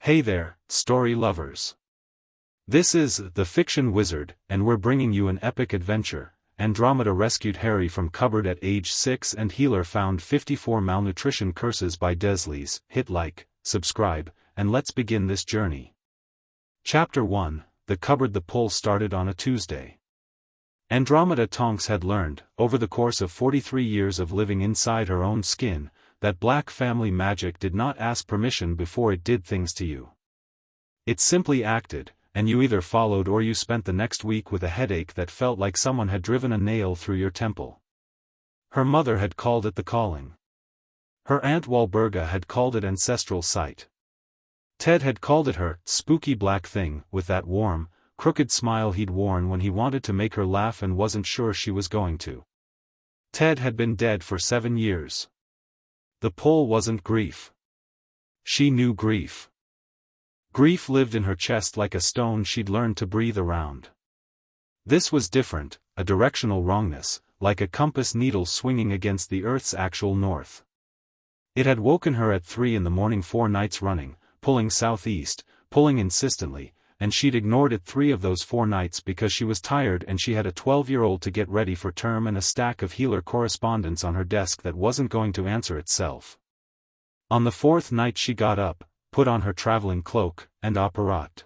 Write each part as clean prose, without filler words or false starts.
Hey there, story lovers. This is The Fiction Wizard, and we're bringing you an epic adventure. Andromeda rescued Harry from cupboard at age 6 and healer found 54 malnutrition curses by Dursleys. Hit like, subscribe, and let's begin this journey. Chapter 1, The Cupboard. The pull started on a Tuesday. Andromeda Tonks had learned, over the course of 43 years of living inside her own skin, that black family magic did not ask permission before it did things to you. It simply acted, and you either followed or you spent the next week with a headache that felt like someone had driven a nail through your temple. Her mother had called it the calling. Her Aunt Walburga had called it ancestral sight. Ted had called it her spooky black thing, with that warm, crooked smile he'd worn when he wanted to make her laugh and wasn't sure she was going to. Ted had been dead for 7 years. The pull wasn't grief. She knew grief. Grief lived in her chest like a stone she'd learned to breathe around. This was different, a directional wrongness, like a compass needle swinging against the Earth's actual north. It had woken her at 3 in the morning 4 nights running, pulling southeast, pulling insistently, and she'd ignored it 3 of those 4 nights because she was tired and she had a 12-year-old to get ready for term and a stack of healer correspondence on her desk that wasn't going to answer itself. On the 4th night she got up, put on her traveling cloak, and apparat.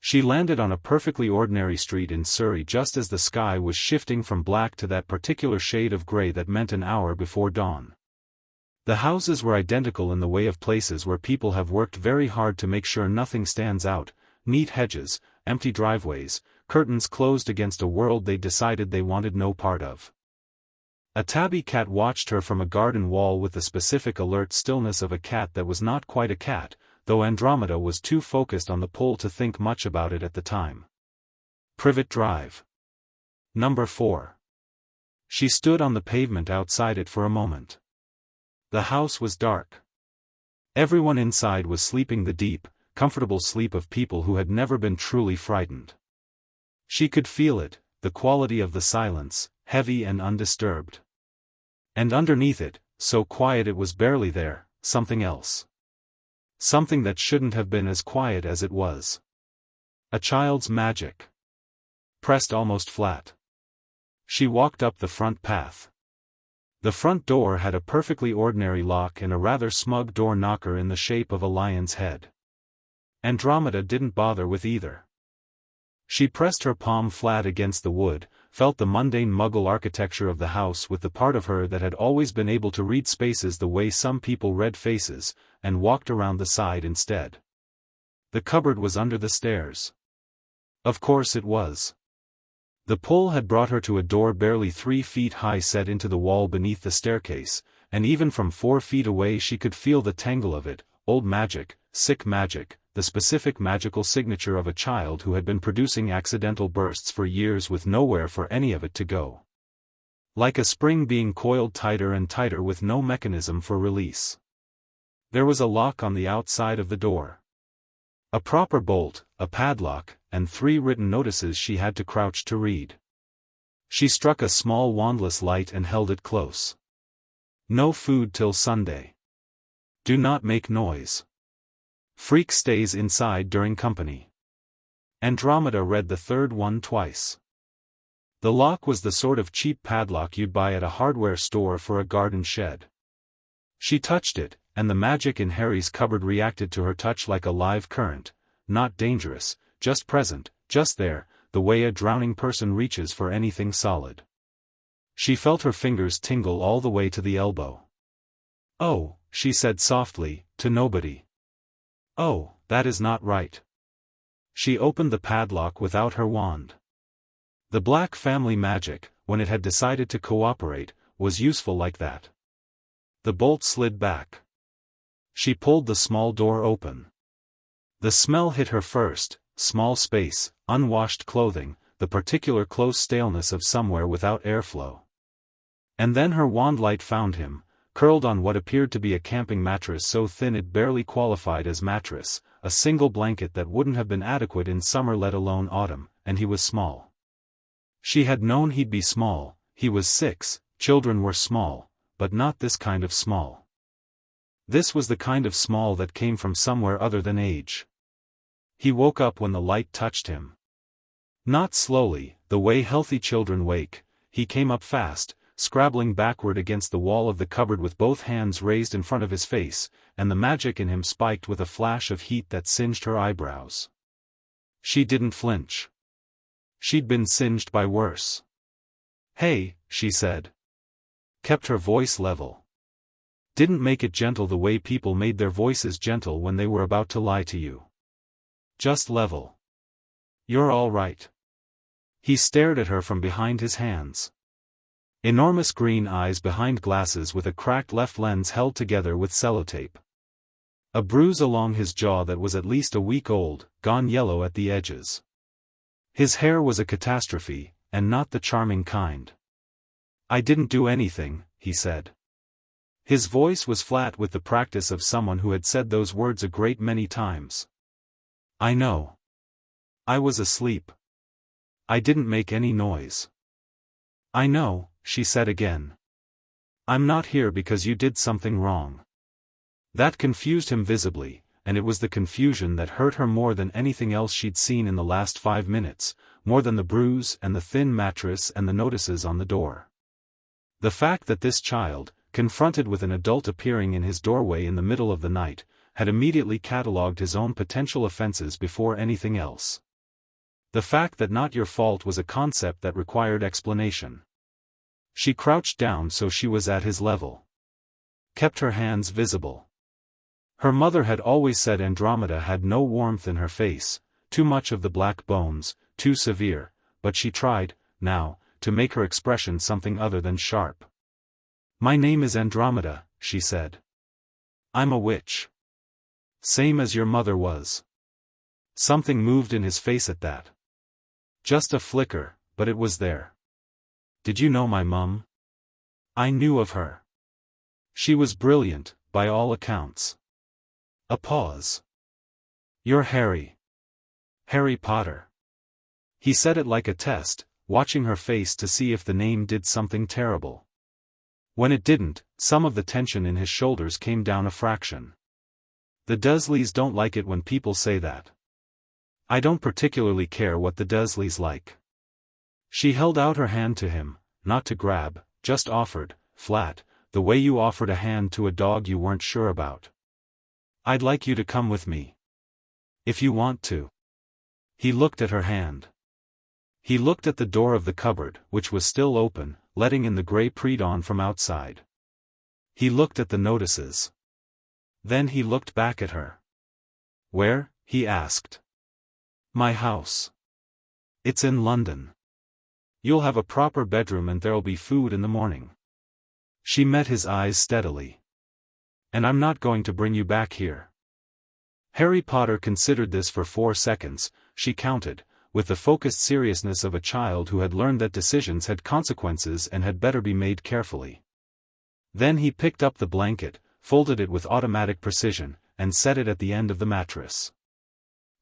She landed on a perfectly ordinary street in Surrey just as the sky was shifting from black to that particular shade of grey that meant an hour before dawn. The houses were identical in the way of places where people have worked very hard to make sure nothing stands out. Neat hedges, empty driveways, curtains closed against a world they decided they wanted no part of. A tabby cat watched her from a garden wall with the specific alert stillness of a cat that was not quite a cat, though Andromeda was too focused on the pull to think much about it at the time. Privet Drive. Number 4. She stood on the pavement outside it for a moment. The house was dark. Everyone inside was sleeping the deep, comfortable sleep of people who had never been truly frightened. She could feel it, the quality of the silence, heavy and undisturbed. And underneath it, so quiet it was barely there, something else. Something that shouldn't have been as quiet as it was. A child's magic. Pressed almost flat. She walked up the front path. The front door had a perfectly ordinary lock and a rather smug door knocker in the shape of a lion's head. Andromeda didn't bother with either. She pressed her palm flat against the wood, felt the mundane Muggle architecture of the house with the part of her that had always been able to read spaces the way some people read faces, and walked around the side instead. The cupboard was under the stairs. Of course it was. The pull had brought her to a door barely 3 feet high set into the wall beneath the staircase, and even from 4 feet away she could feel the tangle of it, old magic, sick magic, the specific magical signature of a child who had been producing accidental bursts for years with nowhere for any of it to go. Like a spring being coiled tighter and tighter with no mechanism for release. There was a lock on the outside of the door. A proper bolt, a padlock, and 3 written notices she had to crouch to read. She struck a small wandless light and held it close. No food till Sunday. Do not make noise. Freak stays inside during company. Andromeda read the 3rd one twice. The lock was the sort of cheap padlock you'd buy at a hardware store for a garden shed. She touched it, and the magic in Harry's cupboard reacted to her touch like a live current, not dangerous, just present, just there, the way a drowning person reaches for anything solid. She felt her fingers tingle all the way to the elbow. "Oh," she said softly, to nobody. "Oh, that is not right." She opened the padlock without her wand. The black family magic, when it had decided to cooperate, was useful like that. The bolt slid back. She pulled the small door open. The smell hit her first, small space, unwashed clothing, the particular close staleness of somewhere without airflow. And then her wand light found him, curled on what appeared to be a camping mattress so thin it barely qualified as mattress, a single blanket that wouldn't have been adequate in summer let alone autumn, and he was small. She had known he'd be small, he was 6, children were small, but not this kind of small. This was the kind of small that came from somewhere other than age. He woke up when the light touched him. Not slowly, the way healthy children wake. He came up fast, scrabbling backward against the wall of the cupboard with both hands raised in front of his face, and the magic in him spiked with a flash of heat that singed her eyebrows. She didn't flinch. She'd been singed by worse. "Hey," she said. Kept her voice level. Didn't make it gentle the way people made their voices gentle when they were about to lie to you. Just level. "You're all right." He stared at her from behind his hands. Enormous green eyes behind glasses with a cracked left lens held together with sellotape. A bruise along his jaw that was at least a week old, gone yellow at the edges. His hair was a catastrophe, and not the charming kind. "I didn't do anything," he said. His voice was flat with the practice of someone who had said those words a great many times. "I know. I was asleep. I didn't make any noise." "I know," she said again. "I'm not here because you did something wrong." That confused him visibly, and it was the confusion that hurt her more than anything else she'd seen in the last 5 minutes, more than the bruise and the thin mattress and the notices on the door. The fact that this child, confronted with an adult appearing in his doorway in the middle of the night, had immediately catalogued his own potential offenses before anything else. The fact that "not your fault" was a concept that required explanation. She crouched down so she was at his level. Kept her hands visible. Her mother had always said Andromeda had no warmth in her face, too much of the black bones, too severe, but she tried, now, to make her expression something other than sharp. "My name is Andromeda," she said. "I'm a witch." "Same as your mother was." Something moved in his face at that. Just a flicker, but it was there. "Did you know my mum?" "I knew of her. She was brilliant, by all accounts." A pause. "You're Harry. Harry Potter." He said it like a test, watching her face to see if the name did something terrible. When it didn't, some of the tension in his shoulders came down a fraction. "The Dursleys don't like it when people say that." "I don't particularly care what the Dursleys like." She held out her hand to him, not to grab, just offered, flat, the way you offered a hand to a dog you weren't sure about. "I'd like you to come with me. If you want to." He looked at her hand. He looked at the door of the cupboard, which was still open, letting in the grey pre-dawn from outside. He looked at the notices. Then he looked back at her. "Where?" he asked. "My house. It's in London. You'll have a proper bedroom and there'll be food in the morning." She met his eyes steadily. "And I'm not going to bring you back here." Harry Potter considered this for 4 seconds, she counted, with the focused seriousness of a child who had learned that decisions had consequences and had better be made carefully. Then he picked up the blanket, folded it with automatic precision, and set it at the end of the mattress.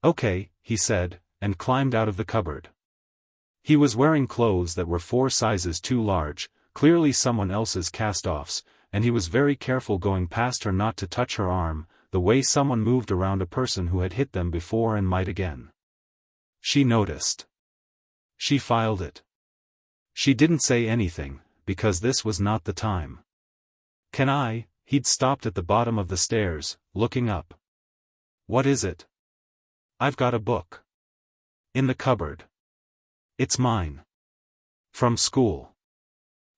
"Okay," he said, and climbed out of the cupboard. He was wearing clothes that were 4 sizes too large, clearly someone else's cast-offs, and he was very careful going past her not to touch her arm, the way someone moved around a person who had hit them before and might again. She noticed. She filed it. She didn't say anything, because this was not the time. "Can I?" He'd stopped at the bottom of the stairs, looking up. "What is it?" "I've got a book. In the cupboard. It's mine. From school."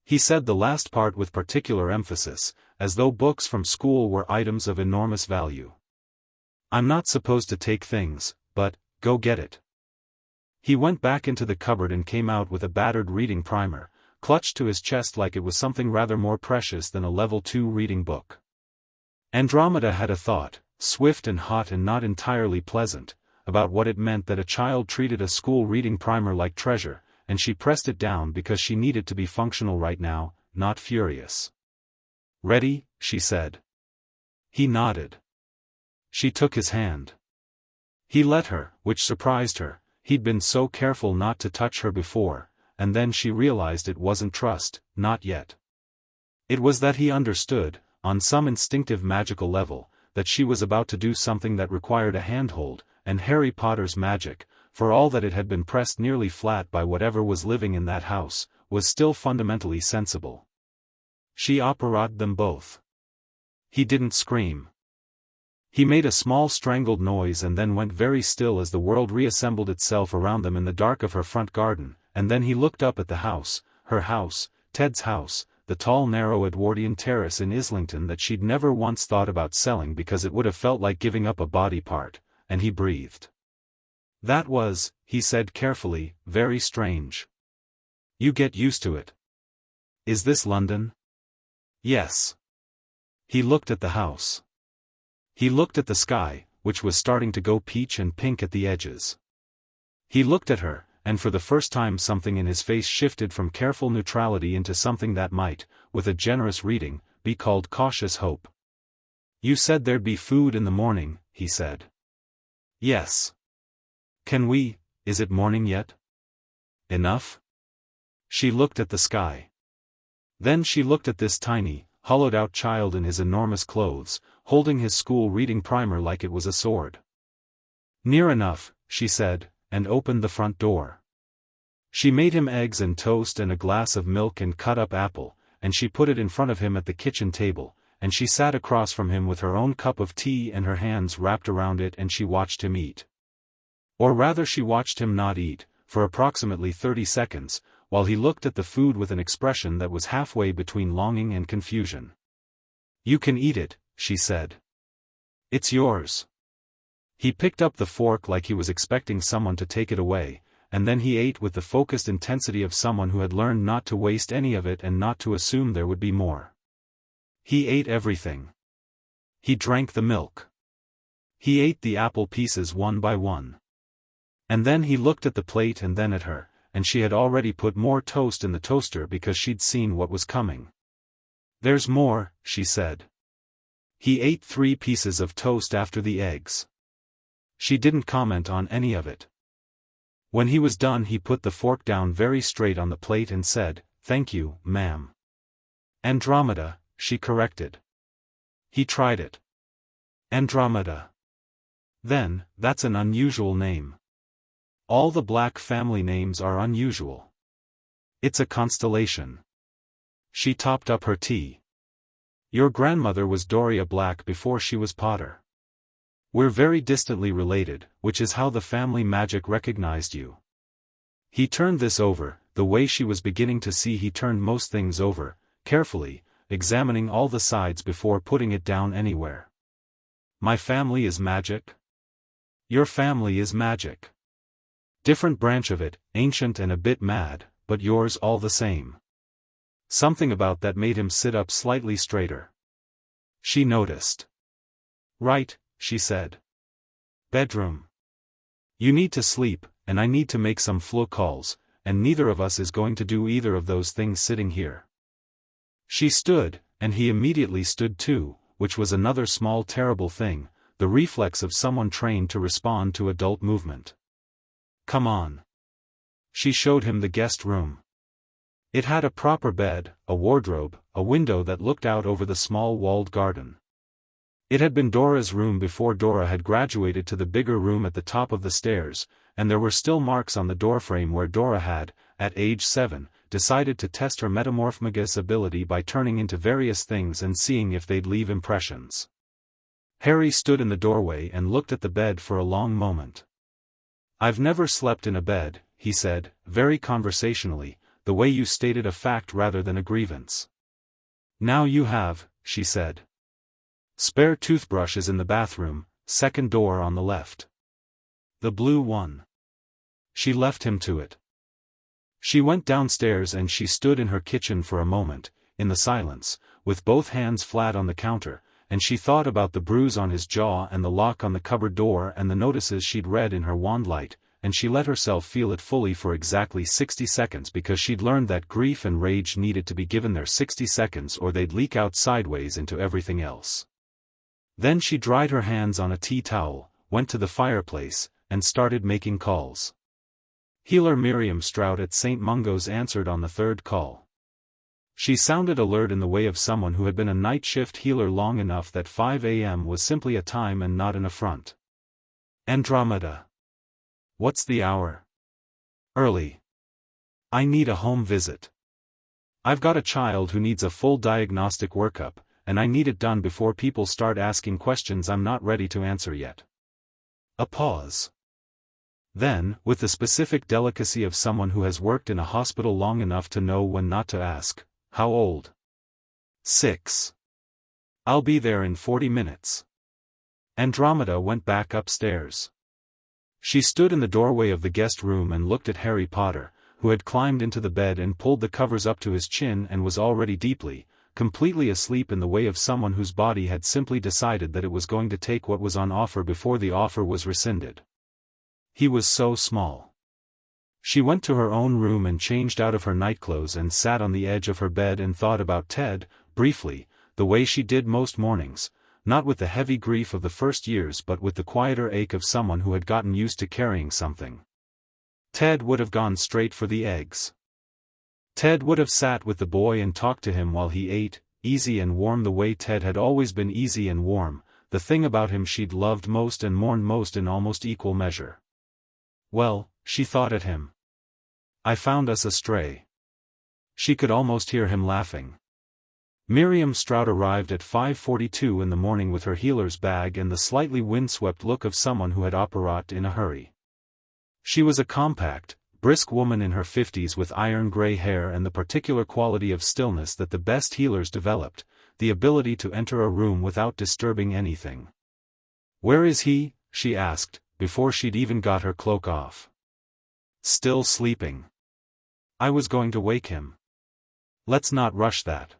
He said the last part with particular emphasis, as though books from school were items of enormous value. "I'm not supposed to take things, but, go get it." He went back into the cupboard and came out with a battered reading primer, clutched to his chest like it was something rather more precious than a level 2 reading book. Andromeda had a thought, swift and hot and not entirely pleasant, about what it meant that a child treated a school reading primer like treasure, and she pressed it down because she needed to be functional right now, not furious. "Ready?" she said. He nodded. She took his hand. He let her, which surprised her. He'd been so careful not to touch her before, and then she realized it wasn't trust, not yet. It was that he understood, on some instinctive magical level, that she was about to do something that required a handhold, and Harry Potter's magic, for all that it had been pressed nearly flat by whatever was living in that house, was still fundamentally sensible. She operated them both. He didn't scream. He made a small strangled noise and then went very still as the world reassembled itself around them in the dark of her front garden, and then he looked up at the house, her house, Ted's house, the tall narrow Edwardian terrace in Islington that she'd never once thought about selling because it would have felt like giving up a body part, and he breathed. That was, he said carefully, very strange. You get used to it. Is this London? Yes. He looked at the house. He looked at the sky, which was starting to go peach and pink at the edges. He looked at her, and for the first time something in his face shifted from careful neutrality into something that might, with a generous reading, be called cautious hope. You said there'd be food in the morning, he said. Yes. Is it morning yet? Enough? She looked at the sky. Then she looked at this tiny, hollowed-out child in his enormous clothes, holding his school reading primer like it was a sword. Near enough, she said, and opened the front door. She made him eggs and toast and a glass of milk and cut-up apple, and she put it in front of him at the kitchen table, and she sat across from him with her own cup of tea and her hands wrapped around it and she watched him eat. Or rather she watched him not eat, for approximately 30 seconds, while he looked at the food with an expression that was halfway between longing and confusion. You can eat it, she said. It's yours. He picked up the fork like he was expecting someone to take it away, and then he ate with the focused intensity of someone who had learned not to waste any of it and not to assume there would be more. He ate everything. He drank the milk. He ate the apple pieces one by one. And then he looked at the plate and then at her, and she had already put more toast in the toaster because she'd seen what was coming. There's more, she said. He ate 3 pieces of toast after the eggs. She didn't comment on any of it. When he was done he put the fork down very straight on the plate and said, "Thank you, ma'am." Andromeda, she corrected. He tried it. Andromeda. Then, that's an unusual name. All the Black family names are unusual. It's a constellation. She topped up her tea. Your grandmother was Doria Black before she was Potter. We're very distantly related, which is how the family magic recognized you. He turned this over, the way she was beginning to see he turned most things over, carefully, examining all the sides before putting it down anywhere. My family is magic? Your family is magic. Different branch of it, ancient and a bit mad, but yours all the same. Something about that made him sit up slightly straighter. She noticed. Right, she said. Bedroom. You need to sleep, and I need to make some flu calls, and neither of us is going to do either of those things sitting here. She stood, and he immediately stood too, which was another small terrible thing, the reflex of someone trained to respond to adult movement. Come on. She showed him the guest room. It had a proper bed, a wardrobe, a window that looked out over the small walled garden. It had been Dora's room before Dora had graduated to the bigger room at the top of the stairs, and there were still marks on the doorframe where Dora had, at age 7, decided to test her metamorphmagus ability by turning into various things and seeing if they'd leave impressions. Harry stood in the doorway and looked at the bed for a long moment. I've never slept in a bed, he said, very conversationally, the way you stated a fact rather than a grievance. Now you have, she said. Spare toothbrush is in the bathroom, second door on the left. The blue one. She left him to it. She went downstairs and she stood in her kitchen for a moment, in the silence, with both hands flat on the counter, and she thought about the bruise on his jaw and the lock on the cupboard door and the notices she'd read in her wand light, and she let herself feel it fully for exactly 60 seconds because she'd learned that grief and rage needed to be given their 60 seconds or they'd leak out sideways into everything else. Then she dried her hands on a tea towel, went to the fireplace, and started making calls. Healer Miriam Stroud at St. Mungo's answered on the third call. She sounded alert in the way of someone who had been a night shift healer long enough that 5 a.m. was simply a time and not an affront. Andromeda. What's the hour? Early. I need a home visit. I've got a child who needs a full diagnostic workup, and I need it done before people start asking questions I'm not ready to answer yet. A pause. Then, with the specific delicacy of someone who has worked in a hospital long enough to know when not to ask, how old? 6. I'll be there in 40 minutes. Andromeda went back upstairs. She stood in the doorway of the guest room and looked at Harry Potter, who had climbed into the bed and pulled the covers up to his chin and was already deeply, completely asleep in the way of someone whose body had simply decided that it was going to take what was on offer before the offer was rescinded. He was so small. She went to her own room and changed out of her nightclothes and sat on the edge of her bed and thought about Ted, briefly, the way she did most mornings, not with the heavy grief of the first years but with the quieter ache of someone who had gotten used to carrying something. Ted would have gone straight for the eggs. Ted would have sat with the boy and talked to him while he ate, easy and warm the way Ted had always been easy and warm, the thing about him she'd loved most and mourned most in almost equal measure. Well, she thought at him. I found us a stray. She could almost hear him laughing. Miriam Strout arrived at 5:42 in the morning with her healer's bag and the slightly windswept look of someone who had operated in a hurry. She was a compact, brisk woman in her 50s with iron-gray hair and the particular quality of stillness that the best healers developed, the ability to enter a room without disturbing anything. "Where is he?" she asked, before she'd even got her cloak off. "Still sleeping. I was going to wake him. Let's not rush that."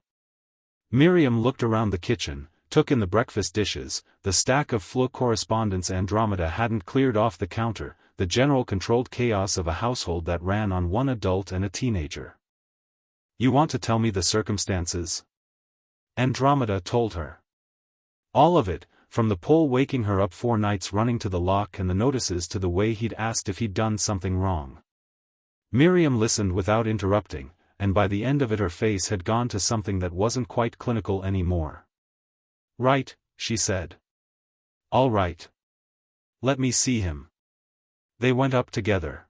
Miriam looked around the kitchen, took in the breakfast dishes, the stack of flu correspondence Andromeda hadn't cleared off the counter, the general controlled chaos of a household that ran on one adult and a teenager. "You want to tell me the circumstances?" Andromeda told her. All of it, from the pole waking her up 4 nights running to the lock and the notices to the way he'd asked if he'd done something wrong. Miriam listened without interrupting, and by the end of it her face had gone to something that wasn't quite clinical anymore. "Right," she said. "All right. Let me see him." They went up together.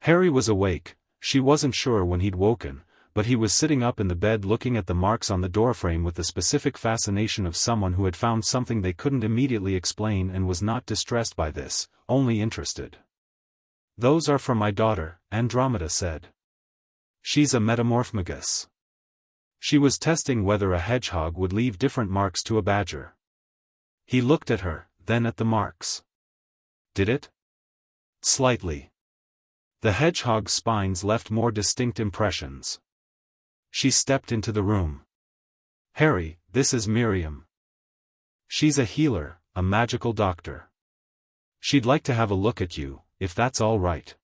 Harry was awake, she wasn't sure when he'd woken, but he was sitting up in the bed looking at the marks on the doorframe with the specific fascination of someone who had found something they couldn't immediately explain and was not distressed by this, only interested. "Those are from my daughter," Andromeda said. "She's a metamorphmagus." She was testing whether a hedgehog would leave different marks to a badger. He looked at her, then at the marks. "Did it?" "Slightly. The hedgehog's spines left more distinct impressions." She stepped into the room. "Harry, this is Miriam. She's a healer, a magical doctor. She'd like to have a look at you, if that's all right."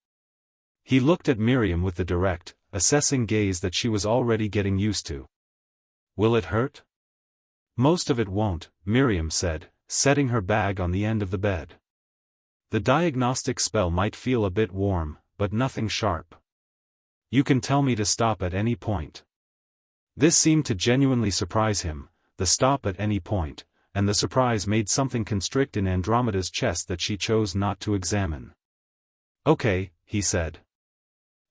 He looked at Miriam with the direct, assessing gaze that she was already getting used to. "Will it hurt?" "Most of it won't," Miriam said, setting her bag on the end of the bed. "The diagnostic spell might feel a bit warm, but nothing sharp. You can tell me to stop at any point." This seemed to genuinely surprise him, the stop at any point, and the surprise made something constrict in Andromeda's chest that she chose not to examine. "Okay," he said.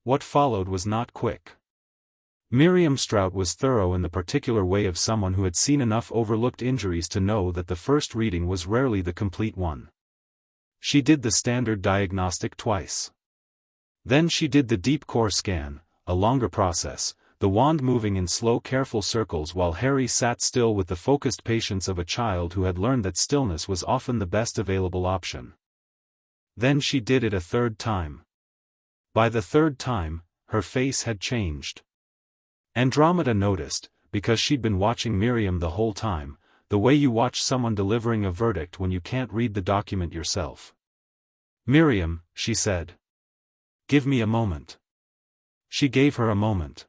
What followed was not quick. Miriam Strout was thorough in the particular way of someone who had seen enough overlooked injuries to know that the first reading was rarely the complete one. She did the standard diagnostic twice. Then she did the deep core scan, a longer process, the wand moving in slow careful circles while Harry sat still with the focused patience of a child who had learned that stillness was often the best available option. Then she did it a third time. By the third time, her face had changed. Andromeda noticed, because she'd been watching Miriam the whole time, the way you watch someone delivering a verdict when you can't read the document yourself. "Miriam," she said. "Give me a moment." She gave her a moment.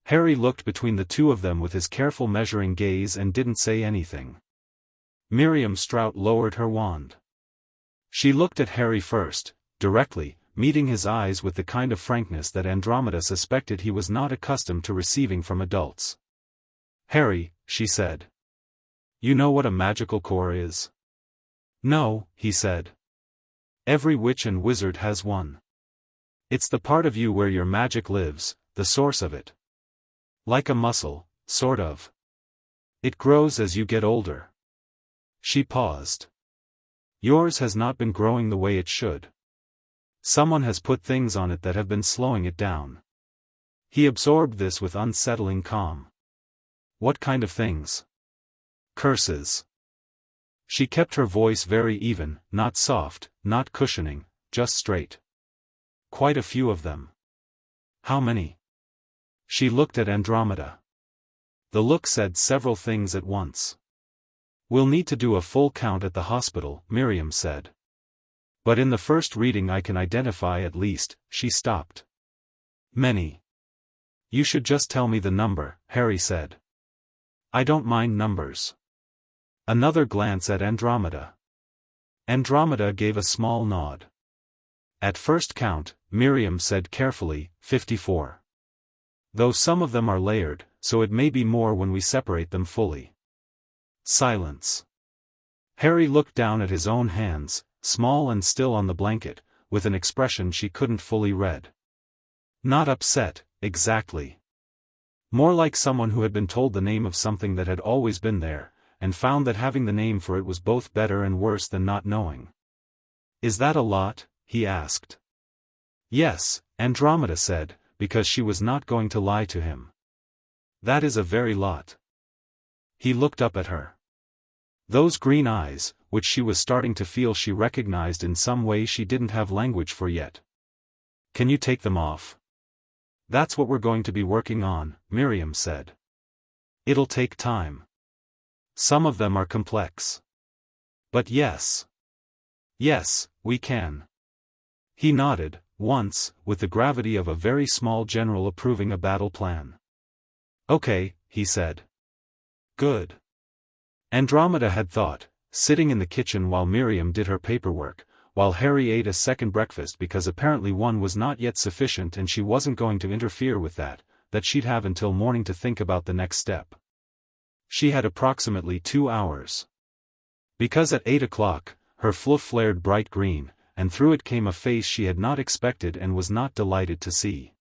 Harry looked between the two of them with his careful measuring gaze and didn't say anything. Miriam Strout lowered her wand. She looked at Harry first, directly, meeting his eyes with the kind of frankness that Andromeda suspected he was not accustomed to receiving from adults. "Harry," she said. "You know what a magical core is?" "No," he said. "Every witch and wizard has one. It's the part of you where your magic lives, the source of it. Like a muscle, sort of. It grows as you get older." She paused. "Yours has not been growing the way it should. Someone has put things on it that have been slowing it down." He absorbed this with unsettling calm. "What kind of things?" "Curses." She kept her voice very even, not soft, not cushioning, just straight. "Quite a few of them." "How many?" She looked at Andromeda. The look said several things at once. "We'll need to do a full count at the hospital," Miriam said. "But in the first reading I can identify at least." She stopped. "Many." "You should just tell me the number," Harry said. "I don't mind numbers." Another glance at Andromeda. Andromeda gave a small nod. "At first count," Miriam said carefully, 54. "Though some of them are layered, so it may be more when we separate them fully." Silence. Harry looked down at his own hands, small and still on the blanket, with an expression she couldn't fully read. Not upset, exactly. More like someone who had been told the name of something that had always been there, and found that having the name for it was both better and worse than not knowing. "Is that a lot?" he asked. "Yes," Andromeda said, because she was not going to lie to him. "That is a very lot." He looked up at her. Those green eyes, which she was starting to feel she recognized in some way she didn't have language for yet. "Can you take them off?" "That's what we're going to be working on," Miriam said. "It'll take time. Some of them are complex. But yes. Yes, we can." He nodded, once, with the gravity of a very small general approving a battle plan. "Okay," he said. "Good." Andromeda had thought, sitting in the kitchen while Miriam did her paperwork, while Harry ate a second breakfast because apparently one was not yet sufficient and she wasn't going to interfere with that she'd have until morning to think about the next step. She had approximately 2 hours. Because at 8 o'clock, her fluff flared bright green, and through it came a face she had not expected and was not delighted to see.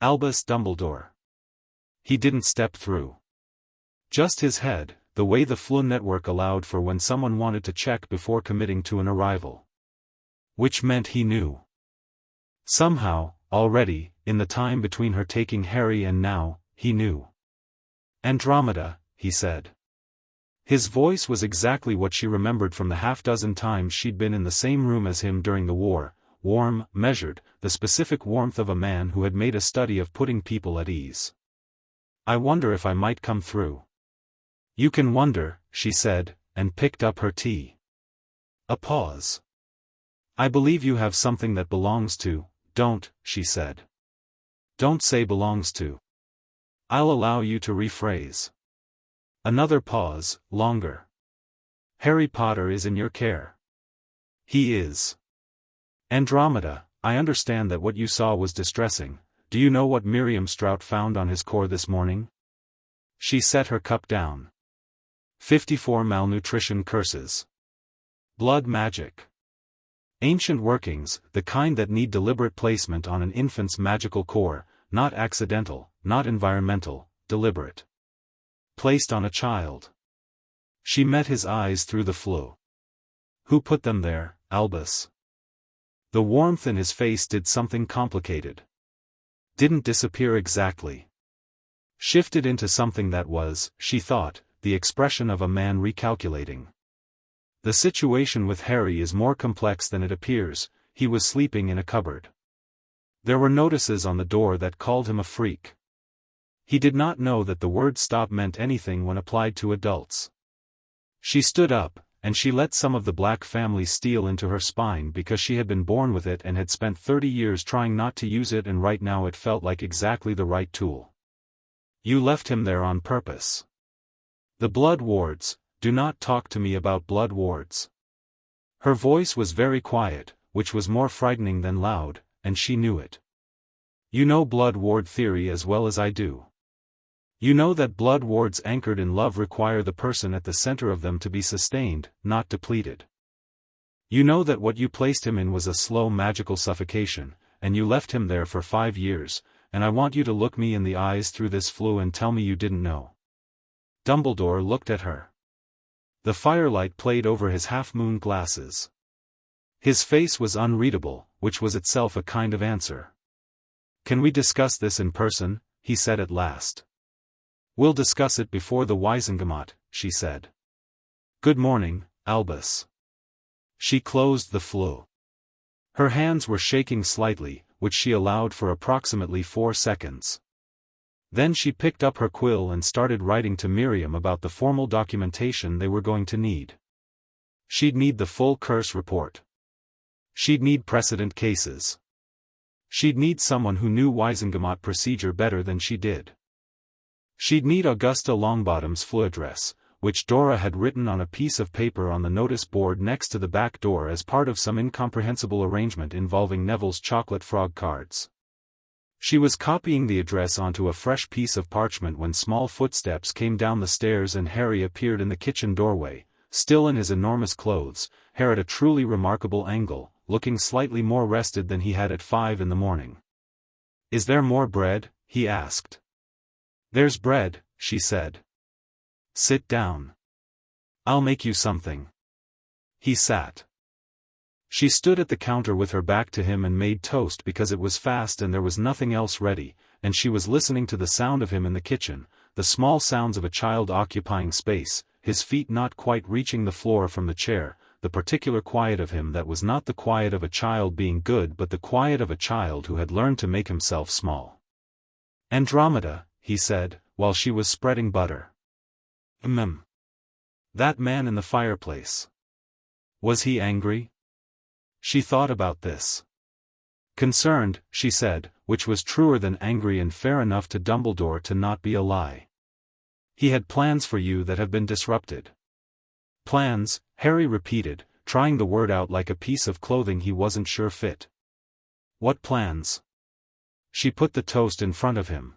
Albus Dumbledore. He didn't step through. Just his head, the way the Flu network allowed for when someone wanted to check before committing to an arrival. Which meant he knew. Somehow, already, in the time between her taking Harry and now, he knew. "Andromeda," he said. His voice was exactly what she remembered from the half-dozen times she'd been in the same room as him during the war, warm, measured, the specific warmth of a man who had made a study of putting people at ease. "I wonder if I might come through." "You can wonder," she said, and picked up her tea. A pause. "I believe you have something that belongs to, don't," she said. "Don't say belongs to. I'll allow you to rephrase." Another pause, longer. "Harry Potter is in your care." "He is." "Andromeda, I understand that what you saw was distressing. Do you know what Miriam Strout found on his core this morning?" She set her cup down. 54 malnutrition curses. Blood magic. Ancient workings, the kind that need deliberate placement on an infant's magical core, not accidental, not environmental, deliberate. Placed on a child. She met his eyes through the flu. "Who put them there, Albus?" The warmth in his face did something complicated. Didn't disappear exactly. Shifted into something that was, she thought, the expression of a man recalculating. "The situation with Harry is more complex than it appears. He was sleeping in a cupboard. There were notices on the door that called him a freak. He did not know that the word stop meant anything when applied to adults." She stood up, and she let some of the black family steal into her spine because she had been born with it and had spent 30 years trying not to use it, and right now it felt like exactly the right tool. "You left him there on purpose." "The blood wards, do not talk to me about blood wards." Her voice was very quiet, which was more frightening than loud, and she knew it. You know blood ward theory as well as I do. You know that blood wards anchored in love require the person at the center of them to be sustained, not depleted. You know that what you placed him in was a slow magical suffocation, and you left him there for 5 years, and I want you to look me in the eyes through this flu and tell me you didn't know. Dumbledore looked at her. The firelight played over his half-moon glasses. His face was unreadable, which was itself a kind of answer. Can we discuss this in person? He said at last. We'll discuss it before the Wizengamot, she said. Good morning, Albus. She closed the flue. Her hands were shaking slightly, which she allowed for approximately 4 seconds. Then she picked up her quill and started writing to Miriam about the formal documentation they were going to need. She'd need the full curse report. She'd need precedent cases. She'd need someone who knew Wizengamot procedure better than she did. She'd need Augusta Longbottom's flu address, which Dora had written on a piece of paper on the notice board next to the back door as part of some incomprehensible arrangement involving Neville's chocolate frog cards. She was copying the address onto a fresh piece of parchment when small footsteps came down the stairs and Harry appeared in the kitchen doorway, still in his enormous clothes, hair at a truly remarkable angle, looking slightly more rested than he had at 5 in the morning. Is there more bread? He asked. There's bread, she said. Sit down. I'll make you something. He sat. She stood at the counter with her back to him and made toast because it was fast and there was nothing else ready, and she was listening to the sound of him in the kitchen, the small sounds of a child occupying space, his feet not quite reaching the floor from the chair, the particular quiet of him that was not the quiet of a child being good but the quiet of a child who had learned to make himself small. Andromeda, he said, while she was spreading butter. That man in the fireplace. Was he angry? She thought about this. Concerned, she said, which was truer than angry and fair enough to Dumbledore to not be a lie. He had plans for you that have been disrupted. Plans, Harry repeated, trying the word out like a piece of clothing he wasn't sure fit. What plans? She put the toast in front of him.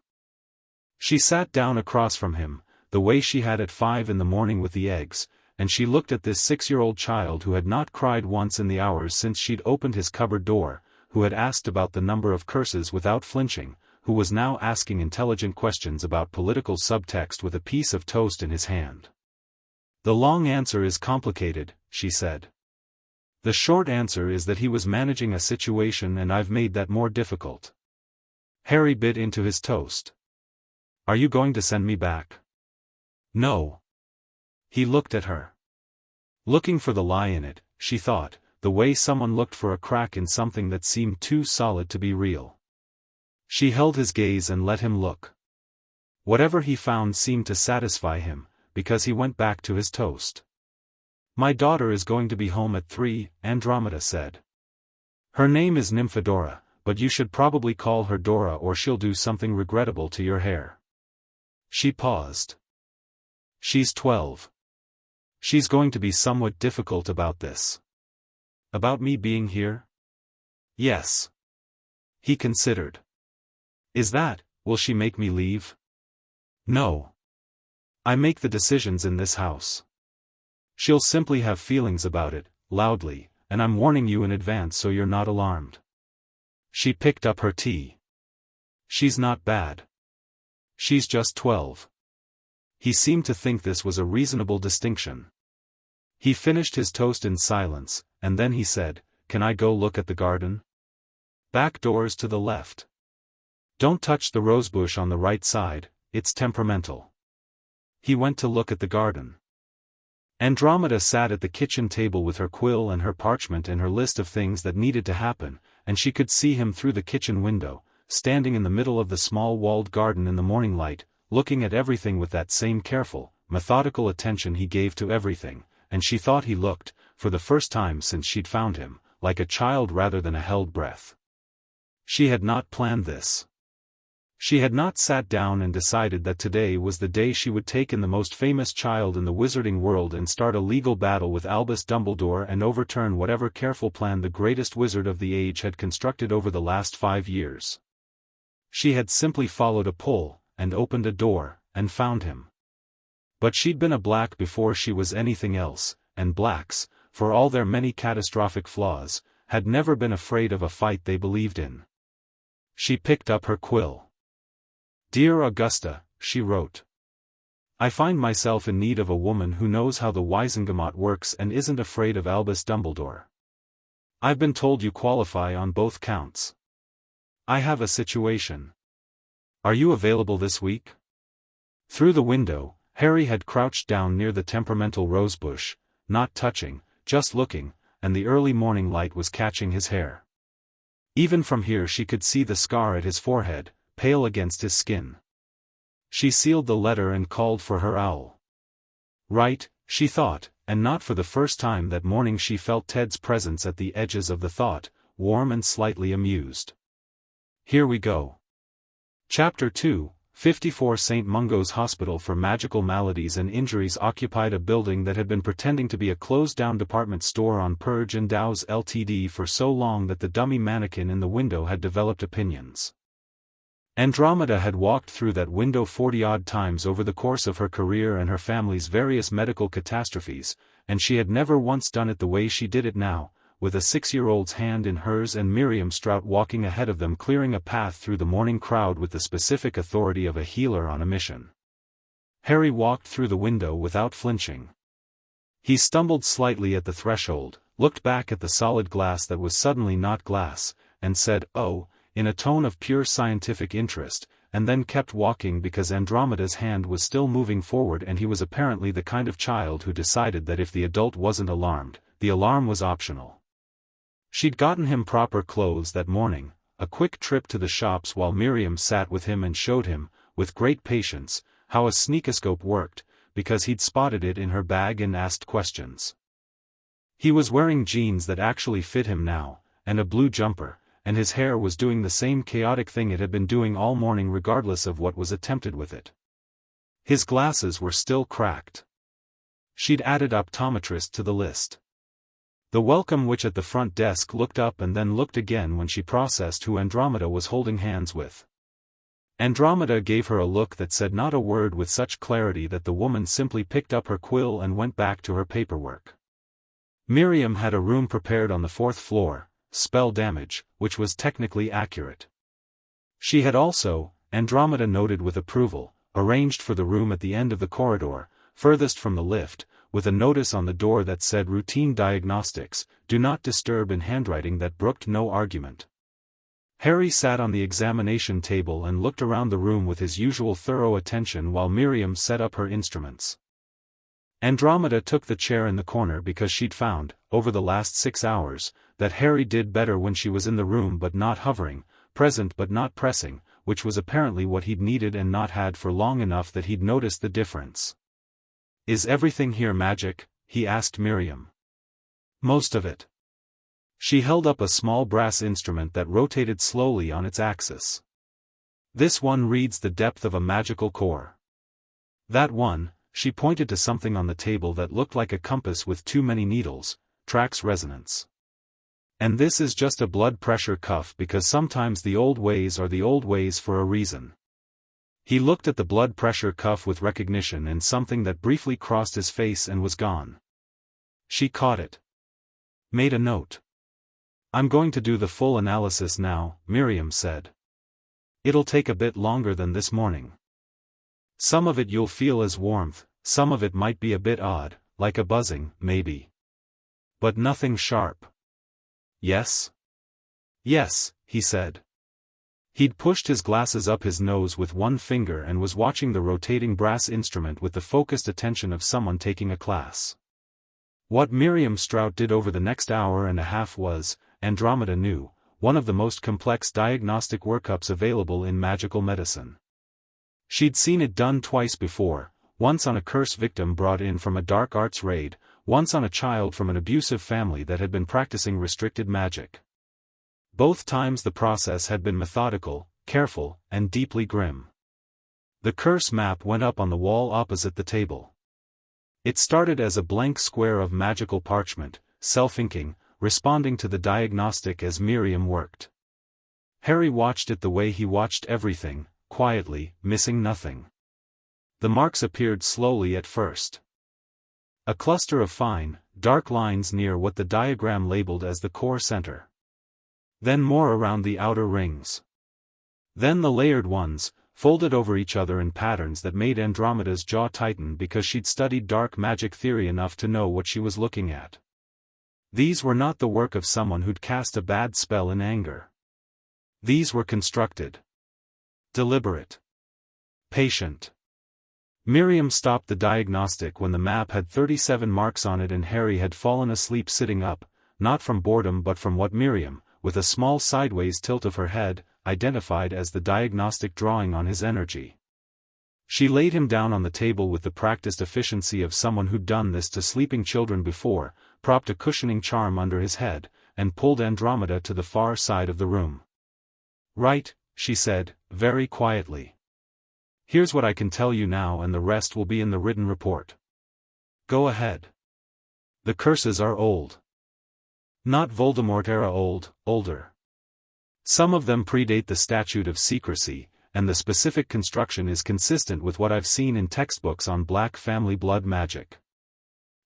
She sat down across from him, the way she had at 5 in the morning with the eggs, and she looked at this 6-year-old child who had not cried once in the hours since she'd opened his cupboard door, who had asked about the number of curses without flinching, who was now asking intelligent questions about political subtext with a piece of toast in his hand. The long answer is complicated, she said. The short answer is that he was managing a situation and I've made that more difficult. Harry bit into his toast. Are you going to send me back? No. He looked at her. Looking for the lie in it, she thought, the way someone looked for a crack in something that seemed too solid to be real. She held his gaze and let him look. Whatever he found seemed to satisfy him, because he went back to his toast. My daughter is going to be home at 3, Andromeda said. Her name is Nymphadora, but you should probably call her Dora or she'll do something regrettable to your hair. She paused. She's 12. She's going to be somewhat difficult about this. About me being here? Yes. He considered. Is that, will she make me leave? No. I make the decisions in this house. She'll simply have feelings about it, loudly, and I'm warning you in advance so you're not alarmed. She picked up her tea. She's not bad. She's just 12. He seemed to think this was a reasonable distinction. He finished his toast in silence, and then he said, Can I go look at the garden? Back doors to the left. Don't touch the rosebush on the right side, it's temperamental. He went to look at the garden. Andromeda sat at the kitchen table with her quill and her parchment and her list of things that needed to happen, and she could see him through the kitchen window, standing in the middle of the small walled garden in the morning light, looking at everything with that same careful, methodical attention he gave to everything, and she thought he looked, for the first time since she'd found him, like a child rather than a held breath. She had not planned this. She had not sat down and decided that today was the day she would take in the most famous child in the wizarding world and start a legal battle with Albus Dumbledore and overturn whatever careful plan the greatest wizard of the age had constructed over the last 5 years. She had simply followed a pull, and opened a door, and found him. But she'd been a black before she was anything else, and blacks, for all their many catastrophic flaws, had never been afraid of a fight they believed in. She picked up her quill. "Dear Augusta," she wrote. "I find myself in need of a woman who knows how the Wizengamot works and isn't afraid of Albus Dumbledore. I've been told you qualify on both counts. I have a situation. Are you available this week?" Through the window, Harry had crouched down near the temperamental rosebush, not touching, just looking, and the early morning light was catching his hair. Even from here she could see the scar at his forehead, pale against his skin. She sealed the letter and called for her owl. Right, she thought, and not for the first time that morning she felt Ted's presence at the edges of the thought, warm and slightly amused. Here we go. Chapter 2, 54 St. Mungo's Hospital for Magical Maladies and Injuries occupied a building that had been pretending to be a closed-down department store on Purge and Dow's Ltd. for so long that the dummy mannequin in the window had developed opinions. Andromeda had walked through that window 40-odd times over the course of her career and her family's various medical catastrophes, and she had never once done it the way she did it now, with a 6-year-old's hand in hers and Miriam Strout walking ahead of them clearing a path through the morning crowd with the specific authority of a healer on a mission. Harry walked through the window without flinching. He stumbled slightly at the threshold, looked back at the solid glass that was suddenly not glass, and said, "Oh," in a tone of pure scientific interest, and then kept walking because Andromeda's hand was still moving forward and he was apparently the kind of child who decided that if the adult wasn't alarmed, the alarm was optional. She'd gotten him proper clothes that morning, a quick trip to the shops while Miriam sat with him and showed him, with great patience, how a sneakoscope worked, because he'd spotted it in her bag and asked questions. He was wearing jeans that actually fit him now, and a blue jumper, and his hair was doing the same chaotic thing it had been doing all morning regardless of what was attempted with it. His glasses were still cracked. She'd added optometrist to the list. The welcome witch at the front desk looked up and then looked again when she processed who Andromeda was holding hands with. Andromeda gave her a look that said not a word with such clarity that the woman simply picked up her quill and went back to her paperwork. Miriam had a room prepared on the 4th floor, spell damage, which was technically accurate. She had also, Andromeda noted with approval, arranged for the room at the end of the corridor, furthest from the lift, with a notice on the door that said routine diagnostics, do not disturb in handwriting that brooked no argument. Harry sat on the examination table and looked around the room with his usual thorough attention while Miriam set up her instruments. Andromeda took the chair in the corner because she'd found, over the last 6 hours, that Harry did better when she was in the room but not hovering, present but not pressing, which was apparently what he'd needed and not had for long enough that he'd noticed the difference. "Is everything here magic?" he asked Miriam. "Most of it." She held up a small brass instrument that rotated slowly on its axis. "This one reads the depth of a magical core. That one," she pointed to something on the table that looked like a compass with too many needles, "tracks resonance. And this is just a blood pressure cuff because sometimes the old ways are the old ways for a reason." He looked at the blood pressure cuff with recognition and something that briefly crossed his face and was gone. She caught it. Made a note. "I'm going to do the full analysis now," Miriam said. "It'll take a bit longer than this morning. Some of it you'll feel as warmth, some of it might be a bit odd, like a buzzing, maybe. But nothing sharp. Yes?" "Yes," he said. He'd pushed his glasses up his nose with one finger and was watching the rotating brass instrument with the focused attention of someone taking a class. What Miriam Strout did over the next hour and a half was, Andromeda knew, one of the most complex diagnostic workups available in magical medicine. She'd seen it done twice before, once on a curse victim brought in from a dark arts raid, once on a child from an abusive family that had been practicing restricted magic. Both times the process had been methodical, careful, and deeply grim. The curse map went up on the wall opposite the table. It started as a blank square of magical parchment, self-inking, responding to the diagnostic as Miriam worked. Harry watched it the way he watched everything, quietly, missing nothing. The marks appeared slowly at first. A cluster of fine, dark lines near what the diagram labeled as the core center. Then more around the outer rings. Then the layered ones, folded over each other in patterns that made Andromeda's jaw tighten because she'd studied dark magic theory enough to know what she was looking at. These were not the work of someone who'd cast a bad spell in anger. These were constructed. Deliberate. Patient. Miriam stopped the diagnostic when the map had 37 marks on it and Harry had fallen asleep sitting up, not from boredom but from what Miriam, with a small sideways tilt of her head, identified as the diagnostic drawing on his energy. She laid him down on the table with the practiced efficiency of someone who'd done this to sleeping children before, propped a cushioning charm under his head, and pulled Andromeda to the far side of the room. "Right," she said, very quietly. "Here's what I can tell you now and the rest will be in the written report. Go ahead. The curses are old. Not Voldemort-era old, older. Some of them predate the statute of secrecy, and the specific construction is consistent with what I've seen in textbooks on black family blood magic."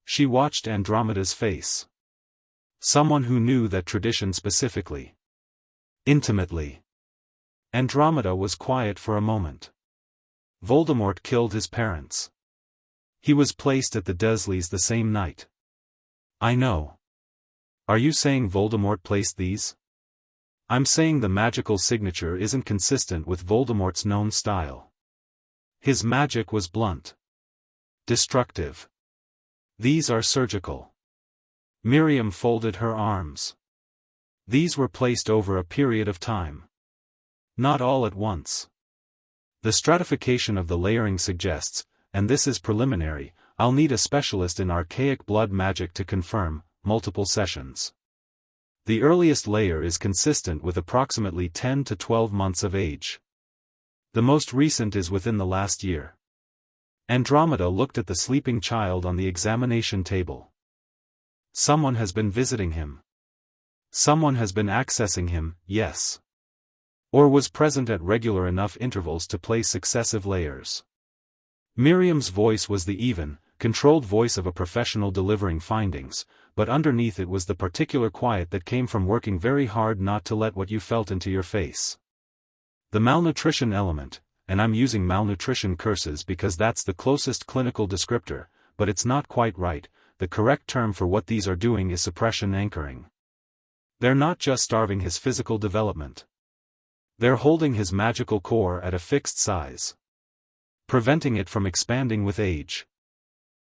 She watched Andromeda's face. Someone who knew that tradition specifically. Intimately. Andromeda was quiet for a moment. Voldemort killed his parents. He was placed at the Dursleys the same night. I know. Are you saying Voldemort placed these? I'm saying the magical signature isn't consistent with Voldemort's known style. His magic was blunt. Destructive. These are surgical. Miriam folded her arms. These were placed over a period of time. Not all at once. The stratification of the layering suggests, and this is preliminary, I'll need a specialist in archaic blood magic to confirm, multiple sessions. The earliest layer is consistent with approximately 10 to 12 months of age. The most recent is within the last year. Andromeda looked at the sleeping child on the examination table. Someone has been visiting him. Someone has been accessing him, yes. Or was present at regular enough intervals to place successive layers. Miriam's voice was the even, controlled voice of a professional delivering findings, but underneath it was the particular quiet that came from working very hard not to let what you felt into your face. The malnutrition element, and I'm using malnutrition curses because that's the closest clinical descriptor, but it's not quite right, the correct term for what these are doing is suppression anchoring. They're not just starving his physical development. They're holding his magical core at a fixed size. Preventing it from expanding with age.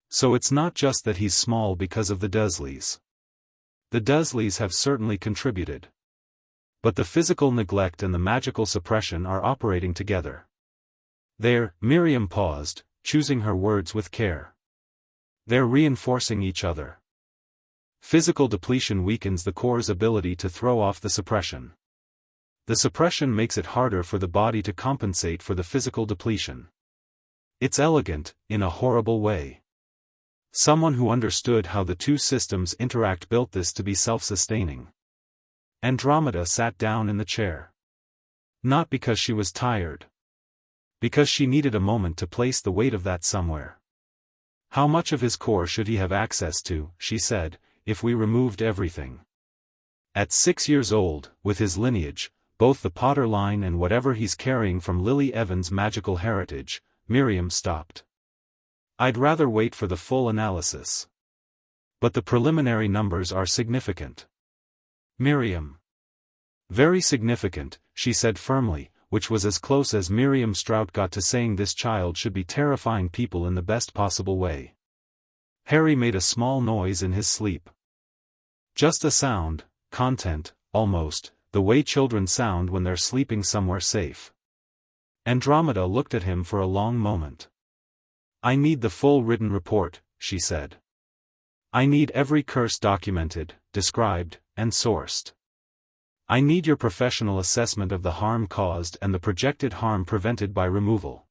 So it's not just that he's small because of the Dursleys. The Dursleys have certainly contributed. But the physical neglect and the magical suppression are operating together. Miriam paused, choosing her words with care. They're reinforcing each other. Physical depletion weakens the core's ability to throw off the suppression. The suppression makes it harder for the body to compensate for the physical depletion. It's elegant, in a horrible way. Someone who understood how the two systems interact built this to be self-sustaining. Andromeda sat down in the chair. Not because she was tired. Because she needed a moment to place the weight of that somewhere. How much of his core should he have access to, she said, if we removed everything? At 6 years old, with his lineage, both the Potter line and whatever he's carrying from Lily Evans' magical heritage, Miriam stopped. I'd rather wait for the full analysis. But the preliminary numbers are significant. Miriam. Very significant, she said firmly, which was as close as Miriam Strout got to saying this child should be terrifying people in the best possible way. Harry made a small noise in his sleep. Just a sound, content, almost, the way children sound when they're sleeping somewhere safe. Andromeda looked at him for a long moment. I need the full written report, she said. I need every curse documented, described, and sourced. I need your professional assessment of the harm caused and the projected harm prevented by removal.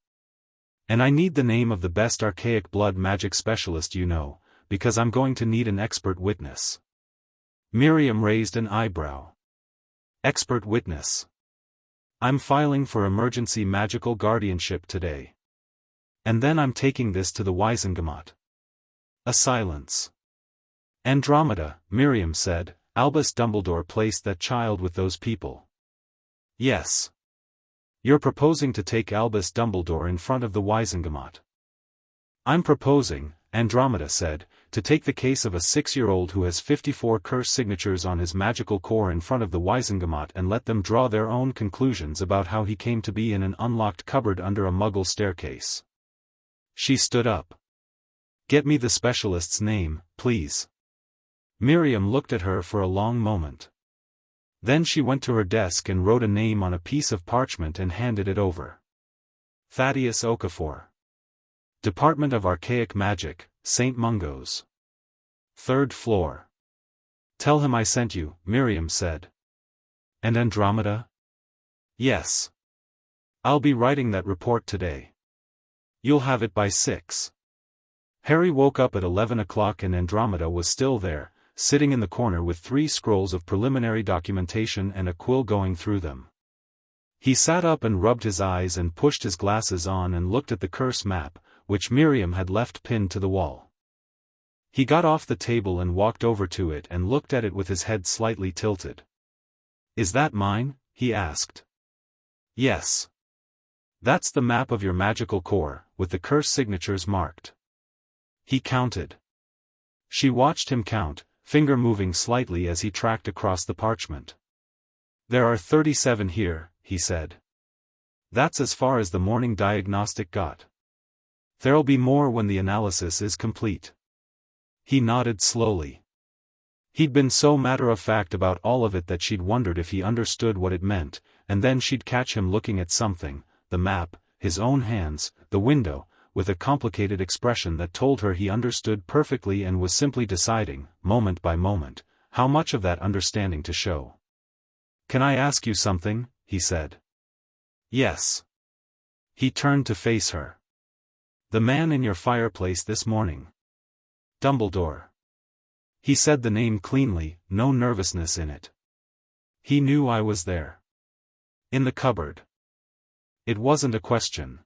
And I need the name of the best archaic blood magic specialist you know, because I'm going to need an expert witness. Miriam raised an eyebrow. Expert witness. I'm filing for emergency magical guardianship today. And then I'm taking this to the Wiesengemot. A silence. Andromeda, Miriam said, Albus Dumbledore placed that child with those people. Yes. You're proposing to take Albus Dumbledore in front of the Wiesengemot. I'm proposing, Andromeda said, to take the case of a 6-year-old who has 54 curse signatures on his magical core in front of the Wiesengemot and let them draw their own conclusions about how he came to be in an unlocked cupboard under a muggle staircase. She stood up. Get me the specialist's name, please. Miriam looked at her for a long moment. Then she went to her desk and wrote a name on a piece of parchment and handed it over. Thaddeus Okafor. Department of Archaic Magic, St. Mungo's. 3rd floor. Tell him I sent you, Miriam said. And Andromeda? Yes. I'll be writing that report today. You'll have it by 6. Harry woke up at 11 o'clock and Andromeda was still there, sitting in the corner with 3 scrolls of preliminary documentation and a quill going through them. He sat up and rubbed his eyes and pushed his glasses on and looked at the curse map, which Miriam had left pinned to the wall. He got off the table and walked over to it and looked at it with his head slightly tilted. Is that mine? He asked. Yes. That's the map of your magical core, with the curse signatures marked. He counted. She watched him count, finger moving slightly as he tracked across the parchment. There are 37 here, he said. That's as far as the morning diagnostic got. There'll be more when the analysis is complete. He nodded slowly. He'd been so matter-of-fact about all of it that she'd wondered if he understood what it meant, and then she'd catch him looking at something, the map, his own hands, the window, with a complicated expression that told her he understood perfectly and was simply deciding, moment by moment, how much of that understanding to show. Can I ask you something? He said. Yes. He turned to face her. The man in your fireplace this morning. Dumbledore. He said the name cleanly, no nervousness in it. He knew I was there. In the cupboard. It wasn't a question.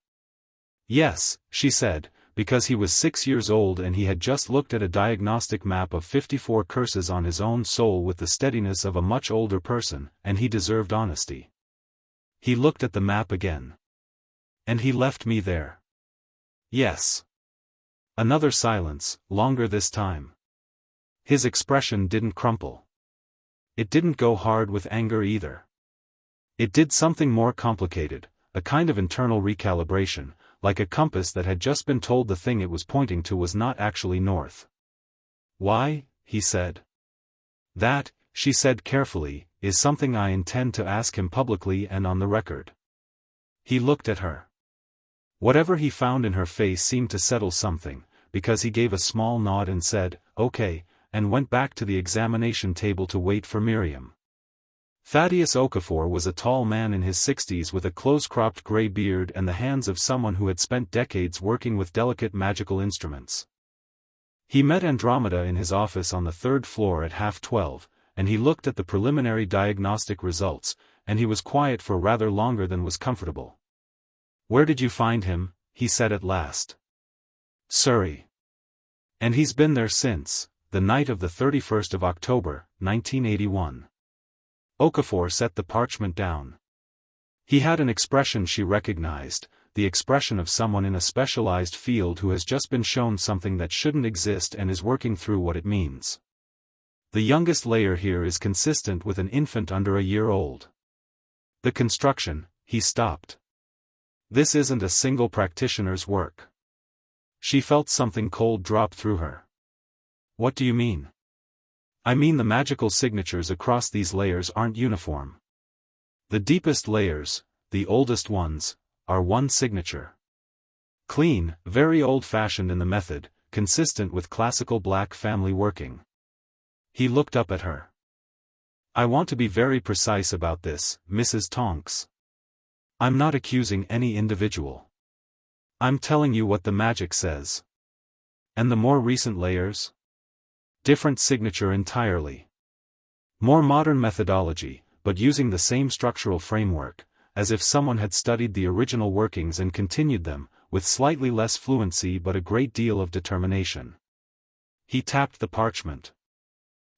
Yes, she said, because he was 6 years old and he had just looked at a diagnostic map of 54 curses on his own soul with the steadiness of a much older person, and he deserved honesty. He looked at the map again. And he left me there. Yes. Another silence, longer this time. His expression didn't crumple. It didn't go hard with anger either. It did something more complicated, a kind of internal recalibration, like a compass that had just been told the thing it was pointing to was not actually north. Why? He said. That, she said carefully, is something I intend to ask him publicly and on the record. He looked at her. Whatever he found in her face seemed to settle something, because he gave a small nod and said, okay, and went back to the examination table to wait for Miriam. Thaddeus Okafor was a tall man in his 60s with a close-cropped gray beard and the hands of someone who had spent decades working with delicate magical instruments. He met Andromeda in his office on the 3rd floor at 12:30, and he looked at the preliminary diagnostic results, and he was quiet for rather longer than was comfortable. Where did you find him? He said at last. Surrey. And he's been there since, the night of the 31st of October, 1981. Okafor set the parchment down. He had an expression she recognized, the expression of someone in a specialized field who has just been shown something that shouldn't exist and is working through what it means. The youngest layer here is consistent with an infant under a year old. The construction, he stopped. This isn't a single practitioner's work. She felt something cold drop through her. What do you mean? I mean the magical signatures across these layers aren't uniform. The deepest layers, the oldest ones, are one signature. Clean, very old-fashioned in the method, consistent with classical black family working. He looked up at her. I want to be very precise about this, Mrs. Tonks. I'm not accusing any individual. I'm telling you what the magic says. And the more recent layers? Different signature entirely. More modern methodology, but using the same structural framework, as if someone had studied the original workings and continued them, with slightly less fluency but a great deal of determination. He tapped the parchment.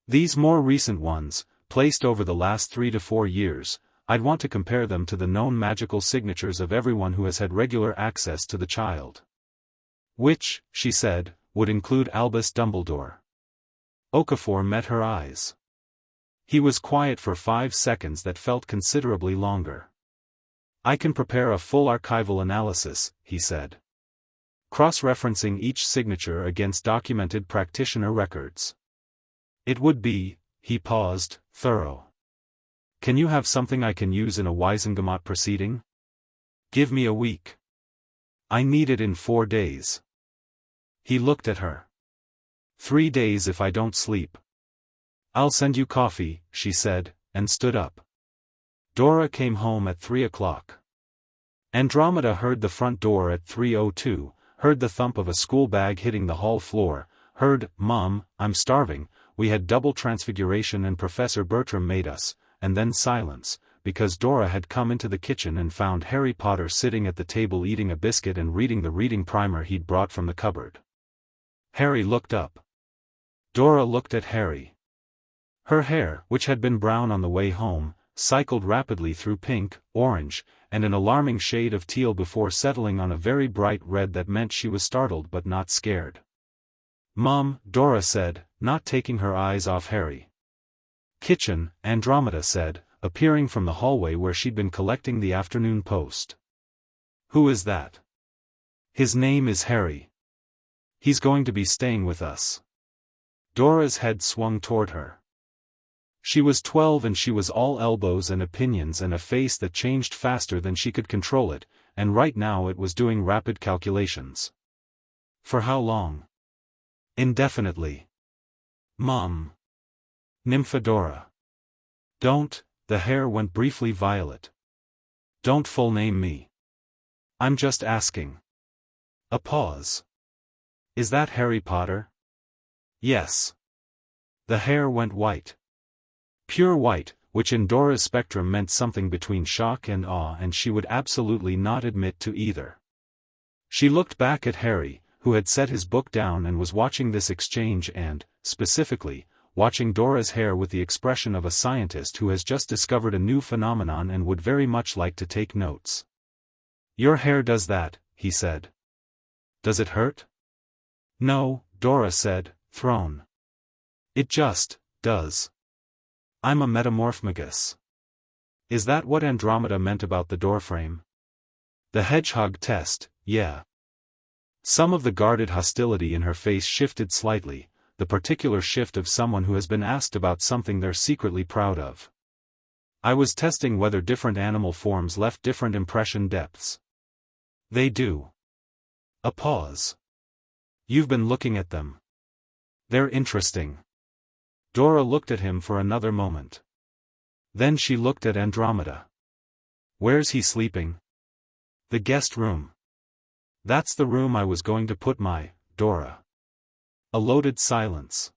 These more recent ones, placed over the last 3 to 4 years, I'd want to compare them to the known magical signatures of everyone who has had regular access to the child. Which, she said, would include Albus Dumbledore. Okafor met her eyes. He was quiet for 5 seconds that felt considerably longer. I can prepare a full archival analysis, he said. Cross-referencing each signature against documented practitioner records. It would be, he paused, thorough. Can you have something I can use in a Wisengamot proceeding? Give me a week. I need it in 4 days. He looked at her. 3 days if I don't sleep. I'll send you coffee, she said, and stood up. Dora came home at 3 o'clock. Andromeda heard the front door at 3:02, heard the thump of a school bag hitting the hall floor, heard, "Mom, I'm starving, we had double transfiguration and Professor Bertram made us," and then silence, because Dora had come into the kitchen and found Harry Potter sitting at the table eating a biscuit and reading the reading primer he'd brought from the cupboard. Harry looked up. Dora looked at Harry. Her hair, which had been brown on the way home, cycled rapidly through pink, orange, and an alarming shade of teal before settling on a very bright red that meant she was startled but not scared. "Mom," Dora said, not taking her eyes off Harry. "Kitchen," Andromeda said, appearing from the hallway where she'd been collecting the afternoon post. "Who is that?" "His name is Harry. He's going to be staying with us." Dora's head swung toward her. She was 12 and she was all elbows and opinions and a face that changed faster than she could control it, and right now it was doing rapid calculations. "For how long?" "Indefinitely." "Mom." "Nymphadora." "Don't," the hair went briefly violet. "Don't full name me. I'm just asking." A pause. "Is that Harry Potter?" "Yes." The hair went white. Pure white, which in Dora's spectrum meant something between shock and awe, and she would absolutely not admit to either. She looked back at Harry, who had set his book down and was watching this exchange and, specifically, watching Dora's hair with the expression of a scientist who has just discovered a new phenomenon and would very much like to take notes. "Your hair does that," he said. "Does it hurt?" "No," Dora said, thrown. "It just does. I'm a metamorphmagus." Is that what Andromeda meant about the doorframe? The hedgehog test, yeah. Some of the guarded hostility in her face shifted slightly, the particular shift of someone who has been asked about something they're secretly proud of. "I was testing whether different animal forms left different impression depths." "They do." A pause. "You've been looking at them. They're interesting." Dora looked at him for another moment. Then she looked at Andromeda. "Where's he sleeping?" "The guest room." "That's the room I was going to put my, Dora." A loaded silence.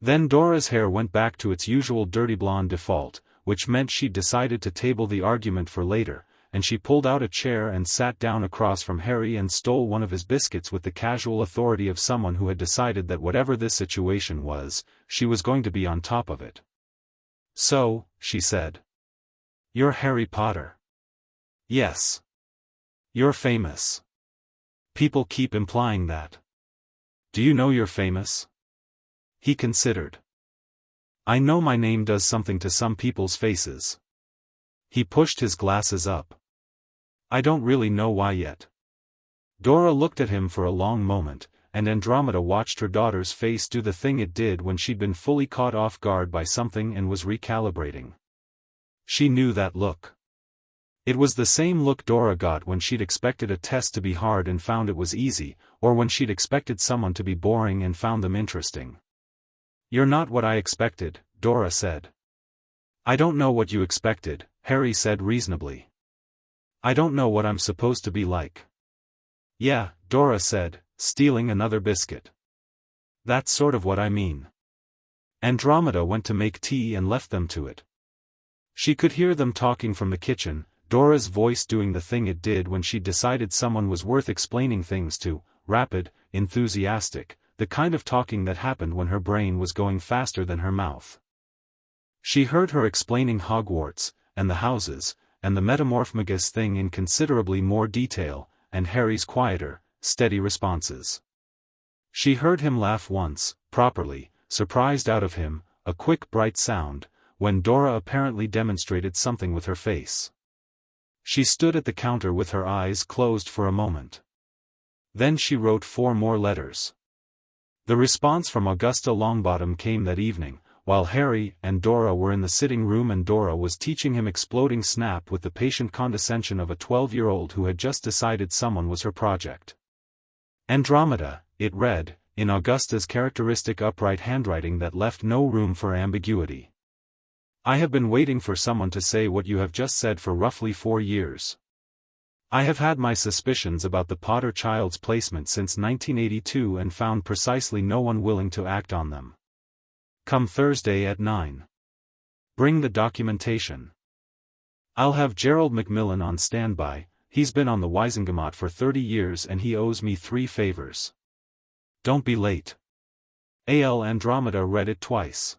Then Dora's hair went back to its usual dirty blonde default, which meant she'd decided to table the argument for later, and she pulled out a chair and sat down across from Harry and stole one of his biscuits with the casual authority of someone who had decided that whatever this situation was, she was going to be on top of it. "So," she said. "You're Harry Potter." "Yes." "You're famous." "People keep implying that." "Do you know you're famous?" He considered. "I know my name does something to some people's faces." He pushed his glasses up. "I don't really know why yet." Dora looked at him for a long moment, and Andromeda watched her daughter's face do the thing it did when she'd been fully caught off guard by something and was recalibrating. She knew that look. It was the same look Dora got when she'd expected a test to be hard and found it was easy, or when she'd expected someone to be boring and found them interesting. "You're not what I expected," Dora said. I don't know what you expected, Harry said reasonably. I don't know what I'm supposed to be like. Yeah, Dora said, stealing another biscuit. That's sort of what I mean. Andromeda went to make tea and left them to it. She could hear them talking from the kitchen, Dora's voice doing the thing it did when she decided someone was worth explaining things to, rapid, enthusiastic, the kind of talking that happened when her brain was going faster than her mouth. She heard her explaining Hogwarts, and the houses, and the metamorphmagus thing in considerably more detail, and Harry's quieter, steady responses. She heard him laugh once, properly, surprised out of him, a quick bright sound, when Dora apparently demonstrated something with her face. She stood at the counter with her eyes closed for a moment. Then she wrote 4 more letters. The response from Augusta Longbottom came that evening, while Harry and Dora were in the sitting room and Dora was teaching him exploding snap with the patient condescension of a 12-year-old who had just decided someone was her project. Andromeda, it read, in Augusta's characteristic upright handwriting that left no room for ambiguity. I have been waiting for someone to say what you have just said for roughly 4 years. I have had my suspicions about the Potter child's placement since 1982 and found precisely no one willing to act on them. Come Thursday at 9. Bring the documentation. I'll have Gerald Macmillan on standby, he's been on the Wisengamot for 30 years and he owes me 3 favors. Don't be late. A.L. Andromeda read it twice.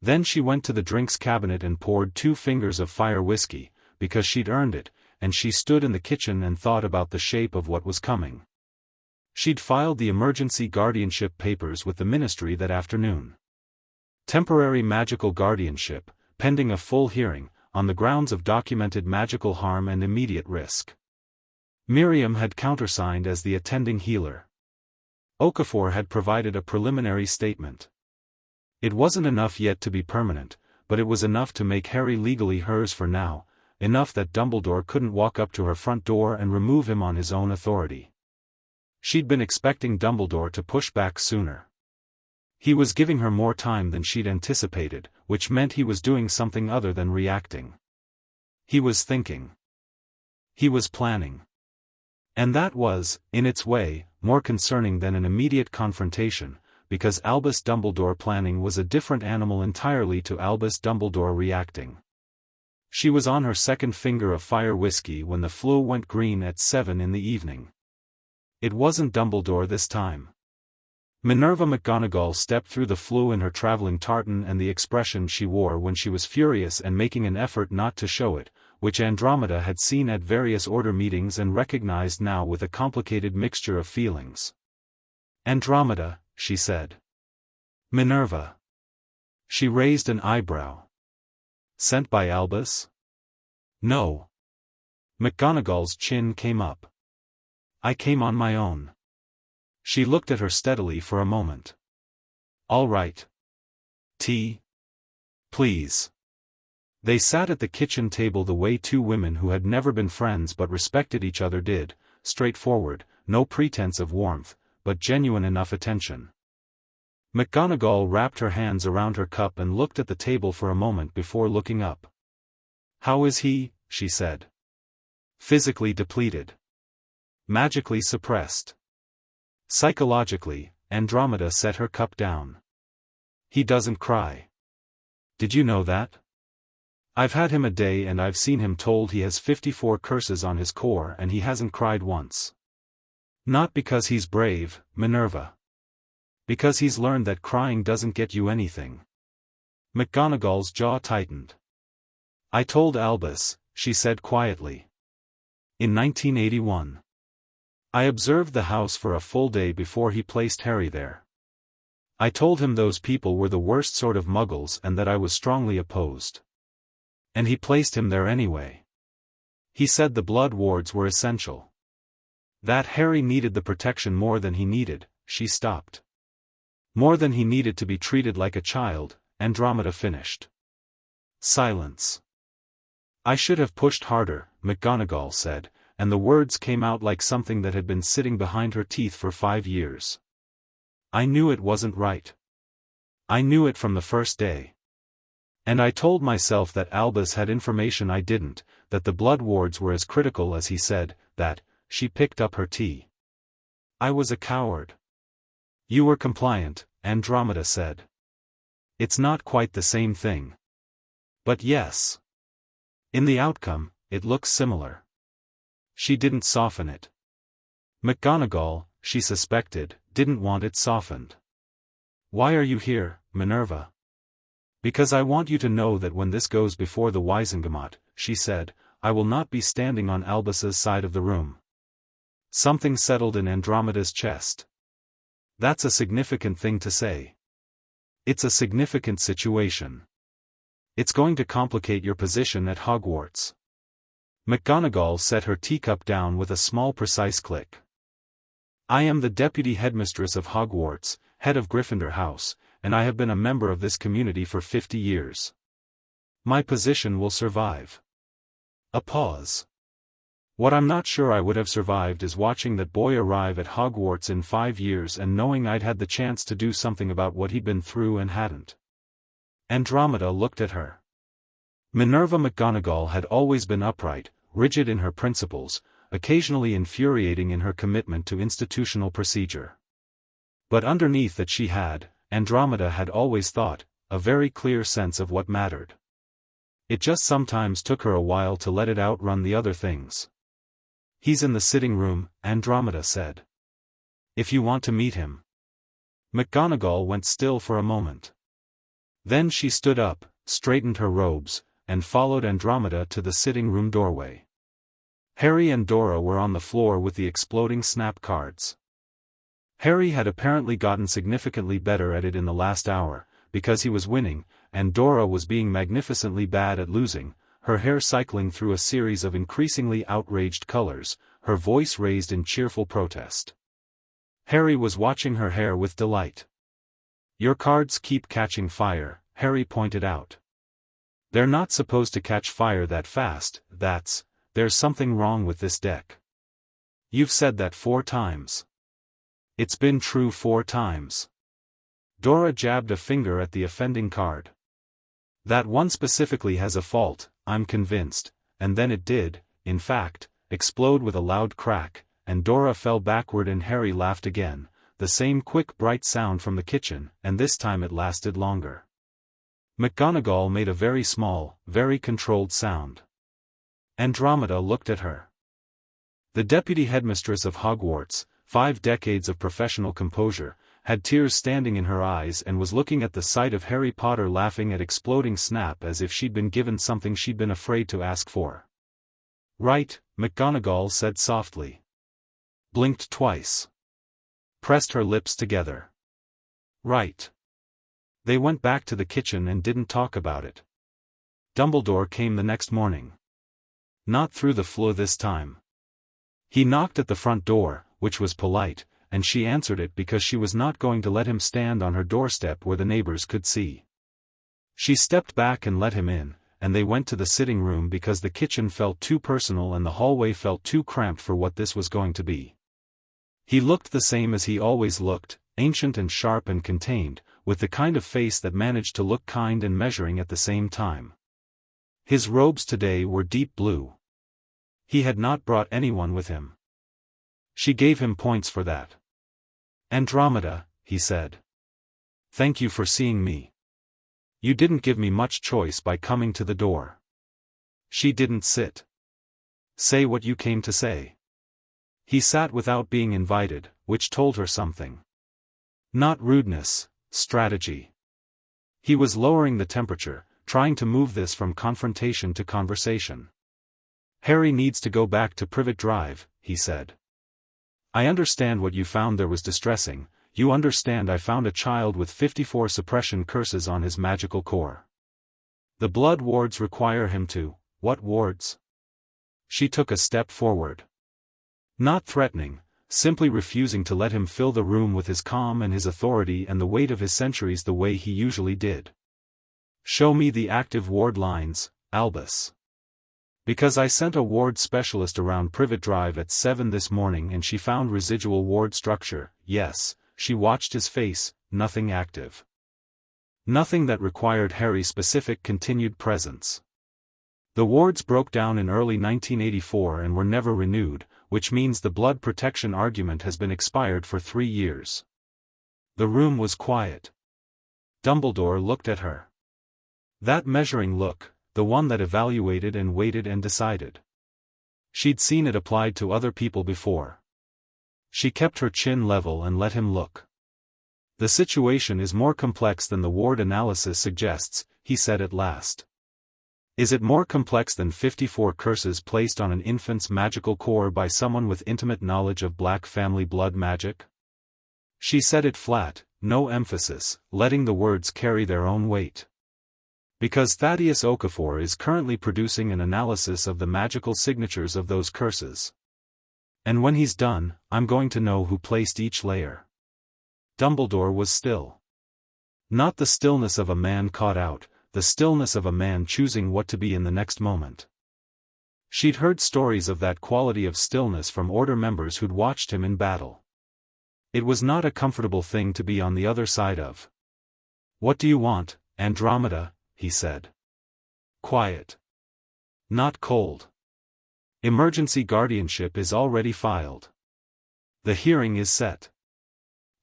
Then she went to the drinks cabinet and poured 2 fingers of fire whiskey, because she'd earned it, and she stood in the kitchen and thought about the shape of what was coming. She'd filed the emergency guardianship papers with the ministry that afternoon. Temporary magical guardianship, pending a full hearing, on the grounds of documented magical harm and immediate risk. Miriam had countersigned as the attending healer. Okafor had provided a preliminary statement. It wasn't enough yet to be permanent, but it was enough to make Harry legally hers for now, enough that Dumbledore couldn't walk up to her front door and remove him on his own authority. She'd been expecting Dumbledore to push back sooner. He was giving her more time than she'd anticipated, which meant he was doing something other than reacting. He was thinking. He was planning. And that was, in its way, more concerning than an immediate confrontation, because Albus Dumbledore planning was a different animal entirely to Albus Dumbledore reacting. She was on her 2nd finger of fire whiskey when the flue went green at 7 in the evening. It wasn't Dumbledore this time. Minerva McGonagall stepped through the flue in her traveling tartan, and the expression she wore when she was furious and making an effort not to show it, which Andromeda had seen at various order meetings and recognized now with a complicated mixture of feelings. Andromeda, she said. Minerva. She raised an eyebrow. Sent by Albus? No. McGonagall's chin came up. I came on my own. She looked at her steadily for a moment. All right. Tea? Please. They sat at the kitchen table the way 2 women who had never been friends but respected each other did, straightforward, no pretense of warmth, but genuine enough attention. McGonagall wrapped her hands around her cup and looked at the table for a moment before looking up. How is he? She said. Physically depleted. Magically suppressed. Psychologically, Andromeda set her cup down. He doesn't cry. Did you know that? I've had him a day and I've seen him told he has 54 curses on his core and he hasn't cried once. Not because he's brave, Minerva. Because he's learned that crying doesn't get you anything. McGonagall's jaw tightened. I told Albus, she said quietly. In 1981. I observed the house for a full day before he placed Harry there. I told him those people were the worst sort of muggles and that I was strongly opposed. And he placed him there anyway. He said the blood wards were essential. That Harry needed the protection more than he needed, she stopped. More than he needed to be treated like a child, Andromeda finished. Silence. I should have pushed harder, McGonagall said, and the words came out like something that had been sitting behind her teeth for 5 years. I knew it wasn't right. I knew it from the first day. And I told myself that Albus had information I didn't, that the blood wards were as critical as he said, that. She picked up her tea. I was a coward. You were compliant, Andromeda said. It's not quite the same thing. But yes. In the outcome, it looks similar. She didn't soften it. McGonagall, she suspected, didn't want it softened. Why are you here, Minerva? Because I want you to know that when this goes before the Wisengamot, she said, I will not be standing on Albus's side of the room. Something settled in Andromeda's chest. That's a significant thing to say. It's a significant situation. It's going to complicate your position at Hogwarts. McGonagall set her teacup down with a small precise click. I am the deputy headmistress of Hogwarts, head of Gryffindor House, and I have been a member of this community for 50 years. My position will survive. A pause. What I'm not sure I would have survived is watching that boy arrive at Hogwarts in 5 years and knowing I'd had the chance to do something about what he'd been through and hadn't. Andromeda looked at her. Minerva McGonagall had always been upright, rigid in her principles, occasionally infuriating in her commitment to institutional procedure. But underneath that she had, Andromeda had always thought, a very clear sense of what mattered. It just sometimes took her a while to let it outrun the other things. He's in the sitting room, Andromeda said. If you want to meet him. McGonagall went still for a moment. Then she stood up, straightened her robes, and followed Andromeda to the sitting room doorway. Harry and Dora were on the floor with the exploding snap cards. Harry had apparently gotten significantly better at it in the last hour, because he was winning, and Dora was being magnificently bad at losing, her hair cycling through a series of increasingly outraged colors, her voice raised in cheerful protest. Harry was watching her hair with delight. Your cards keep catching fire, Harry pointed out. They're not supposed to catch fire that fast, there's something wrong with this deck. You've said that 4 times. It's been true 4 times. Dora jabbed a finger at the offending card. That one specifically has a fault, I'm convinced, and then it did, in fact, explode with a loud crack, and Dora fell backward and Harry laughed again, the same quick bright sound from the kitchen, and this time it lasted longer. McGonagall made a very small, very controlled sound. Andromeda looked at her. The deputy headmistress of Hogwarts, 5 decades of professional composure, had tears standing in her eyes and was looking at the sight of Harry Potter laughing at exploding Snap as if she'd been given something she'd been afraid to ask for. Right, McGonagall said softly. Blinked twice. Pressed her lips together. Right. They went back to the kitchen and didn't talk about it. Dumbledore came the next morning. Not through the floor this time. He knocked at the front door, which was polite, and she answered it because she was not going to let him stand on her doorstep where the neighbors could see. She stepped back and let him in, and they went to the sitting room because the kitchen felt too personal and the hallway felt too cramped for what this was going to be. He looked the same as he always looked, ancient and sharp and contained, with the kind of face that managed to look kind and measuring at the same time. His robes today were deep blue. He had not brought anyone with him. She gave him points for that. Andromeda, he said. Thank you for seeing me. You didn't give me much choice by coming to the door. She didn't sit. Say what you came to say. He sat without being invited, which told her something. Not rudeness, strategy. He was lowering the temperature, trying to move this from confrontation to conversation. Harry needs to go back to Privet Drive, he said. I understand what you found there was distressing, you understand I found a child with 54 suppression curses on his magical core. The blood wards require him to, what wards? She took a step forward. Not threatening, simply refusing to let him fill the room with his calm and his authority and the weight of his centuries the way he usually did. Show me the active ward lines, Albus. Because I sent a ward specialist around Privet Drive at 7 this morning and she found residual ward structure, yes, she watched his face, nothing active. Nothing that required Harry's specific continued presence. The wards broke down in early 1984 and were never renewed, which means the blood protection argument has been expired for 3 years. The room was quiet. Dumbledore looked at her. That measuring look, the one that evaluated and weighted and decided. She'd seen it applied to other people before. She kept her chin level and let him look. The situation is more complex than the ward analysis suggests, he said at last. Is it more complex than 54 curses placed on an infant's magical core by someone with intimate knowledge of black family blood magic? She said it flat, no emphasis, letting the words carry their own weight. Because Thaddeus Okafor is currently producing an analysis of the magical signatures of those curses. And when he's done, I'm going to know who placed each layer. Dumbledore was still. Not the stillness of a man caught out, the stillness of a man choosing what to be in the next moment. She'd heard stories of that quality of stillness from Order members who'd watched him in battle. It was not a comfortable thing to be on the other side of. "What do you want, Andromeda?" he said. Quiet. Not cold. "Emergency guardianship is already filed. The hearing is set.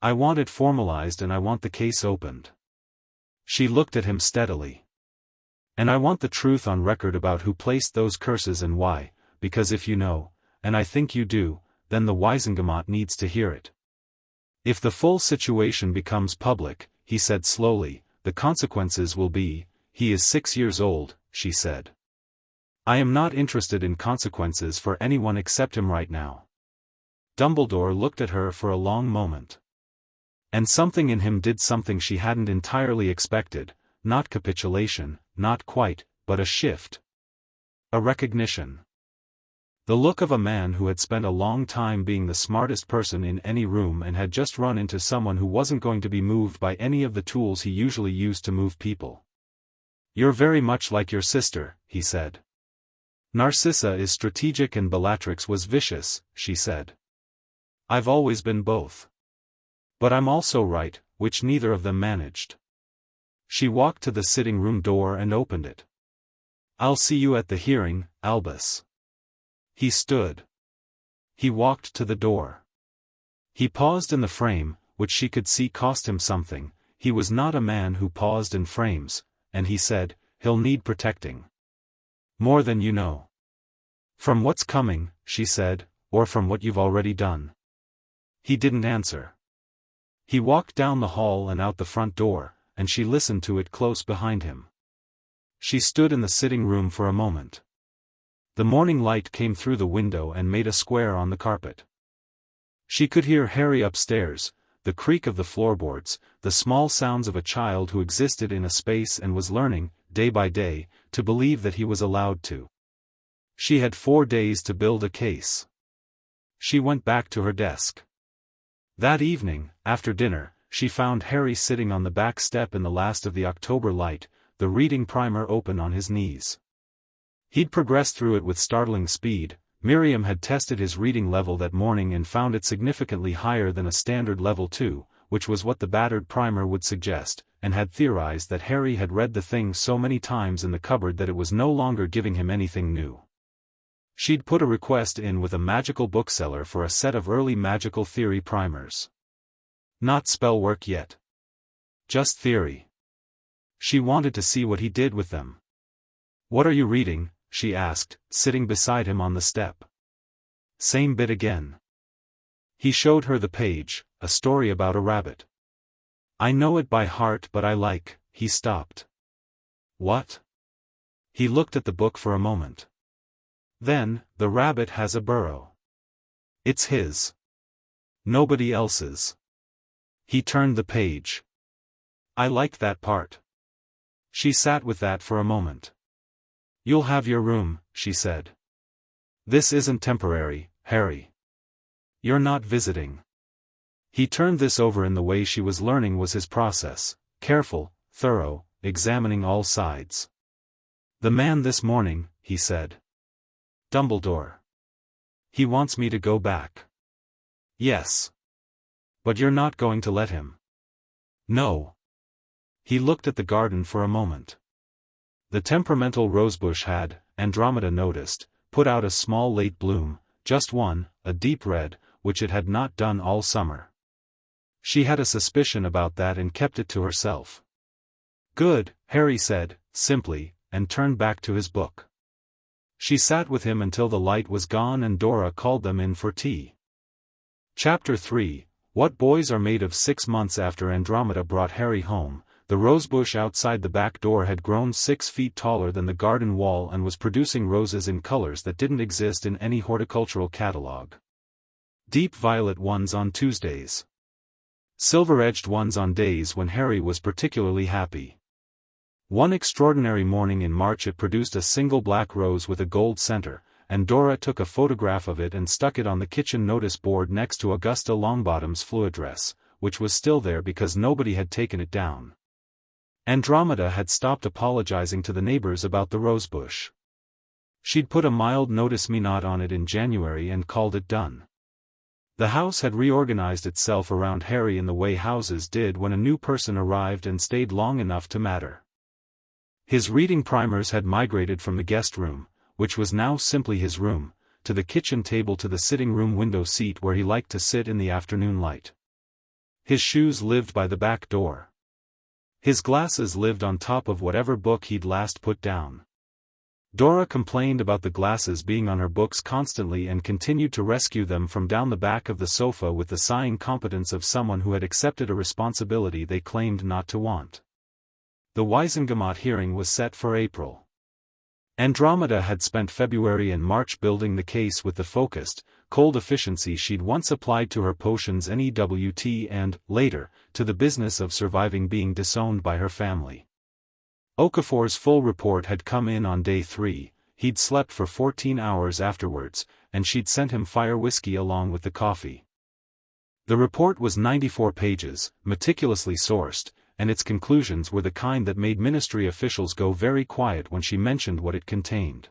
I want it formalized and I want the case opened." She looked at him steadily. "And I want the truth on record about who placed those curses and why, because if you know, and I think you do, then the Wisengamot needs to hear it. If the full situation becomes public," he said slowly, "the consequences will be, he is 6 years old," she said. "I am not interested in consequences for anyone except him right now." Dumbledore looked at her for a long moment. And something in him did something she hadn't entirely expected, not capitulation, not quite, but a shift. A recognition. The look of a man who had spent a long time being the smartest person in any room and had just run into someone who wasn't going to be moved by any of the tools he usually used to move people. "You're very much like your sister," he said. "Narcissa is strategic and Bellatrix was vicious," she said. "I've always been both. But I'm also right, which neither of them managed." She walked to the sitting room door and opened it. "I'll see you at the hearing, Albus." He stood. He walked to the door. He paused in the frame, which she could see cost him something. He was not a man who paused in frames, and he said, "He'll need protecting. More than you know." "From what's coming," she said, "or from what you've already done?" He didn't answer. He walked down the hall and out the front door, and she listened to it close behind him. She stood in the sitting room for a moment. The morning light came through the window and made a square on the carpet. She could hear Harry upstairs, the creak of the floorboards, the small sounds of a child who existed in a space and was learning, day by day, to believe that he was allowed to. She had 4 days to build a case. She went back to her desk. That evening, after dinner, she found Harry sitting on the back step in the last of the October light, the reading primer open on his knees. He'd progressed through it with startling speed. Miriam had tested his reading level that morning and found it significantly higher than a standard level 2, which was what the battered primer would suggest, and had theorized that Harry had read the thing so many times in the cupboard that it was no longer giving him anything new. She'd put a request in with a magical bookseller for a set of early magical theory primers. Not spell work yet. Just theory. She wanted to see what he did with them. "What are you reading?" she asked, sitting beside him on the step. "Same bit again." He showed her the page, a story about a rabbit. "I know it by heart but I like," he stopped. "What?" He looked at the book for a moment. "Then, the rabbit has a burrow. It's his. Nobody else's." He turned the page. "I liked that part." She sat with that for a moment. "You'll have your room," she said. "This isn't temporary, Harry. You're not visiting." He turned this over in the way she was learning was his process, careful, thorough, examining all sides. "The man this morning," he said. "Dumbledore. He wants me to go back." "Yes. But you're not going to let him." "No. He looked at the garden for a moment. The temperamental rosebush had, Andromeda noticed, put out a small late bloom, just one, a deep red, which it had not done all summer. She had a suspicion about that and kept it to herself. "Good," Harry said, simply, and turned back to his book. She sat with him until the light was gone and Dora called them in for tea. Chapter 3, What Boys Are Made Of. 6 months after Andromeda brought Harry home, the rosebush outside the back door had grown 6 feet taller than the garden wall and was producing roses in colors that didn't exist in any horticultural catalogue. Deep violet ones on Tuesdays. Silver-edged ones on days when Harry was particularly happy. One extraordinary morning in March it produced a single black rose with a gold center, and Dora took a photograph of it and stuck it on the kitchen notice board next to Augusta Longbottom's fluid dress, which was still there because nobody had taken it down. Andromeda had stopped apologizing to the neighbors about the rosebush. She'd put a mild "notice me not" on it in January and called it done. The house had reorganized itself around Harry in the way houses did when a new person arrived and stayed long enough to matter. His reading primers had migrated from the guest room, which was now simply his room, to the kitchen table to the sitting room window seat where he liked to sit in the afternoon light. His shoes lived by the back door. His glasses lived on top of whatever book he'd last put down. Dora complained about the glasses being on her books constantly and continued to rescue them from down the back of the sofa with the sighing competence of someone who had accepted a responsibility they claimed not to want. The Wiesengemot hearing was set for April. Andromeda had spent February and March building the case with the focused, cold efficiency she'd once applied to her potions NEWT and, later, to the business of surviving being disowned by her family. Okafor's full report had come in on day 3, he'd slept for 14 hours afterwards, and she'd sent him fire whiskey along with the coffee. The report was 94 pages, meticulously sourced, and its conclusions were the kind that made ministry officials go very quiet when she mentioned what it contained.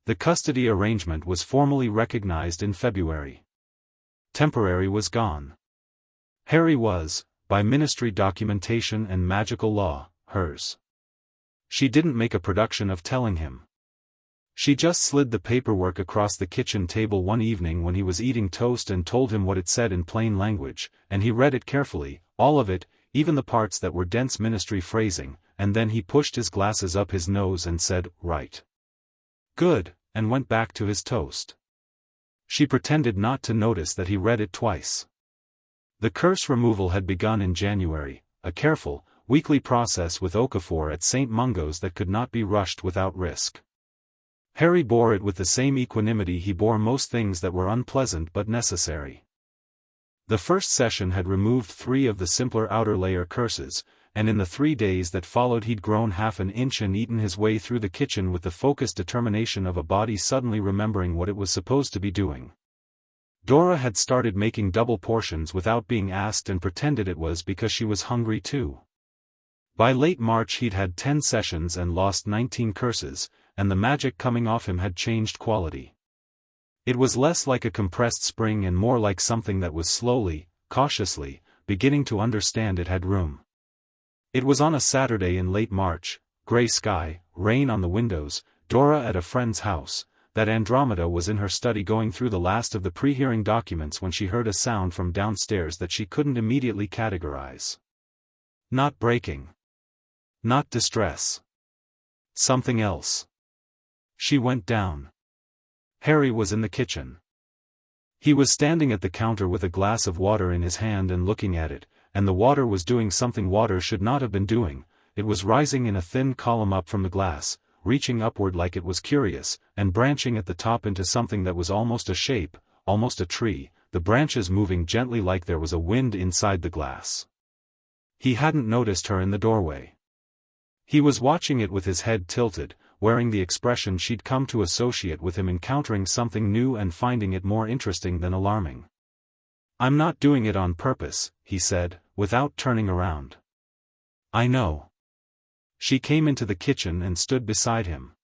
The custody arrangement was formally recognized in February. Temporary was gone. Harry was, by ministry documentation and magical law, hers. She didn't make a production of telling him. She just slid the paperwork across the kitchen table one evening when he was eating toast and told him what it said in plain language, and he read it carefully, all of it, even the parts that were dense ministry phrasing, and then he pushed his glasses up his nose and said, "Right. Good," and went back to his toast. She pretended not to notice that he read it twice. The curse removal had begun in January, a careful, weekly process with Okafor at St. Mungo's that could not be rushed without risk. Harry bore it with the same equanimity he bore most things that were unpleasant but necessary. The first session had removed 3 of the simpler outer layer curses, and in the 3 days that followed he'd grown half an inch and eaten his way through the kitchen with the focused determination of a body suddenly remembering what it was supposed to be doing. Dora had started making double portions without being asked and pretended it was because she was hungry too. By late March he'd had 10 sessions and lost 19 curses, and the magic coming off him had changed quality. It was less like a compressed spring and more like something that was slowly, cautiously, beginning to understand it had room. It was on a Saturday in late March, gray sky, rain on the windows, Dora at a friend's house, that Andromeda was in her study going through the last of the pre-hearing documents when she heard a sound from downstairs that she couldn't immediately categorize. Not breaking. Not distress. Something else. She went down. Harry was in the kitchen. He was standing at the counter with a glass of water in his hand and looking at it, and the water was doing something water should not have been doing. It was rising in a thin column up from the glass, reaching upward like it was curious, and branching at the top into something that was almost a shape, almost a tree, the branches moving gently like there was a wind inside the glass. He hadn't noticed her in the doorway. He was watching it with his head tilted, wearing the expression she'd come to associate with him encountering something new and finding it more interesting than alarming. "I'm not doing it on purpose," he said, without turning around. "I know." She came into the kitchen and stood beside him.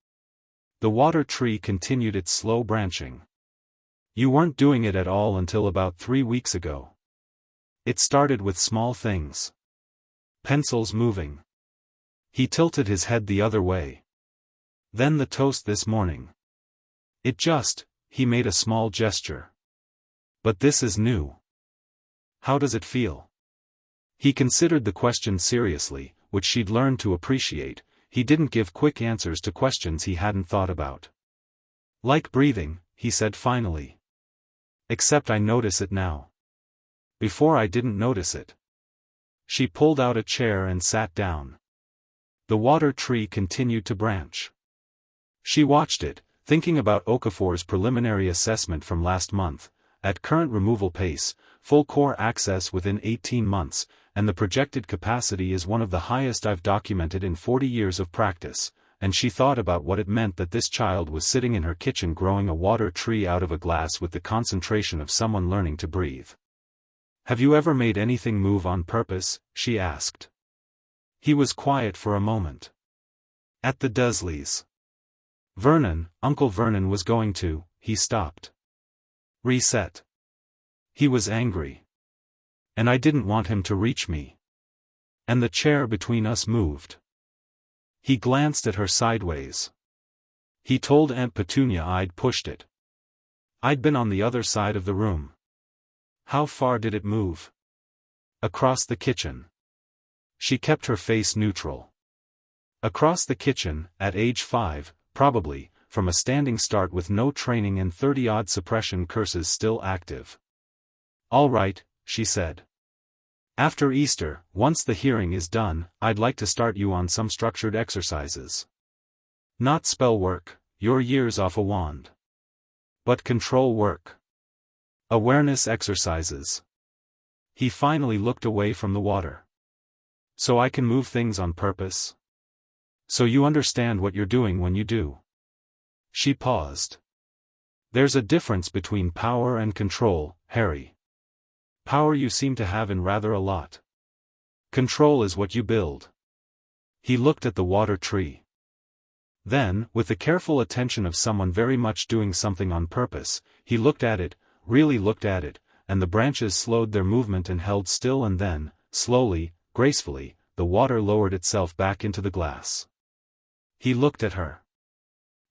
The water tree continued its slow branching. "You weren't doing it at all until about 3 weeks ago. It started with small things. Pencils moving. He tilted his head the other way. Then the toast this morning. He made a small gesture. But this is new. How does it feel? He considered the question seriously, which she'd learned to appreciate. He didn't give quick answers to questions he hadn't thought about. Like breathing, he said finally. Except I notice it now. Before I didn't notice it. She pulled out a chair and sat down. The water tree continued to branch. She watched it, thinking about Okafor's preliminary assessment from last month. At current removal pace, full core access within 18 months, and the projected capacity is one of the highest I've documented in 40 years of practice, and she thought about what it meant that this child was sitting in her kitchen growing a water tree out of a glass with the concentration of someone learning to breathe. Have you ever made anything move on purpose? She asked. He was quiet for a moment. At the Dursleys. Uncle Vernon was going to, he stopped. Reset. He was angry. And I didn't want him to reach me. And the chair between us moved. He glanced at her sideways. He told Aunt Petunia I'd pushed it. I'd been on the other side of the room. How far did it move? Across the kitchen. She kept her face neutral. Across the kitchen, at age 5, probably, from a standing start with no training and 30-odd suppression curses still active. All right, she said. After Easter, once the hearing is done, I'd like to start you on some structured exercises. Not spell work, your years off a wand. But control work. Awareness exercises. He finally looked away from the water. So I can move things on purpose? So you understand what you're doing when you do. She paused. There's a difference between power and control, Harry. Power you seem to have in rather a lot. Control is what you build. He looked at the water tree. Then, with the careful attention of someone very much doing something on purpose, he looked at it, really looked at it, and the branches slowed their movement and held still, and then, slowly, gracefully, the water lowered itself back into the glass. He looked at her.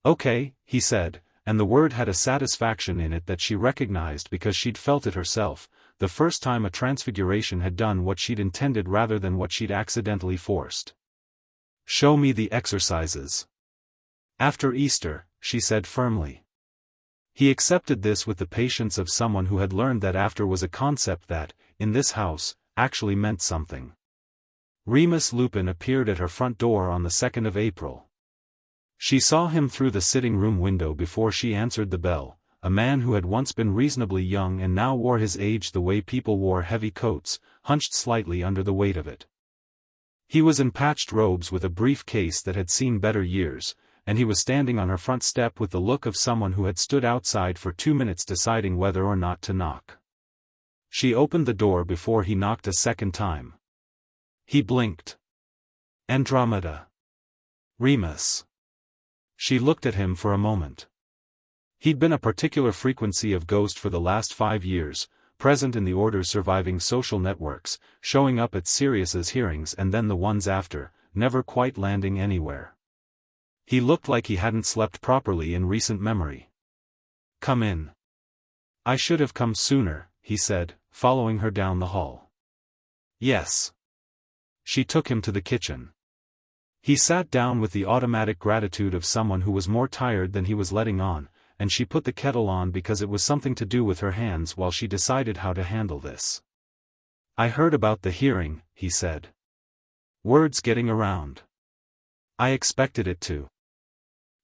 Okay, he said, and the word had a satisfaction in it that she recognized because she'd felt it herself, the first time a transfiguration had done what she'd intended rather than what she'd accidentally forced. Show me the exercises. After Easter, she said firmly. He accepted this with the patience of someone who had learned that after was a concept that, in this house, actually meant something. Remus Lupin appeared at her front door on the 2nd of April. She saw him through the sitting room window before she answered the bell, a man who had once been reasonably young and now wore his age the way people wore heavy coats, hunched slightly under the weight of it. He was in patched robes with a briefcase that had seen better years, and he was standing on her front step with the look of someone who had stood outside for 2 minutes deciding whether or not to knock. She opened the door before he knocked a second time. He blinked. Andromeda. Remus. She looked at him for a moment. He'd been a particular frequency of ghost for the last 5 years, present in the Order's surviving social networks, showing up at Sirius's hearings and then the ones after, never quite landing anywhere. He looked like he hadn't slept properly in recent memory. Come in. I should have come sooner, he said, following her down the hall. Yes. She took him to the kitchen. He sat down with the automatic gratitude of someone who was more tired than he was letting on, and she put the kettle on because it was something to do with her hands while she decided how to handle this. I heard about the hearing, he said. Words getting around. I expected it to.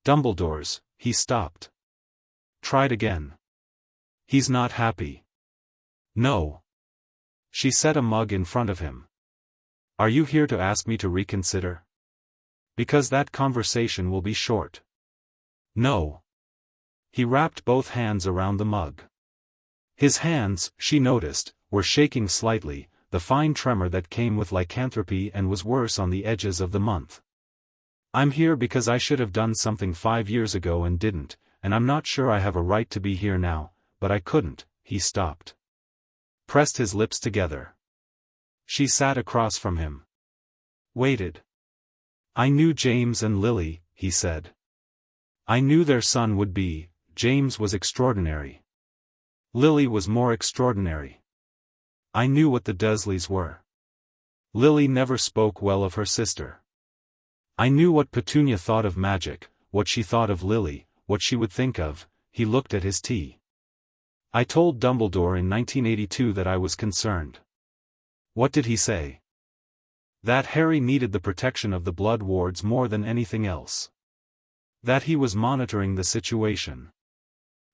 Dumbledore's, he stopped. Tried again. He's not happy. No. She set a mug in front of him. Are you here to ask me to reconsider? Because that conversation will be short. No. He wrapped both hands around the mug. His hands, she noticed, were shaking slightly, the fine tremor that came with lycanthropy and was worse on the edges of the month. I'm here because I should have done something 5 years ago and didn't, and I'm not sure I have a right to be here now, but I couldn't. He stopped. Pressed his lips together. She sat across from him. Waited. I knew James and Lily, he said. I knew their son would be. James was extraordinary. Lily was more extraordinary. I knew what the Dursleys were. Lily never spoke well of her sister. I knew what Petunia thought of magic, what she thought of Lily, what she would think of. He looked at his tea. I told Dumbledore in 1982 that I was concerned. What did he say? That Harry needed the protection of the Blood Wards more than anything else. That he was monitoring the situation.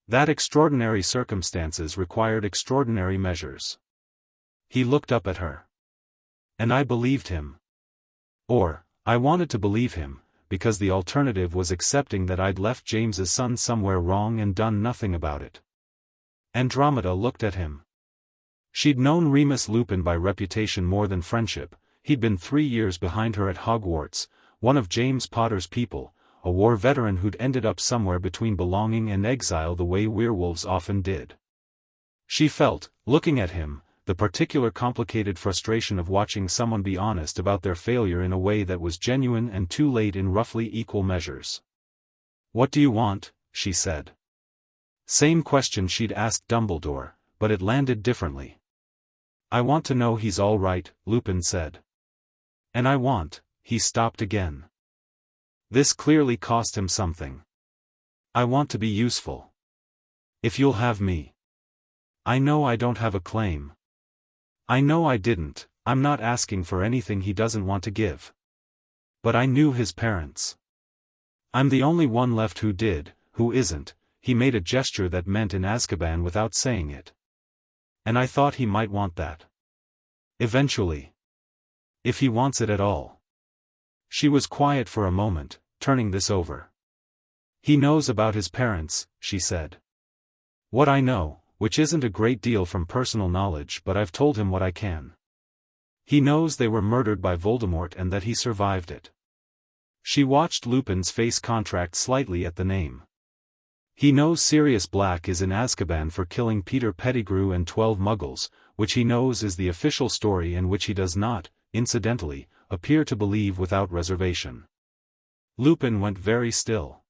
That extraordinary circumstances required extraordinary measures. He looked up at her. And I believed him. Or, I wanted to believe him, because the alternative was accepting that I'd left James's son somewhere wrong and done nothing about it. Andromeda looked at him. She'd known Remus Lupin by reputation more than friendship. He'd been 3 years behind her at Hogwarts, one of James Potter's people, a war veteran who'd ended up somewhere between belonging and exile the way werewolves often did. She felt, looking at him, the particular complicated frustration of watching someone be honest about their failure in a way that was genuine and too late in roughly equal measures. What do you want? She said. Same question she'd asked Dumbledore, but it landed differently. I want to know he's all right, Lupin said. And I want, he stopped again. This clearly cost him something. I want to be useful. If you'll have me. I know I don't have a claim. I know I didn't. I'm not asking for anything he doesn't want to give. But I knew his parents. I'm the only one left who did, who isn't. He made a gesture that meant in Azkaban without saying it. And I thought he might want that. Eventually. If he wants it at all. She was quiet for a moment, turning this over. He knows about his parents, she said. What I know, which isn't a great deal from personal knowledge, but I've told him what I can. He knows they were murdered by Voldemort and that he survived it. She watched Lupin's face contract slightly at the name. He knows Sirius Black is in Azkaban for killing Peter Pettigrew and 12 Muggles, which he knows is the official story and which he does not, incidentally, appear to believe without reservation. Lupin went very still.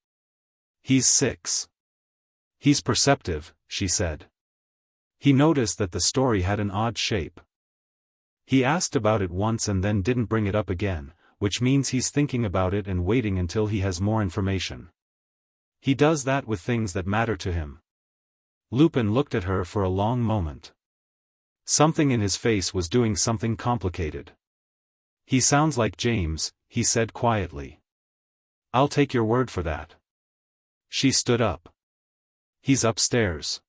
He's 6. He's perceptive, she said. He noticed that the story had an odd shape. He asked about it once and then didn't bring it up again, which means he's thinking about it and waiting until he has more information. He does that with things that matter to him. Lupin looked at her for a long moment. Something in his face was doing something complicated. He sounds like James, he said quietly. I'll take your word for that. She stood up. He's upstairs.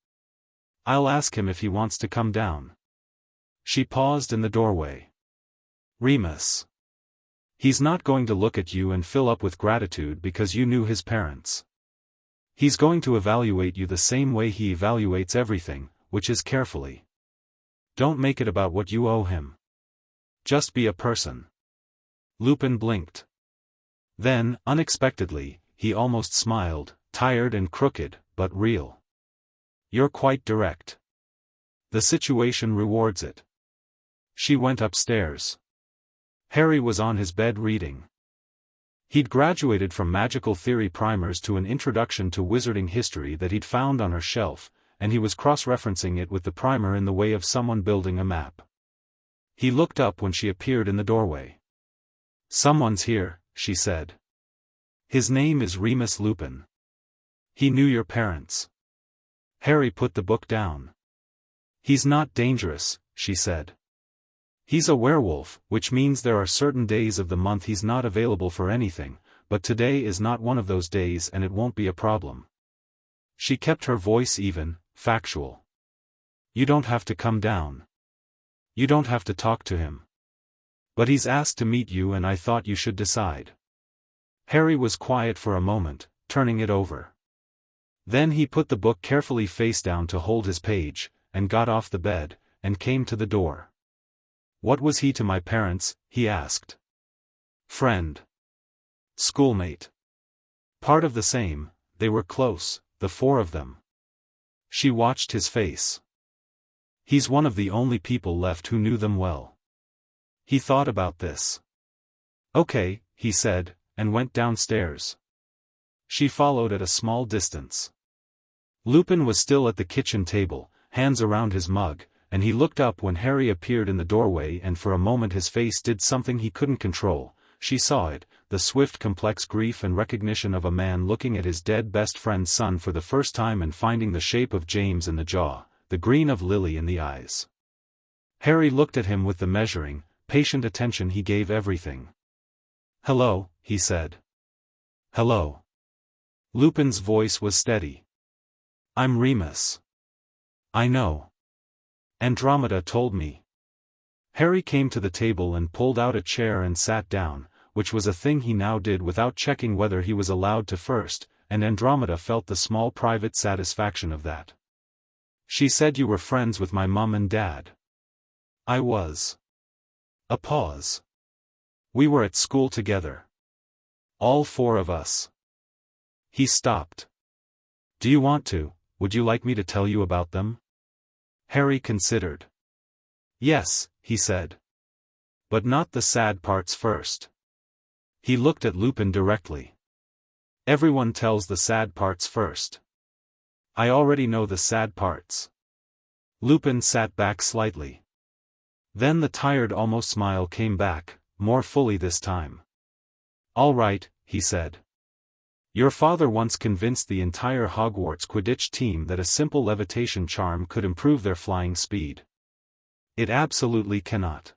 I'll ask him if he wants to come down. She paused in the doorway. Remus. He's not going to look at you and fill up with gratitude because you knew his parents. He's going to evaluate you the same way he evaluates everything, which is carefully. Don't make it about what you owe him. Just be a person. Lupin blinked. Then, unexpectedly, he almost smiled, tired and crooked, but real. You're quite direct. The situation rewards it. She went upstairs. Harry was on his bed reading. He'd graduated from magical theory primers to an introduction to wizarding history that he'd found on her shelf, and he was cross-referencing it with the primer in the way of someone building a map. He looked up when she appeared in the doorway. Someone's here, she said. His name is Remus Lupin. He knew your parents. Harry put the book down. He's not dangerous, she said. He's a werewolf, which means there are certain days of the month he's not available for anything, but today is not one of those days and it won't be a problem. She kept her voice even, factual. You don't have to come down. You don't have to talk to him. But he's asked to meet you and I thought you should decide. Harry was quiet for a moment, turning it over. Then he put the book carefully face down to hold his page, and got off the bed, and came to the door. What was he to my parents? He asked. Friend. Schoolmate. Part of the same, they were close, the 4 of them. She watched his face. He's one of the only people left who knew them well. He thought about this. Okay, he said, and went downstairs. She followed at a small distance. Lupin was still at the kitchen table, hands around his mug, and he looked up when Harry appeared in the doorway, and for a moment his face did something he couldn't control. She saw it, the swift complex grief and recognition of a man looking at his dead best friend's son for the first time and finding the shape of James in the jaw, the green of Lily in the eyes. Harry looked at him with the measuring, patient attention he gave everything. "Hello," he said. "Hello." Lupin's voice was steady. "I'm Remus." "I know. Andromeda told me." Harry came to the table and pulled out a chair and sat down, which was a thing he now did without checking whether he was allowed to first, and Andromeda felt the small private satisfaction of that. "She said you were friends with my mum and dad." "I was." A pause. "We were at school together. All four of us." He stopped. "Do you want to? Would you like me to tell you about them?" Harry considered. "Yes," he said. "But not the sad parts first." He looked at Lupin directly. "Everyone tells the sad parts first. I already know the sad parts." Lupin sat back slightly. Then the tired almost smile came back, more fully this time. "All right," he said. "Your father once convinced the entire Hogwarts Quidditch team that a simple levitation charm could improve their flying speed. It absolutely cannot.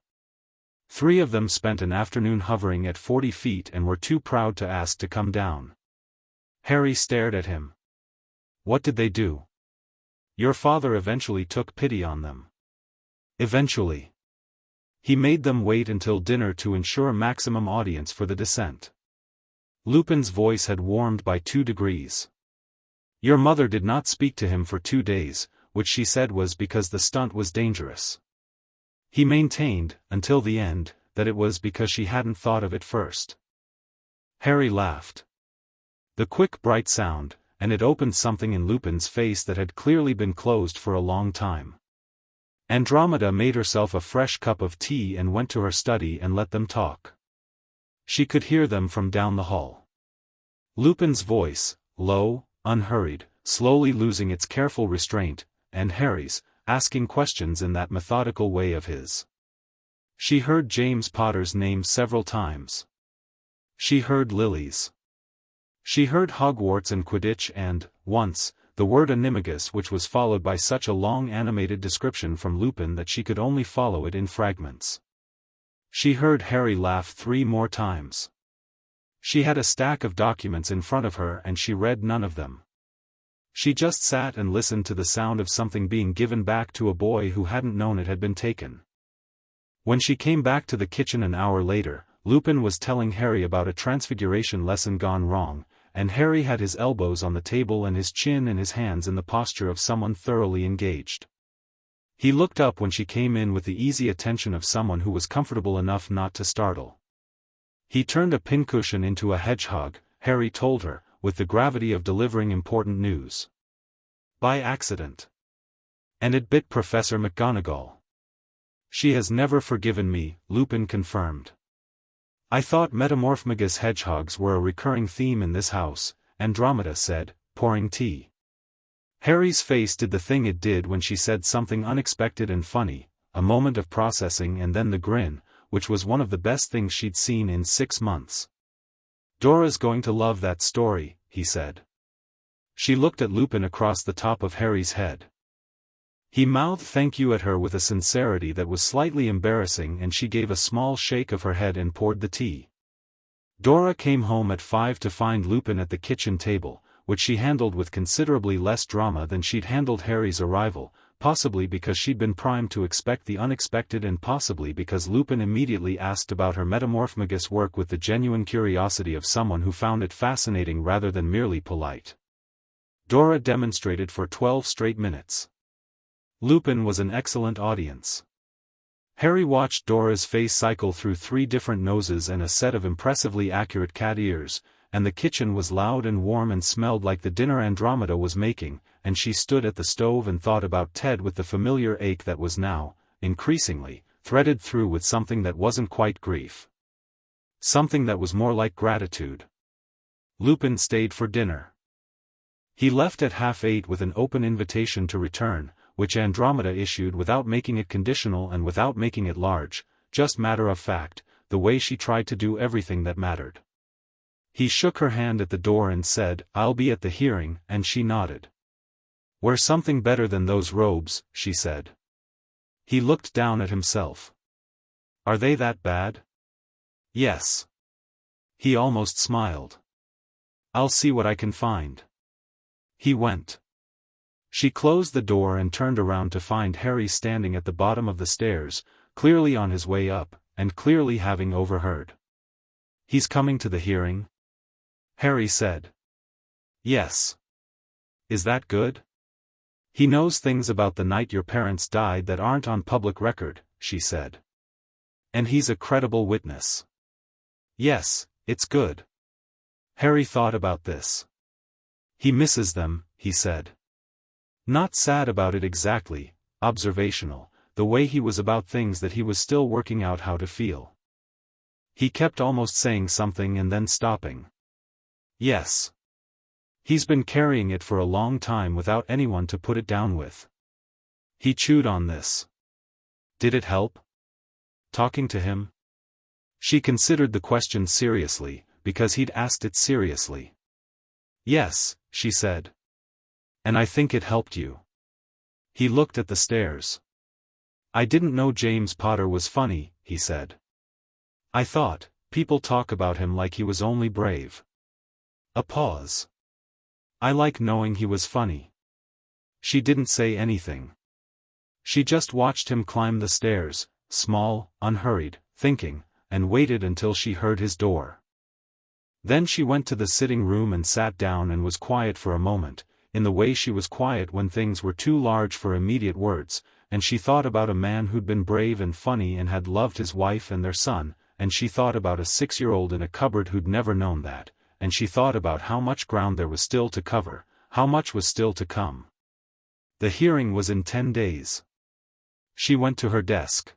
3 of them spent an afternoon hovering at 40 feet and were too proud to ask to come down." Harry stared at him. "What did they do?" "Your father eventually took pity on them." "Eventually." "He made them wait until dinner to ensure maximum audience for the descent." Lupin's voice had warmed by 2 degrees. "Your mother did not speak to him for 2 days, which she said was because the stunt was dangerous. He maintained, until the end, that it was because she hadn't thought of it first." Harry laughed. The quick bright sound, and it opened something in Lupin's face that had clearly been closed for a long time. Andromeda made herself a fresh cup of tea and went to her study and let them talk. She could hear them from down the hall. Lupin's voice, low, unhurried, slowly losing its careful restraint, and Harry's, asking questions in that methodical way of his. She heard James Potter's name several times. She heard Lily's. She heard Hogwarts and Quidditch and, once, the word animagus, which was followed by such a long animated description from Lupin that she could only follow it in fragments. She heard Harry laugh 3 more times. She had a stack of documents in front of her and she read none of them. She just sat and listened to the sound of something being given back to a boy who hadn't known it had been taken. When she came back to the kitchen an hour later, Lupin was telling Harry about a transfiguration lesson gone wrong, and Harry had his elbows on the table and his chin in his hands in the posture of someone thoroughly engaged. He looked up when she came in with the easy attention of someone who was comfortable enough not to startle. He turned a pincushion into a hedgehog, Harry told her, with the gravity of delivering important news. By accident. And it bit Professor McGonagall. She has never forgiven me, Lupin confirmed. I thought metamorphmagus hedgehogs were a recurring theme in this house, Andromeda said, pouring tea. Harry's face did the thing it did when she said something unexpected and funny, a moment of processing and then the grin, which was one of the best things she'd seen in 6 months. Dora's going to love that story, he said. She looked at Lupin across the top of Harry's head. He mouthed thank you at her with a sincerity that was slightly embarrassing and she gave a small shake of her head and poured the tea. Dora came home at 5 to find Lupin at the kitchen table, which she handled with considerably less drama than she'd handled Harry's arrival, possibly because she'd been primed to expect the unexpected and possibly because Lupin immediately asked about her metamorphmagus work with the genuine curiosity of someone who found it fascinating rather than merely polite. Dora demonstrated for 12 straight minutes. Lupin was an excellent audience. Harry watched Dora's face cycle through 3 different noses and a set of impressively accurate cat ears, and the kitchen was loud and warm and smelled like the dinner Andromeda was making, and she stood at the stove and thought about Ted with the familiar ache that was now, increasingly, threaded through with something that wasn't quite grief. Something that was more like gratitude. Lupin stayed for dinner. He left at 7:30 with an open invitation to return, which Andromeda issued without making it conditional and without making it large, just matter of fact, the way she tried to do everything that mattered. He shook her hand at the door and said, "I'll be at the hearing," and she nodded. "Wear something better than those robes," she said. He looked down at himself. "Are they that bad?" "Yes." He almost smiled. "I'll see what I can find." He went. She closed the door and turned around to find Harry standing at the bottom of the stairs, clearly on his way up, and clearly having overheard. "He's coming to the hearing?" Harry said. "Yes." "Is that good?" "He knows things about the night your parents died that aren't on public record," she said. "And he's a credible witness." "Yes, it's good." Harry thought about this. "He misses them," he said. Not sad about it exactly, observational, the way he was about things that he was still working out how to feel. He kept almost saying something and then stopping. "Yes. He's been carrying it for a long time without anyone to put it down with." He chewed on this. Did it help? Talking to him? She considered the question seriously, because he'd asked it seriously. "Yes," she said. "And I think it helped you." He looked at the stairs. "I didn't know James Potter was funny," he said. "I thought, people talk about him like he was only brave." A pause. "I like knowing he was funny." She didn't say anything. She just watched him climb the stairs, small, unhurried, thinking, and waited until she heard his door. Then she went to the sitting room and sat down and was quiet for a moment, in the way she was quiet when things were too large for immediate words, and she thought about a man who'd been brave and funny and had loved his wife and their son, and she thought about a 6-year-old in a cupboard who'd never known that, and she thought about how much ground there was still to cover, how much was still to come. The hearing was in 10 days. She went to her desk.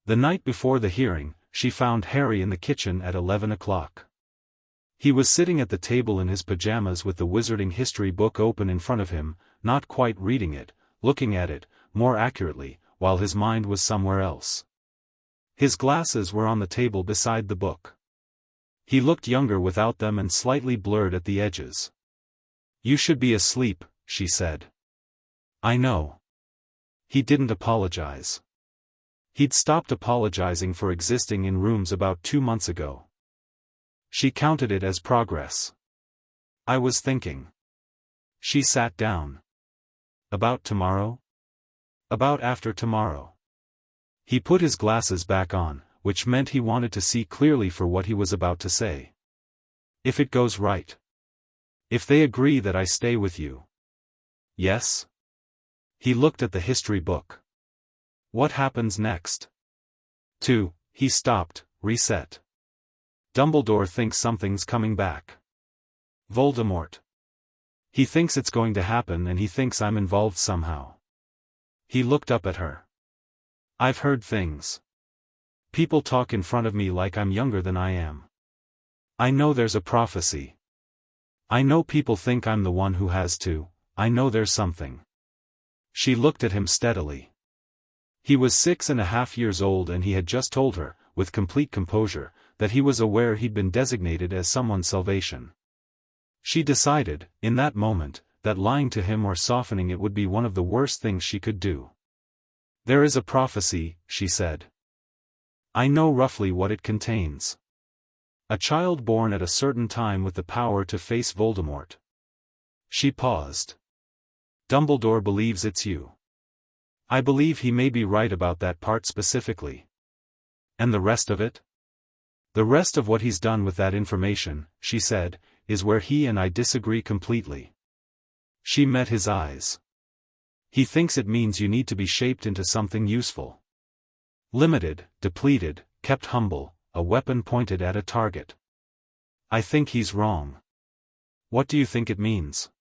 The night before the hearing, she found Harry in the kitchen at 11 o'clock. He was sitting at the table in his pajamas with the Wizarding History book open in front of him, not quite reading it, looking at it, more accurately, while his mind was somewhere else. His glasses were on the table beside the book. He looked younger without them and slightly blurred at the edges. "You should be asleep," she said. "I know." He didn't apologize. He'd stopped apologizing for existing in rooms about 2 months ago. She counted it as progress. "I was thinking." She sat down. "About tomorrow?" "About after tomorrow." He put his glasses back on, which meant he wanted to see clearly for what he was about to say. "If it goes right. If they agree that I stay with you." "Yes?" He looked at the history book. "What happens next?" He stopped, reset. "Dumbledore thinks something's coming back." "Voldemort. He thinks it's going to happen and he thinks I'm involved somehow." He looked up at her. "I've heard things. People talk in front of me like I'm younger than I am. I know there's a prophecy. I know people think I'm the one who has to, I know there's something." She looked at him steadily. He was 6.5 years old and he had just told her, with complete composure, that he was aware he'd been designated as someone's salvation. She decided, in that moment, that lying to him or softening it would be one of the worst things she could do. "There is a prophecy," she said. "I know roughly what it contains. A child born at a certain time with the power to face Voldemort." She paused. "Dumbledore believes it's you." "I believe he may be right about that part specifically." "And the rest of it?" "The rest of what he's done with that information," she said, "is where he and I disagree completely." She met his eyes. "He thinks it means you need to be shaped into something useful. Limited, depleted, kept humble, a weapon pointed at a target." "I think he's wrong." "What do you think it means?"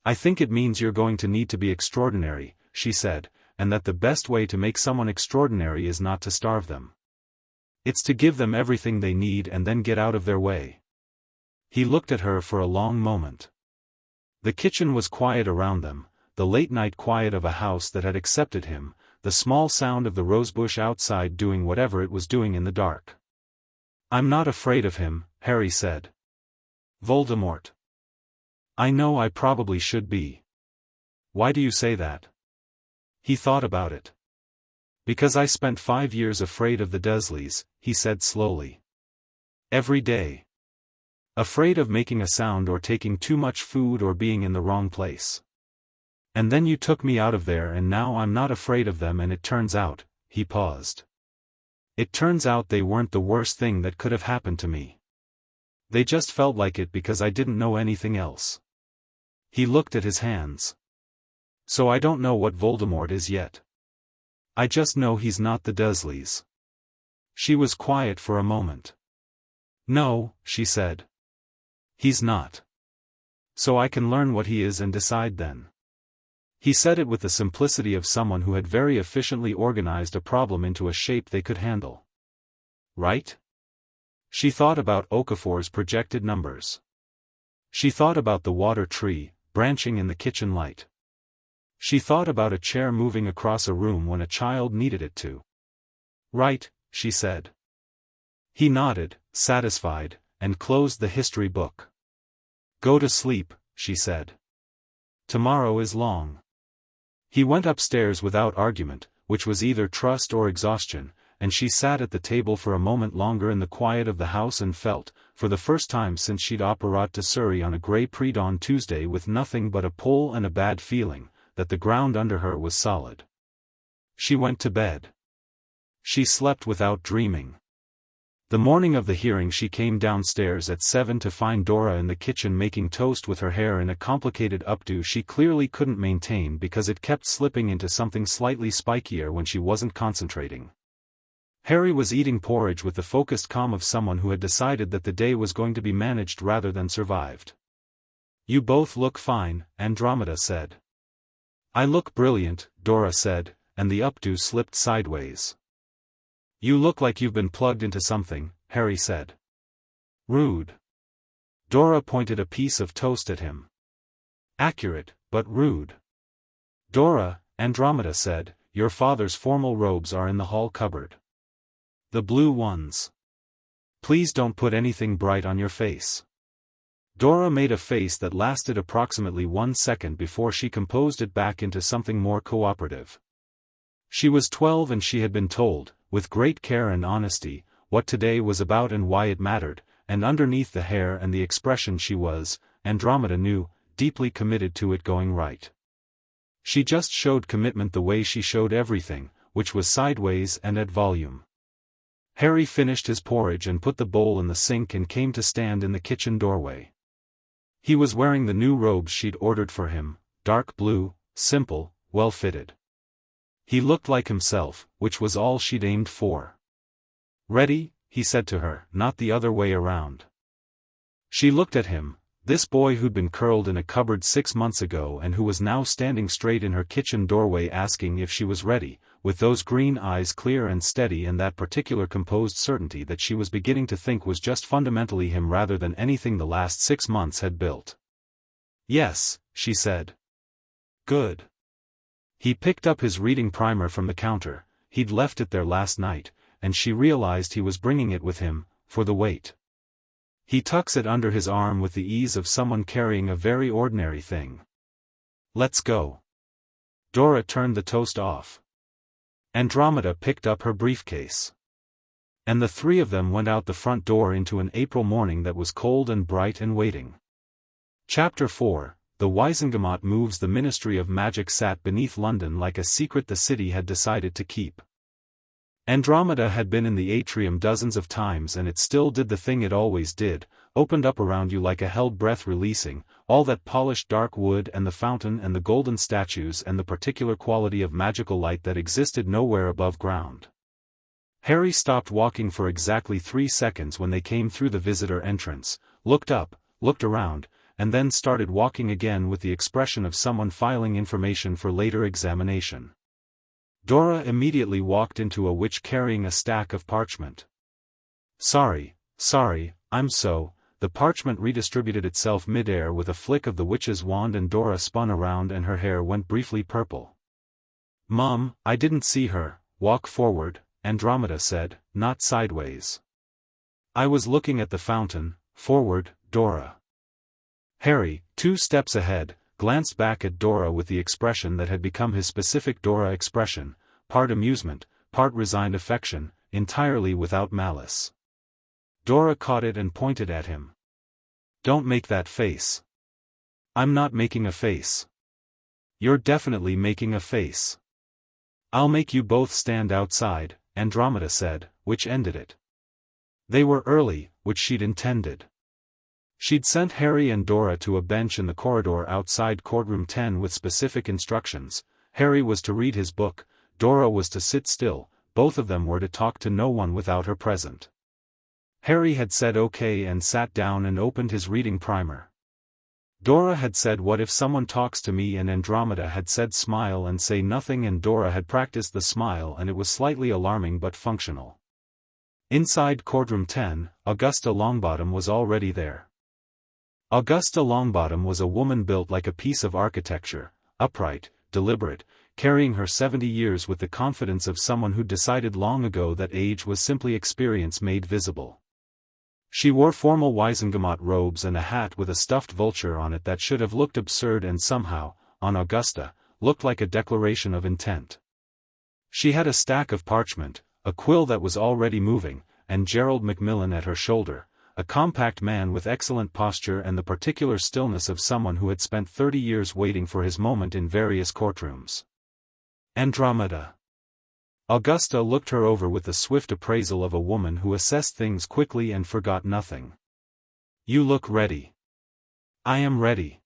"I think it means you're going to need to be extraordinary," she said, "and that the best way to make someone extraordinary is not to starve them." It's to give them everything they need and then get out of their way. He looked at her for a long moment. The kitchen was quiet around them, the late-night quiet of a house that had accepted him, the small sound of the rosebush outside doing whatever it was doing in the dark. "I'm not afraid of him," Harry said. "Voldemort. I know I probably should be." "Why do you say that?" He thought about it. "Because I spent 5 years afraid of the Dursleys," he said slowly. "Every day. Afraid of making a sound or taking too much food or being in the wrong place. And then you took me out of there and now I'm not afraid of them, and it turns out," he paused. "It turns out they weren't the worst thing that could have happened to me. They just felt like it because I didn't know anything else." He looked at his hands. "So I don't know what Voldemort is yet. I just know he's not the Dursleys." She was quiet for a moment. "No," she said. "He's not. So I can learn what he is and decide then." He said it with the simplicity of someone who had very efficiently organized a problem into a shape they could handle. "Right?" She thought about Okafor's projected numbers. She thought about the water tree, branching in the kitchen light. She thought about a chair moving across a room when a child needed it to. "Right," she said. He nodded, satisfied, and closed the history book. "Go to sleep," she said. "Tomorrow is long." He went upstairs without argument, which was either trust or exhaustion, and she sat at the table for a moment longer in the quiet of the house and felt, for the first time since she'd apparat to Surrey on a grey pre-dawn Tuesday with nothing but a pull and a bad feeling, that the ground under her was solid. She went to bed. She slept without dreaming. The morning of the hearing she came downstairs at 7 to find Dora in the kitchen making toast with her hair in a complicated updo she clearly couldn't maintain because it kept slipping into something slightly spikier when she wasn't concentrating. Harry was eating porridge with the focused calm of someone who had decided that the day was going to be managed rather than survived. "You both look fine," Andromeda said. "I look brilliant," Dora said, and the updo slipped sideways. "You look like you've been plugged into something," Harry said. "Rude." Dora pointed a piece of toast at him. "Accurate, but rude." "Dora," Andromeda said, "your father's formal robes are in the hall cupboard. The blue ones. Please don't put anything bright on your face." Dora made a face that lasted approximately 1 second before she composed it back into something more cooperative. She was 12 and she had been told, with great care and honesty, what today was about and why it mattered, and underneath the hair and the expression she was, Andromeda knew, deeply committed to it going right. She just showed commitment the way she showed everything, which was sideways and at volume. Harry finished his porridge and put the bowl in the sink and came to stand in the kitchen doorway. He was wearing the new robes she'd ordered for him, dark blue, simple, well-fitted. He looked like himself, which was all she'd aimed for. "Ready?" he said to her, not the other way around. She looked at him, this boy who'd been curled in a cupboard 6 months ago and who was now standing straight in her kitchen doorway asking if she was ready, with those green eyes clear and steady and that particular composed certainty that she was beginning to think was just fundamentally him rather than anything the last 6 months had built. "Yes," she said. "Good." He picked up his reading primer from the counter, he'd left it there last night, and she realized he was bringing it with him, for the weight. He tucks it under his arm with the ease of someone carrying a very ordinary thing. "Let's go." Dora turned the toast off. Andromeda picked up her briefcase. And the three of them went out the front door into an April morning that was cold and bright and waiting. Chapter 4. The Wizengamot moves. The Ministry of Magic sat beneath London like a secret the city had decided to keep. Andromeda had been in the atrium dozens of times and it still did the thing it always did, opened up around you like a held breath releasing, all that polished dark wood and the fountain and the golden statues and the particular quality of magical light that existed nowhere above ground. Harry stopped walking for exactly 3 seconds when they came through the visitor entrance, looked up, looked around, and then started walking again with the expression of someone filing information for later examination. Dora immediately walked into a witch carrying a stack of parchment. Sorry, I'm so." The parchment redistributed itself mid-air with a flick of the witch's wand and Dora spun around and her hair went briefly purple. "Mum, I didn't see her." "Walk forward," Andromeda said, "not sideways." "I was looking at the fountain." "Forward, Dora." Harry, 2 steps ahead, glanced back at Dora with the expression that had become his specific Dora expression, part amusement, part resigned affection, entirely without malice. Dora caught it and pointed at him. "Don't make that face." "I'm not making a face." "You're definitely making a face." "I'll make you both stand outside," Andromeda said, which ended it. They were early, which she'd intended. She'd sent Harry and Dora to a bench in the corridor outside courtroom 10 with specific instructions. Harry was to read his book, Dora was to sit still, both of them were to talk to no one without her present. Harry had said okay and sat down and opened his reading primer. Dora had said "what if someone talks to me," and Andromeda had said "smile and say nothing," and Dora had practiced the smile and it was slightly alarming but functional. Inside courtroom 10, Augusta Longbottom was already there. Augusta Longbottom was a woman built like a piece of architecture, upright, deliberate, carrying her 70 years with the confidence of someone who decided long ago that age was simply experience made visible. She wore formal Wizengamot robes and a hat with a stuffed vulture on it that should have looked absurd and somehow, on Augusta, looked like a declaration of intent. She had a stack of parchment, a quill that was already moving, and Gerald Macmillan at her shoulder, a compact man with excellent posture and the particular stillness of someone who had spent 30 years waiting for his moment in various courtrooms. Andromeda. Augusta looked her over with the swift appraisal of a woman who assessed things quickly and forgot nothing. "You look ready." "I am ready."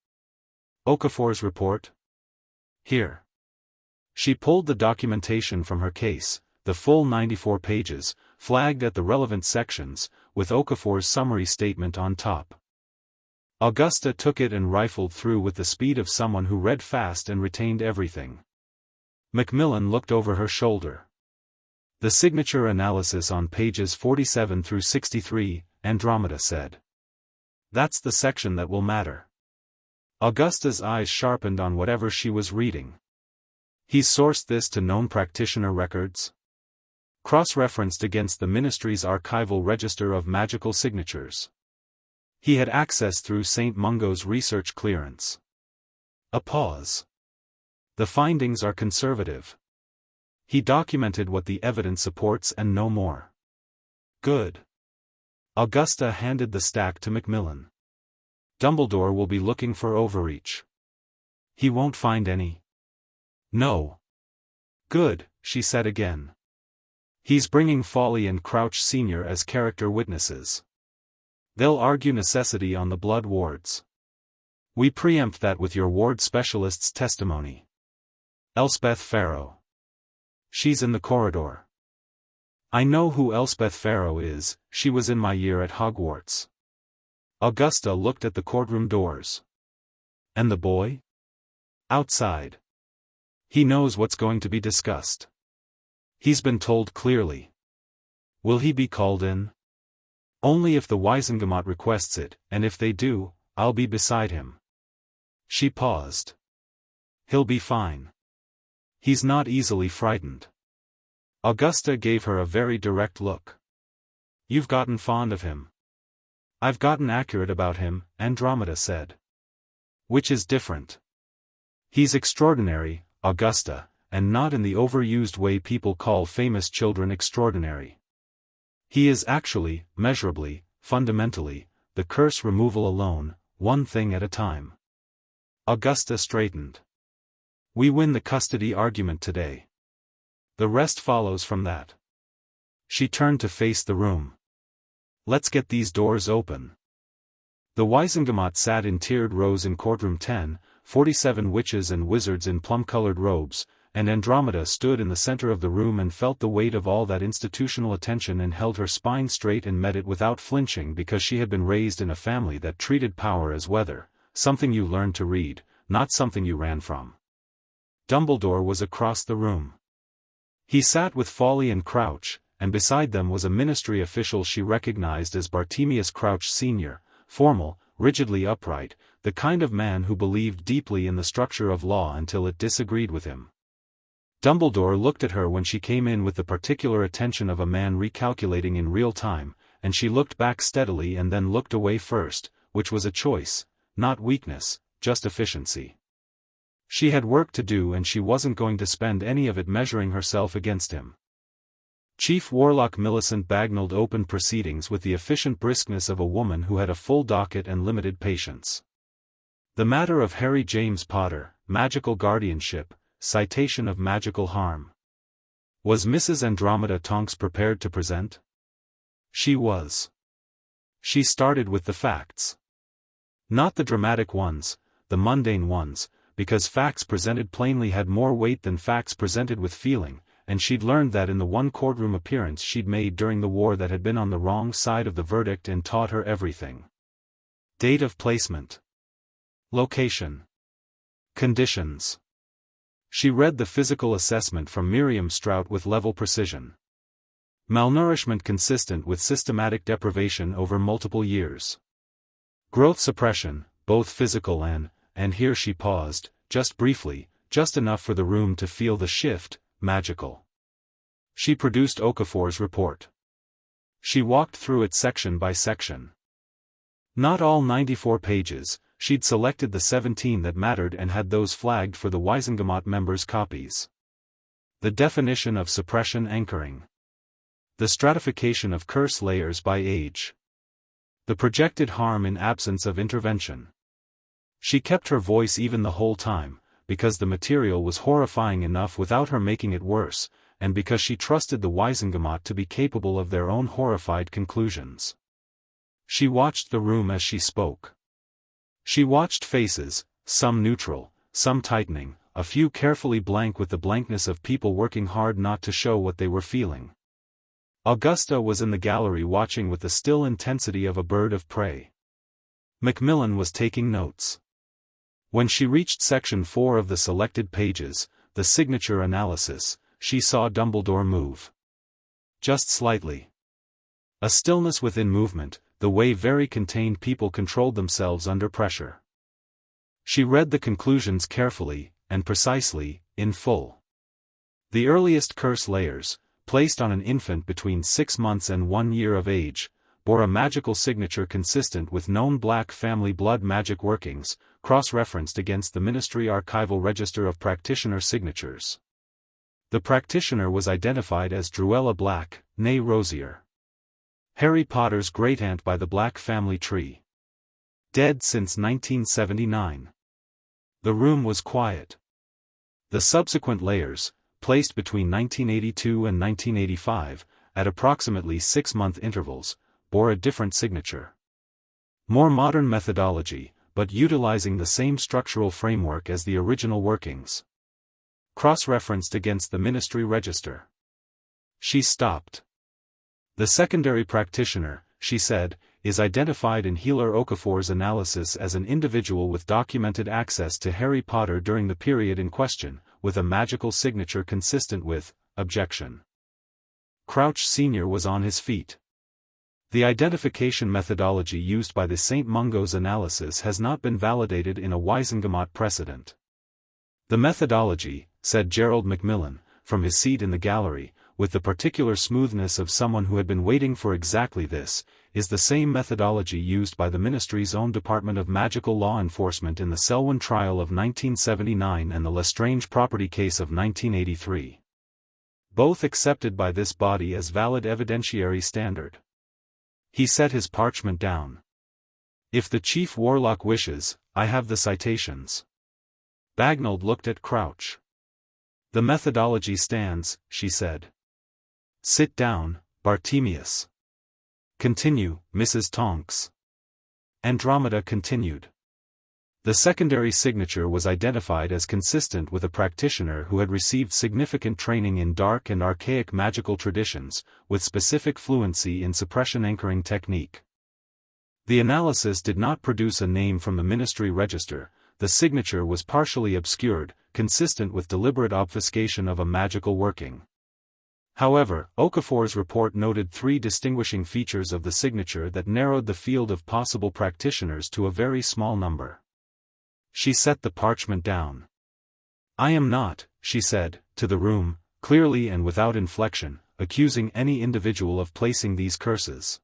"Okafor's report?" "Here." She pulled the documentation from her case, the full 94 pages, flagged at the relevant sections, with Okafor's summary statement on top. Augusta took it and rifled through with the speed of someone who read fast and retained everything. Macmillan looked over her shoulder. "The signature analysis on pages 47 through 63, Andromeda said. "That's the section that will matter." Augusta's eyes sharpened on whatever she was reading. "He's sourced this to known practitioner records? Cross-referenced against the Ministry's archival register of magical signatures. He had access through St. Mungo's research clearance." A pause. "The findings are conservative. He documented what the evidence supports and no more." "Good." Augusta handed the stack to Macmillan. "Dumbledore will be looking for overreach. He won't find any." "No." "Good," she said again. "He's bringing Folly and Crouch Sr. as character witnesses. They'll argue necessity on the blood wards. We preempt that with your ward specialist's testimony. Elspeth Farrow. She's in the corridor." "I know who Elspeth Farrow is, she was in my year at Hogwarts." Augusta looked at the courtroom doors. "And the boy?" "Outside. He knows what's going to be discussed. He's been told clearly." "Will he be called in?" "Only if the Wizengamot requests it, and if they do, I'll be beside him." She paused. "He'll be fine. He's not easily frightened." Augusta gave her a very direct look. "You've gotten fond of him." "I've gotten accurate about him," Andromeda said. "Which is different." "He's extraordinary, Augusta, and not in the overused way people call famous children extraordinary. He is actually, measurably, fundamentally, the curse removal alone, one thing at a time." Augusta straightened. "We win the custody argument today. The rest follows from that." She turned to face the room. "Let's get these doors open." The Wizengamot sat in tiered rows in courtroom 10, 47 witches and wizards in plum-colored robes, and Andromeda stood in the center of the room and felt the weight of all that institutional attention and held her spine straight and met it without flinching because she had been raised in a family that treated power as weather, something you learned to read, not something you ran from. Dumbledore was across the room. He sat with Folly and Crouch, and beside them was a ministry official she recognized as Bartemius Crouch Sr., formal, rigidly upright, the kind of man who believed deeply in the structure of law until it disagreed with him. Dumbledore looked at her when she came in with the particular attention of a man recalculating in real time, and she looked back steadily and then looked away first, which was a choice, not weakness, just efficiency. She had work to do and she wasn't going to spend any of it measuring herself against him. Chief Warlock Millicent Bagnold opened proceedings with the efficient briskness of a woman who had a full docket and limited patience. The matter of Harry James Potter, magical guardianship, citation of magical harm. Was Mrs. Andromeda Tonks prepared to present? She was. She started with the facts. Not the dramatic ones, the mundane ones, because facts presented plainly had more weight than facts presented with feeling, and she'd learned that in the one courtroom appearance she'd made during the war that had been on the wrong side of the verdict and taught her everything. Date of placement. Location. Conditions. She read the physical assessment from Miriam Strout with level precision. Malnourishment consistent with systematic deprivation over multiple years. Growth suppression, both physical and here she paused, just briefly, just enough for the room to feel the shift, magical. She produced Okafor's report. She walked through it section by section. Not all 94 pages, she'd selected the 17 that mattered and had those flagged for the Wisengamot members' copies. The definition of suppression anchoring. The stratification of curse layers by age. The projected harm in absence of intervention. She kept her voice even the whole time, because the material was horrifying enough without her making it worse, and because she trusted the Wisengamot to be capable of their own horrified conclusions. She watched the room as she spoke. She watched faces, some neutral, some tightening, a few carefully blank with the blankness of people working hard not to show what they were feeling. Augusta was in the gallery watching with the still intensity of a bird of prey. Macmillan was taking notes. When she reached section 4 of the selected pages, the signature analysis, she saw Dumbledore move. Just slightly. A stillness within movement, the way very contained people controlled themselves under pressure. She read the conclusions carefully, and precisely, in full. The earliest curse layers, placed on an infant between 6 months and 1 year of age, bore a magical signature consistent with known black family blood magic workings, cross-referenced against the Ministry Archival Register of Practitioner Signatures. The practitioner was identified as Druella Black, née Rosier. Harry Potter's great-aunt by the Black family tree. Dead since 1979. The room was quiet. The subsequent layers, placed between 1982 and 1985, at approximately 6-month intervals, bore a different signature. More modern methodology, but utilizing the same structural framework as the original workings. Cross-referenced against the Ministry Register. She stopped. The secondary practitioner, she said, is identified in Healer Okafor's analysis as an individual with documented access to Harry Potter during the period in question, with a magical signature consistent with, objection. Crouch Sr. was on his feet. The identification methodology used by the St. Mungo's analysis has not been validated in a Wisengamot precedent. The methodology, said Gerald Macmillan, from his seat in the gallery, with the particular smoothness of someone who had been waiting for exactly this, is the same methodology used by the Ministry's own Department of Magical Law Enforcement in the Selwyn trial of 1979 and the Lestrange property case of 1983. Both accepted by this body as valid evidentiary standard. He set his parchment down. If the Chief Warlock wishes, I have the citations. Bagnold looked at Crouch. The methodology stands, she said. Sit down, Bartemius. Continue, Mrs. Tonks. Andromeda continued. The secondary signature was identified as consistent with a practitioner who had received significant training in dark and archaic magical traditions, with specific fluency in suppression anchoring technique. The analysis did not produce a name from the Ministry Register. The signature was partially obscured, consistent with deliberate obfuscation of a magical working. However, Okafor's report noted 3 distinguishing features of the signature that narrowed the field of possible practitioners to a very small number. She set the parchment down. "I am not," she said, to the room, clearly and without inflection, accusing any individual of placing these curses.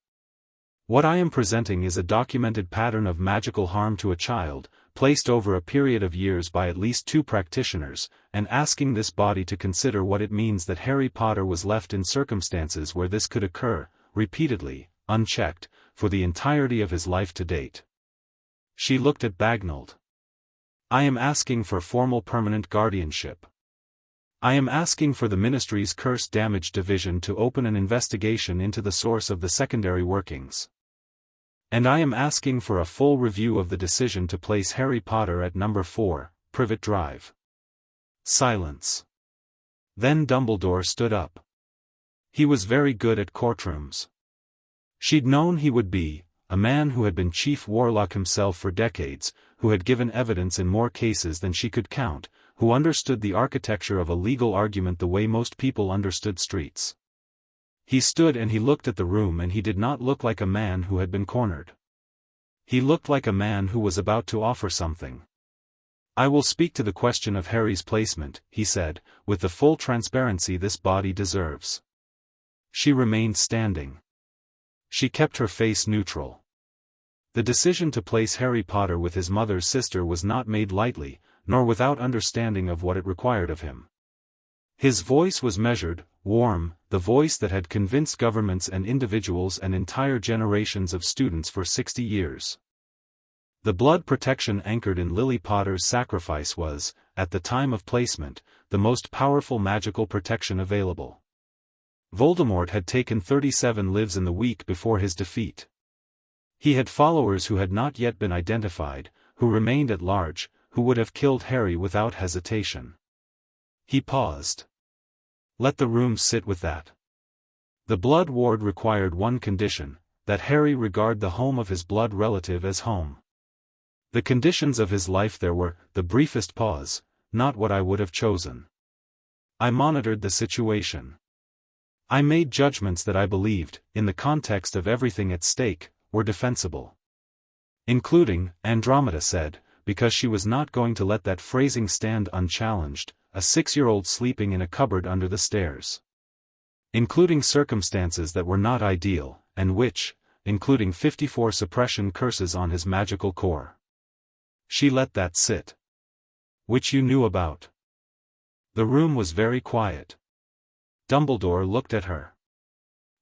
"What I am presenting is a documented pattern of magical harm to a child, placed over a period of years by at least 2 practitioners, and asking this body to consider what it means that Harry Potter was left in circumstances where this could occur, repeatedly, unchecked, for the entirety of his life to date." She looked at Bagnold. "I am asking for formal permanent guardianship. I am asking for the Ministry's Curse Damage Division to open an investigation into the source of the secondary workings. And I am asking for a full review of the decision to place Harry Potter at number 4, Privet Drive." Silence. Then Dumbledore stood up. He was very good at courtrooms. She'd known he would be, a man who had been chief warlock himself for decades, who had given evidence in more cases than she could count, who understood the architecture of a legal argument the way most people understood streets. He stood and he looked at the room, and he did not look like a man who had been cornered. He looked like a man who was about to offer something. "I will speak to the question of Harry's placement," he said, "with the full transparency this body deserves." She remained standing. She kept her face neutral. The decision to place Harry Potter with his mother's sister was not made lightly, nor without understanding of what it required of him. His voice was measured, warm, the voice that had convinced governments and individuals and entire generations of students for 60 years. The blood protection anchored in Lily Potter's sacrifice was, at the time of placement, the most powerful magical protection available. Voldemort had taken 37 lives in the week before his defeat. He had followers who had not yet been identified, who remained at large, who would have killed Harry without hesitation. He paused. Let the room sit with that. The blood ward required one condition, that Harry regard the home of his blood relative as home. The conditions of his life there were, the briefest pause, not what I would have chosen. I monitored the situation. I made judgments that I believed, in the context of everything at stake, were defensible. Including, Andromeda said, because she was not going to let that phrasing stand unchallenged, a 6-year-old sleeping in a cupboard under the stairs. Including circumstances that were not ideal, and which, including 54 suppression curses on his magical core. She let that sit. Which you knew about. The room was very quiet. Dumbledore looked at her.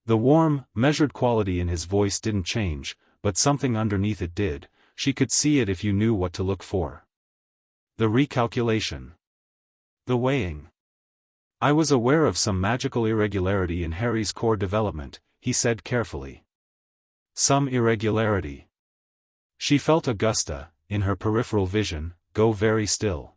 The warm, measured quality in his voice didn't change, but something underneath it did. She could see it if you knew what to look for. The recalculation. The weighing. I was aware of some magical irregularity in Harry's core development, he said carefully. Some irregularity. She felt Augusta, in her peripheral vision, go very still.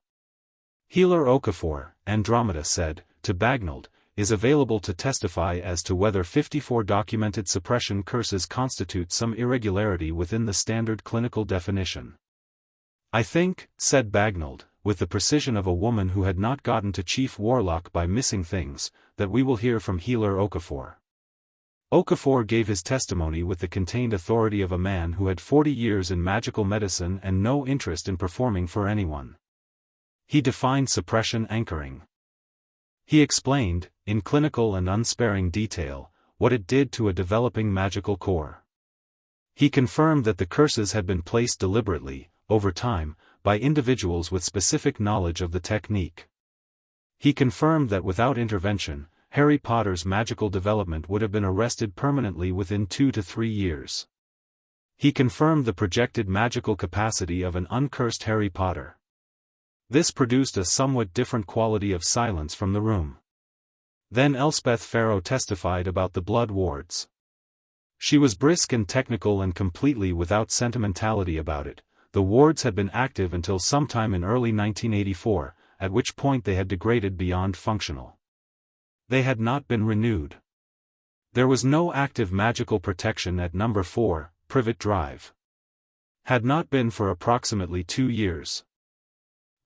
Healer Okafor, Andromeda said, to Bagnold, is available to testify as to whether 54 documented suppression curses constitute some irregularity within the standard clinical definition. I think, said Bagnold, with the precision of a woman who had not gotten to Chief Warlock by missing things, that we will hear from Healer Okafor. Okafor gave his testimony with the contained authority of a man who had 40 years in magical medicine and no interest in performing for anyone. He defined suppression anchoring. He explained, in clinical and unsparing detail, what it did to a developing magical core. He confirmed that the curses had been placed deliberately, over time, by individuals with specific knowledge of the technique. He confirmed that without intervention, Harry Potter's magical development would have been arrested permanently within 2 to 3 years. He confirmed the projected magical capacity of an uncursed Harry Potter. This produced a somewhat different quality of silence from the room. Then Elspeth Farrow testified about the blood wards. She was brisk and technical and completely without sentimentality about it. The wards had been active until sometime in early 1984, at which point they had degraded beyond functional. They had not been renewed. There was no active magical protection at number 4, Privet Drive. Had not been for approximately 2 years.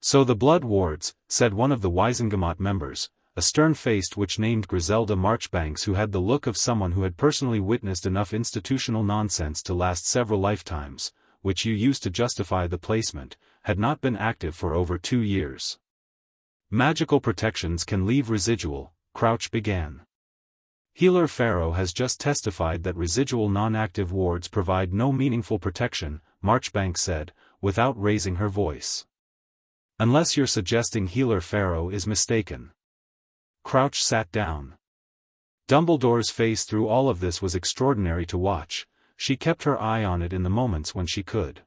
So the blood wards, said one of the Wisengamot members, a stern-faced witch named Griselda Marchbanks, who had the look of someone who had personally witnessed enough institutional nonsense to last several lifetimes, which you used to justify the placement, had not been active for over 2 years. Magical protections can leave residual, Crouch began. Healer Pharaoh has just testified that residual non-active wards provide no meaningful protection, Marchbanks said, without raising her voice. Unless you're suggesting Healer Pharaoh is mistaken. Crouch sat down. Dumbledore's face through all of this was extraordinary to watch. She kept her eye on it in the moments when she could.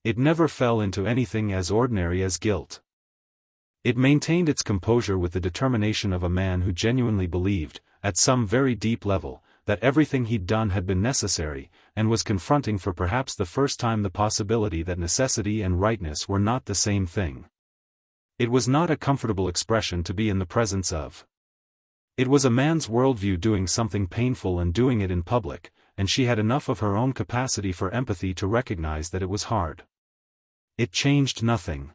It never fell into anything as ordinary as guilt. It maintained its composure with the determination of a man who genuinely believed, at some very deep level, that everything he'd done had been necessary, and was confronting for perhaps the first time the possibility that necessity and rightness were not the same thing. It was not a comfortable expression to be in the presence of. It was a man's worldview doing something painful and doing it in public, and she had enough of her own capacity for empathy to recognize that it was hard. It changed nothing.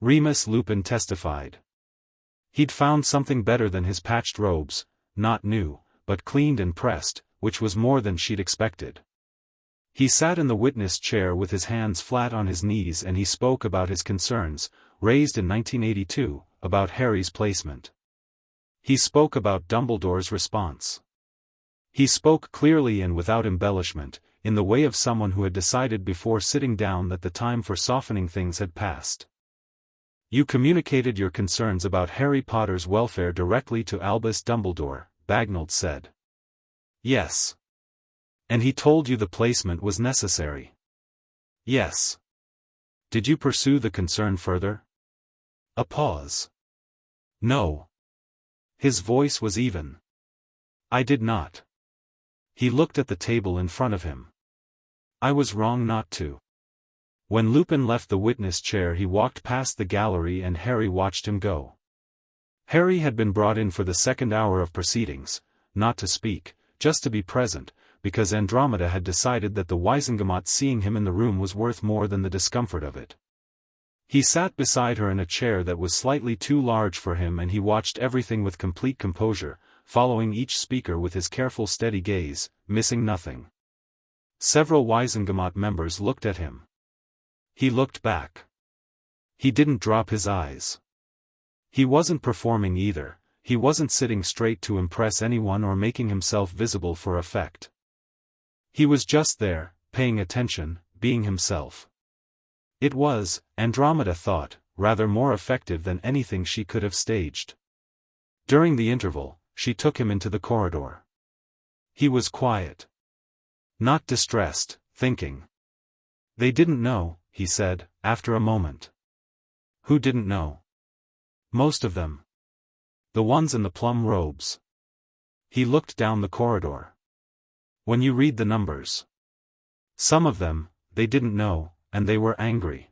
Remus Lupin testified. He'd found something better than his patched robes, not new, but cleaned and pressed, which was more than she'd expected. He sat in the witness chair with his hands flat on his knees, and he spoke about his concerns, raised in 1982, about Harry's placement. He spoke about Dumbledore's response. He spoke clearly and without embellishment, in the way of someone who had decided before sitting down that the time for softening things had passed. You communicated your concerns about Harry Potter's welfare directly to Albus Dumbledore, Bagnold said. Yes. And he told you the placement was necessary. Yes. Did you pursue the concern further? A pause. No. His voice was even. I did not. He looked at the table in front of him. I was wrong not to. When Lupin left the witness chair, he walked past the gallery and Harry watched him go. Harry had been brought in for the second hour of proceedings, not to speak, just to be present, because Andromeda had decided that the Wizengamot seeing him in the room was worth more than the discomfort of it. He sat beside her in a chair that was slightly too large for him, and he watched everything with complete composure, following each speaker with his careful steady gaze, missing nothing. Several Wizengamot members looked at him. He looked back. He didn't drop his eyes. He wasn't performing either, he wasn't sitting straight to impress anyone or making himself visible for effect. He was just there, paying attention, being himself. It was, Andromeda thought, rather more effective than anything she could have staged. During the interval, she took him into the corridor. He was quiet. Not distressed, thinking. They didn't know, he said, after a moment. Who didn't know? Most of them. The ones in the plum robes. He looked down the corridor. When you read the numbers. Some of them, they didn't know, and they were angry.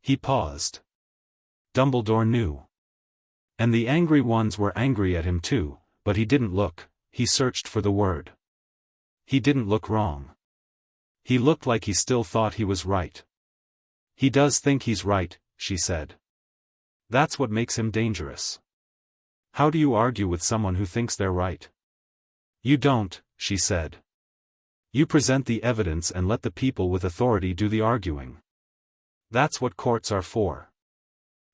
He paused. Dumbledore knew. And the angry ones were angry at him too, but he didn't look, he searched for the word. He didn't look wrong. He looked like he still thought he was right. He does think he's right, she said. That's what makes him dangerous. How do you argue with someone who thinks they're right? You don't, she said. You present the evidence and let the people with authority do the arguing. That's what courts are for.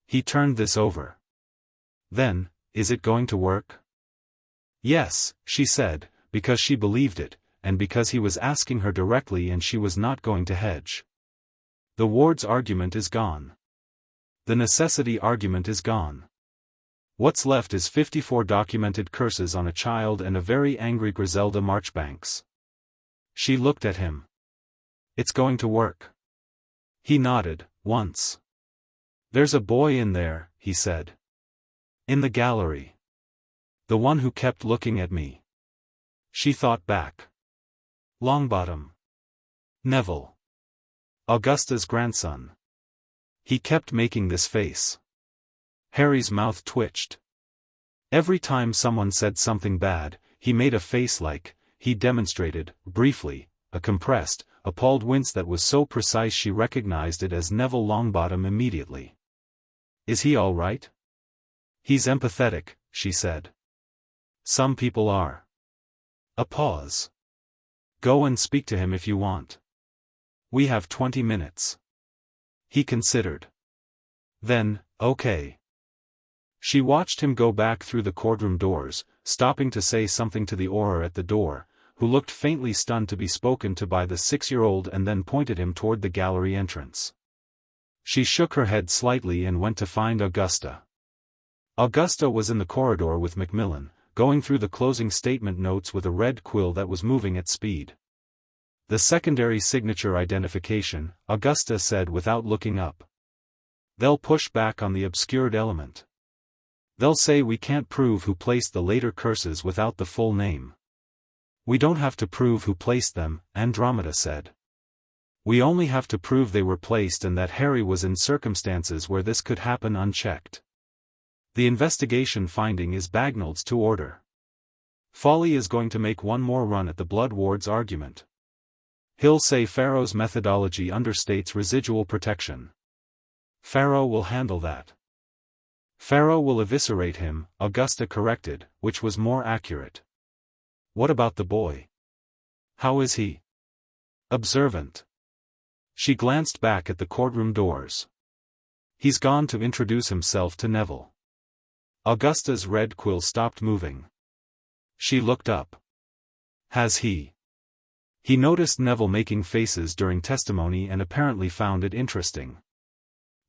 He turned this over. Then, is it going to work? Yes, she said, because she believed it, and because he was asking her directly and she was not going to hedge. The ward's argument is gone. The necessity argument is gone. What's left is 54 documented curses on a child and a very angry Griselda Marchbanks. She looked at him. It's going to work. He nodded, once. There's a boy in there, he said. In the gallery. The one who kept looking at me. She thought back. Longbottom. Neville. Augusta's grandson. He kept making this face. Harry's mouth twitched. Every time someone said something bad, he made a face like, he demonstrated, briefly, a compressed, appalled wince that was so precise she recognized it as Neville Longbottom immediately. Is he all right? He's empathetic, she said. Some people are. A pause. Go and speak to him if you want. We have 20 minutes. He considered. Then, okay. She watched him go back through the courtroom doors, stopping to say something to the Auror at the door, who looked faintly stunned to be spoken to by the 6-year-old and then pointed him toward the gallery entrance. She shook her head slightly and went to find Augusta. Augusta was in the corridor with Macmillan, going through the closing statement notes with a red quill that was moving at speed. The secondary signature identification, Augusta said without looking up. They'll push back on the obscured element. They'll say we can't prove who placed the later curses without the full name. We don't have to prove who placed them, Andromeda said. We only have to prove they were placed and that Harry was in circumstances where this could happen unchecked. The investigation finding is Bagnall's to order. Folly is going to make one more run at the Blood Ward's argument. He'll say Pharaoh's methodology understates residual protection. Pharaoh will handle that. Pharaoh will eviscerate him, Augusta corrected, which was more accurate. What about the boy? How is he? Observant. She glanced back at the courtroom doors. He's gone to introduce himself to Neville. Augusta's red quill stopped moving. She looked up. Has he? He noticed Neville making faces during testimony and apparently found it interesting.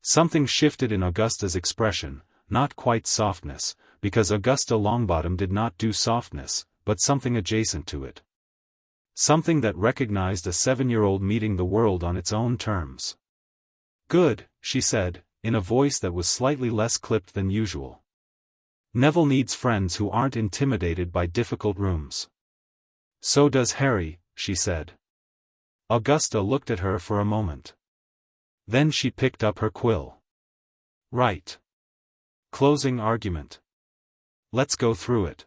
Something shifted in Augusta's expression, not quite softness, because Augusta Longbottom did not do softness, but something adjacent to it. Something that recognized a 7-year-old meeting the world on its own terms. Good, she said, in a voice that was slightly less clipped than usual. Neville needs friends who aren't intimidated by difficult rooms. So does Harry, she said. Augusta looked at her for a moment. Then she picked up her quill. Right. Closing argument. Let's go through it.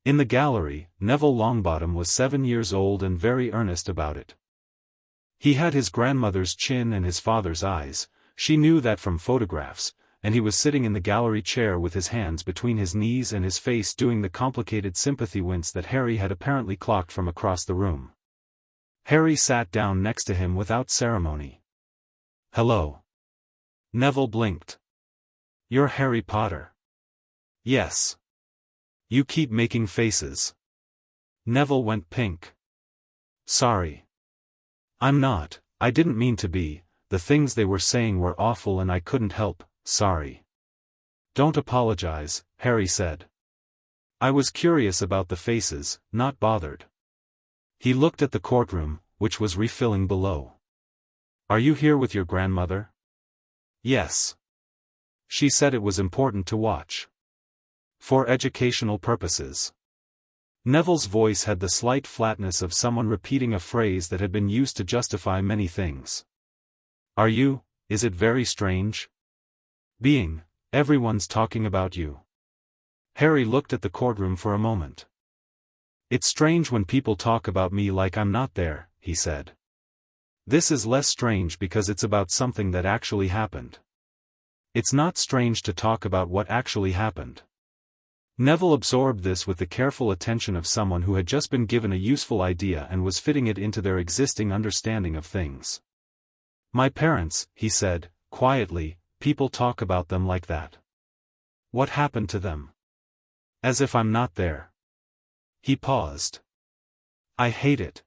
In the gallery, Neville Longbottom was 7 years old and very earnest about it. He had his grandmother's chin and his father's eyes, she knew that from photographs, and he was sitting in the gallery chair with his hands between his knees and his face doing the complicated sympathy wince that Harry had apparently clocked from across the room. Harry sat down next to him without ceremony. Hello. Neville blinked. You're Harry Potter. Yes. You keep making faces. Neville went pink. Sorry. I'm not, I didn't mean to be, the things they were saying were awful and I couldn't help. Sorry. Don't apologize, Harry said. I was curious about the faces, not bothered. He looked at the courtroom, which was refilling below. Are you here with your grandmother? Yes. She said it was important to watch. For educational purposes. Neville's voice had the slight flatness of someone repeating a phrase that had been used to justify many things. Are you? Is it very strange? Being, everyone's talking about you. Harry looked at the courtroom for a moment. It's strange when people talk about me like I'm not there, he said. This is less strange because it's about something that actually happened. It's not strange to talk about what actually happened. Neville absorbed this with the careful attention of someone who had just been given a useful idea and was fitting it into their existing understanding of things. My parents, he said, quietly, people talk about them like that. What happened to them? As if I'm not there. He paused. I hate it.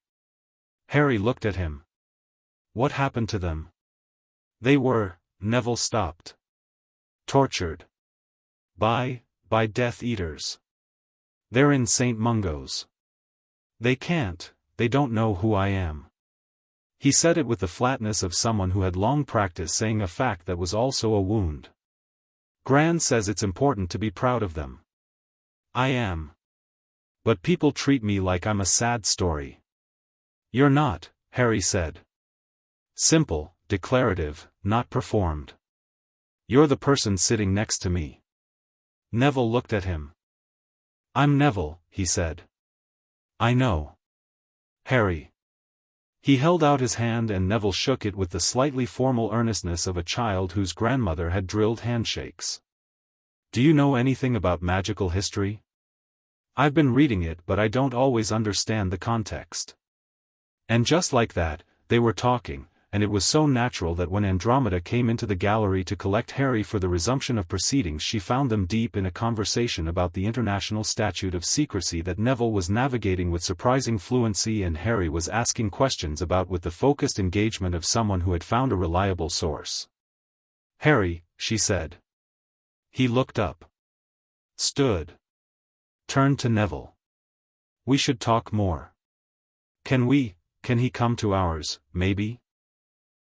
Harry looked at him. What happened to them? They were, Neville stopped. Tortured. By Death Eaters. They're in St. Mungo's. They don't know who I am. He said it with the flatness of someone who had long practiced saying a fact that was also a wound. Gran says it's important to be proud of them. I am. But people treat me like I'm a sad story. You're not, Harry said. Simple, declarative, not performed. You're the person sitting next to me. Neville looked at him. I'm Neville, he said. I know. Harry. He held out his hand and Neville shook it with the slightly formal earnestness of a child whose grandmother had drilled handshakes. Do you know anything about magical history? I've been reading it, but I don't always understand the context. And just like that, they were talking, and it was so natural that when Andromeda came into the gallery to collect Harry for the resumption of proceedings, she found them deep in a conversation about the international statute of secrecy that Neville was navigating with surprising fluency and Harry was asking questions about with the focused engagement of someone who had found a reliable source. "Harry," she said. He looked up. Stood. Turned to Neville. "We should talk more. Can he come to ours, maybe?"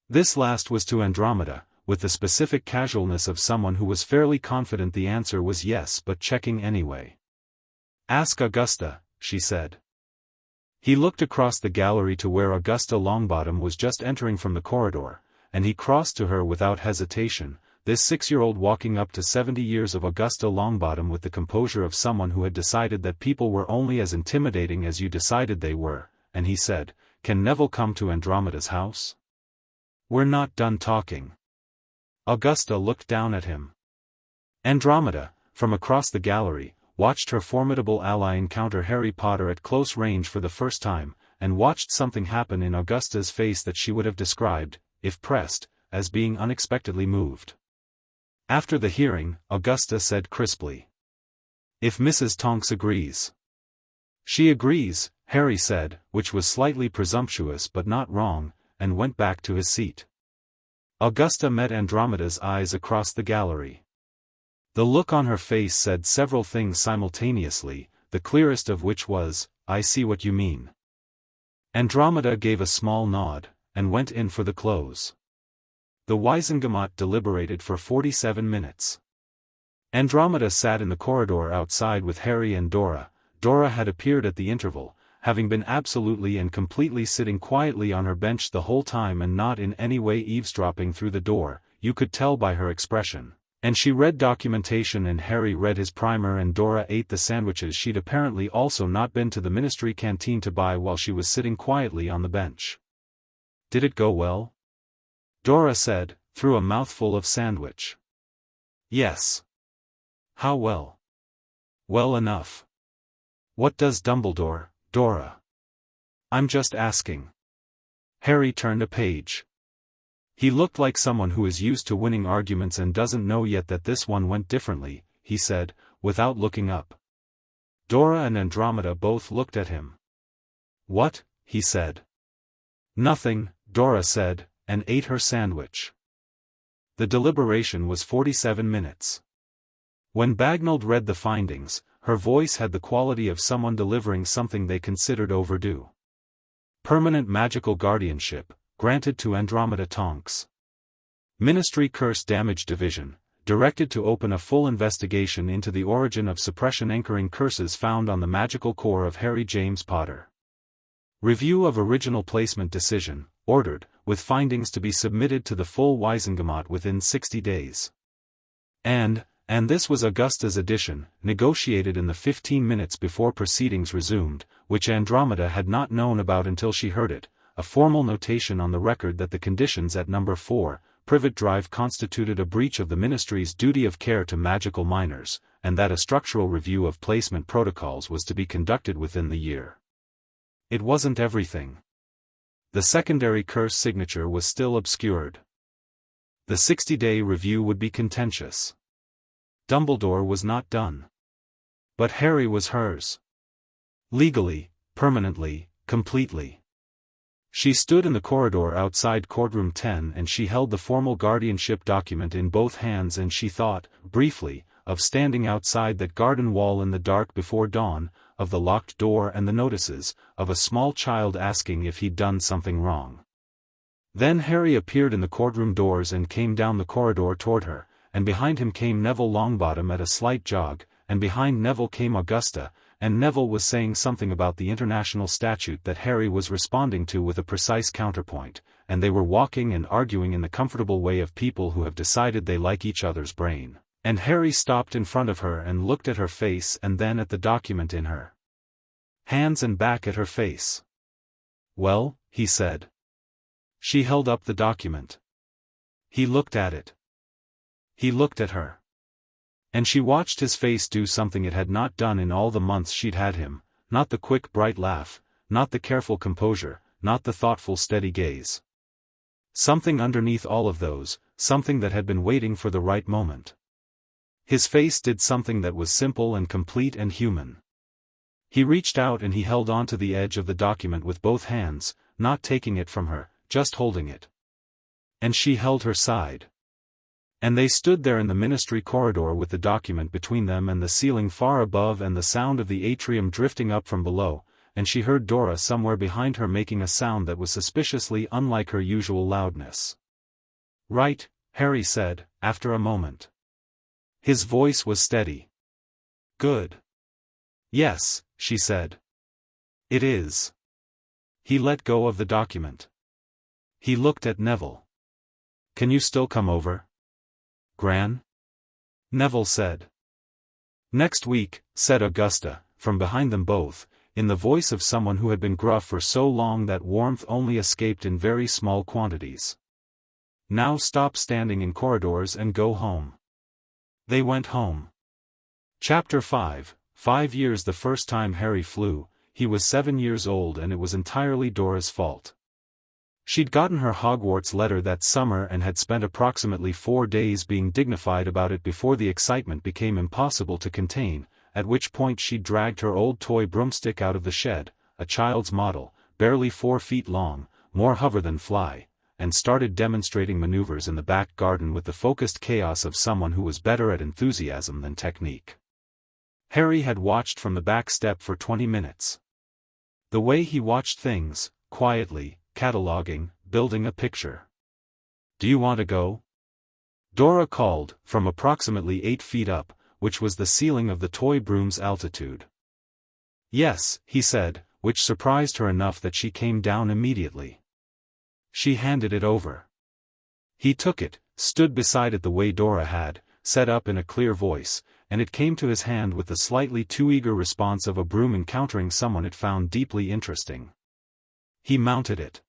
This last was to Andromeda, with the specific casualness of someone who was fairly confident the answer was yes but checking anyway. "Ask Augusta," she said. He looked across the gallery to where Augusta Longbottom was just entering from the corridor, and he crossed to her without hesitation, this 6-year-old walking up to 70 years of Augusta Longbottom with the composure of someone who had decided that people were only as intimidating as you decided they were, and he said, "Can Neville come to Andromeda's house?" "We're not done talking." Augusta looked down at him. Andromeda, from across the gallery, watched her formidable ally encounter Harry Potter at close range for the first time, and watched something happen in Augusta's face that she would have described, if pressed, as being unexpectedly moved. After the hearing, Augusta said crisply, "If Mrs. Tonks agrees." "She agrees," Harry said, which was slightly presumptuous but not wrong, and went back to his seat. Augusta met Andromeda's eyes across the gallery. The look on her face said several things simultaneously, the clearest of which was, "I see what you mean." Andromeda gave a small nod, and went in for the close. The Wiesengemot deliberated for 47 minutes. Andromeda sat in the corridor outside with Harry and Dora. Dora had appeared at the interval, having been absolutely and completely sitting quietly on her bench the whole time and not in any way eavesdropping through the door, you could tell by her expression. And she read documentation and Harry read his primer and Dora ate the sandwiches she'd apparently also not been to the ministry canteen to buy while she was sitting quietly on the bench. "Did it go well?" Dora said, through a mouthful of sandwich. "Yes." "How well?" "Well enough." "What does Dumbledore, Dora?" "I'm just asking." Harry turned a page. He looked like someone who is used to winning arguments and doesn't know yet that this one went differently, he said, without looking up. Dora and Andromeda both looked at him. "What?" he said. "Nothing," Dora said, and ate her sandwich. The deliberation was 47 minutes. When Bagnold read the findings, her voice had the quality of someone delivering something they considered overdue. Permanent magical guardianship, granted to Andromeda Tonks. Ministry Curse Damage Division, directed to open a full investigation into the origin of suppression anchoring curses found on the magical core of Harry James Potter. Review of original placement decision, ordered, with findings to be submitted to the full Wiesengemot within 60 days. And this was Augusta's addition, negotiated in the 15 minutes before proceedings resumed, which Andromeda had not known about until she heard it, a formal notation on the record that the conditions at number 4, Privet Drive constituted a breach of the Ministry's duty of care to magical minors, and that a structural review of placement protocols was to be conducted within the year. It wasn't everything. The secondary curse signature was still obscured. The 60-day review would be contentious. Dumbledore was not done. But Harry was hers. Legally, permanently, completely. She stood in the corridor outside courtroom 10 and she held the formal guardianship document in both hands and she thought, briefly, of standing outside that garden wall in the dark before dawn, of the locked door and the notices, of a small child asking if he'd done something wrong. Then Harry appeared in the courtroom doors and came down the corridor toward her, and behind him came Neville Longbottom at a slight jog, and behind Neville came Augusta, and Neville was saying something about the international statute that Harry was responding to with a precise counterpoint, and they were walking and arguing in the comfortable way of people who have decided they like each other's brain. And Harry stopped in front of her and looked at her face and then at the document in her hands and back at her face. "Well," he said. She held up the document. He looked at it. He looked at her. And she watched his face do something it had not done in all the months she'd had him, not the quick bright laugh, not the careful composure, not the thoughtful steady gaze. Something underneath all of those, something that had been waiting for the right moment. His face did something that was simple and complete and human. He reached out and he held onto the edge of the document with both hands, not taking it from her, just holding it. And she held her side. And they stood there in the ministry corridor with the document between them and the ceiling far above and the sound of the atrium drifting up from below, and she heard Dora somewhere behind her making a sound that was suspiciously unlike her usual loudness. "Right," Harry said, after a moment. His voice was steady. "Good." "Yes," she said. "It is." He let go of the document. He looked at Neville. "Can you still come over, Gran?" Neville said. "Next week," said Augusta, from behind them both, in the voice of someone who had been gruff for so long that warmth only escaped in very small quantities. "Now stop standing in corridors and go home." They went home. Chapter 5. 5 years. The first time Harry flew, he was 7 years old, and it was entirely Dora's fault. She'd gotten her Hogwarts letter that summer and had spent approximately 4 days being dignified about it before the excitement became impossible to contain, at which point she dragged her old toy broomstick out of the shed, a child's model, barely 4 feet long, more hover than fly, and started demonstrating maneuvers in the back garden with the focused chaos of someone who was better at enthusiasm than technique. Harry had watched from the back step for 20 minutes. The way he watched things, quietly, cataloging, building a picture. "Do you want to go?" Dora called, from approximately 8 feet up, which was the ceiling of the toy broom's altitude. "Yes," he said, which surprised her enough that she came down immediately. She handed it over. He took it, stood beside it the way Dora had, set up in a clear voice, and it came to his hand with the slightly too eager response of a broom encountering someone it found deeply interesting. He mounted it.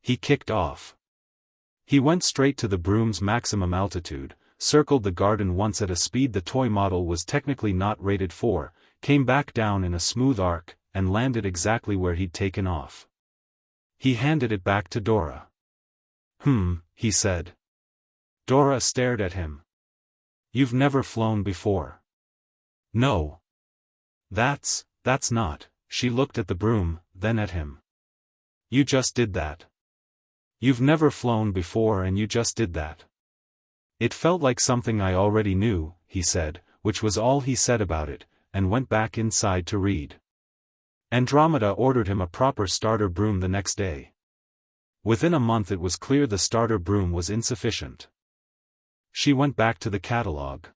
He kicked off. He went straight to the broom's maximum altitude, circled the garden once at a speed the toy model was technically not rated for, came back down in a smooth arc, and landed exactly where he'd taken off. He handed it back to Dora. He said. Dora stared at him. "You've never flown before." "No. That's not." She looked at the broom, then at him. "You just did that. You've never flown before and you just did that." "It felt like something I already knew," he said, which was all he said about it, and went back inside to read. Andromeda ordered him a proper starter broom the next day. Within a month it was clear the starter broom was insufficient. She went back to the catalog.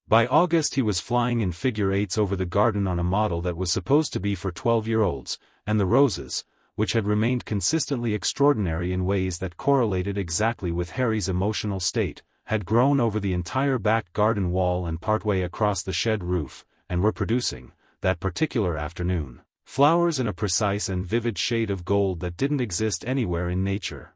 By August he was flying in figure eights over the garden on a model that was supposed to be for 12-year-olds, and the roses, which had remained consistently extraordinary in ways that correlated exactly with Harry's emotional state, had grown over the entire back garden wall and partway across the shed roof, and were producing, that particular afternoon, flowers in a precise and vivid shade of gold that didn't exist anywhere in nature.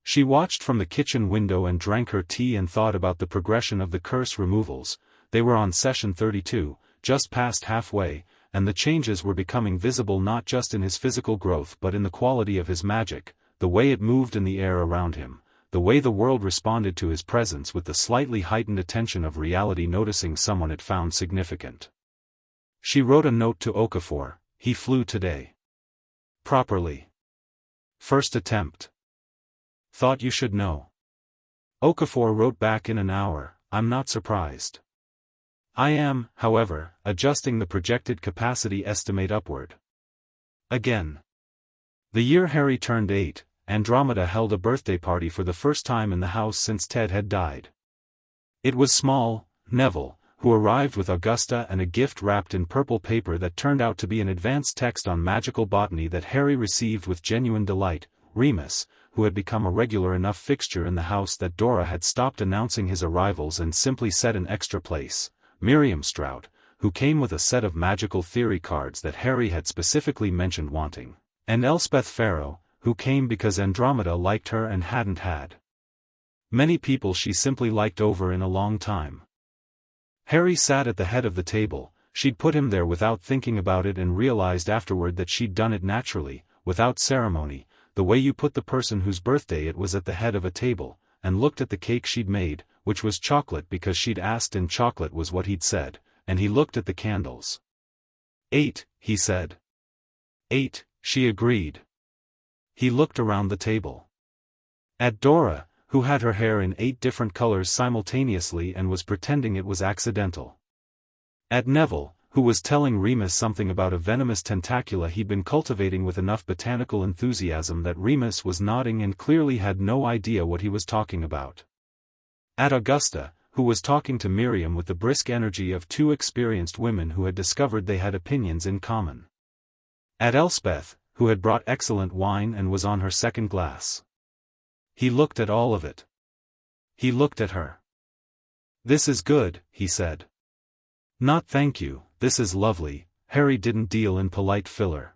She watched from the kitchen window and drank her tea and thought about the progression of the curse removals. They were on session 32, just past halfway, and the changes were becoming visible not just in his physical growth but in the quality of his magic, the way it moved in the air around him, the way the world responded to his presence with the slightly heightened attention of reality noticing someone it found significant. She wrote a note to Okafor. "He flew today. Properly. First attempt. Thought you should know." Okafor wrote back in an hour, "I'm not surprised. I am, however, adjusting the projected capacity estimate upward." Again. The year Harry turned 8, Andromeda held a birthday party for the first time in the house since Ted had died. It was small. Neville, who arrived with Augusta and a gift wrapped in purple paper that turned out to be an advanced text on magical botany that Harry received with genuine delight, Remus, who had become a regular enough fixture in the house that Dora had stopped announcing his arrivals and simply set an extra place, Miriam Strout, who came with a set of magical theory cards that Harry had specifically mentioned wanting, and Elspeth Farrow, who came because Andromeda liked her and hadn't had many people she simply liked over in a long time. Harry sat at the head of the table. She'd put him there without thinking about it and realized afterward that she'd done it naturally, without ceremony, the way you put the person whose birthday it was at the head of a table, and looked at the cake she'd made, which was chocolate because she'd asked and chocolate was what he'd said, and he looked at the candles. 8, he said. 8, she agreed. He looked around the table. At Dora, who had her hair in 8 different colors simultaneously and was pretending it was accidental. At Neville, who was telling Remus something about a venomous tentacula he'd been cultivating with enough botanical enthusiasm that Remus was nodding and clearly had no idea what he was talking about. At Augusta, who was talking to Miriam with the brisk energy of 2 experienced women who had discovered they had opinions in common. At Elspeth, who had brought excellent wine and was on her 2nd glass. He looked at all of it. He looked at her. "This is good," he said. "Not thank you, this is lovely." Harry didn't deal in polite filler.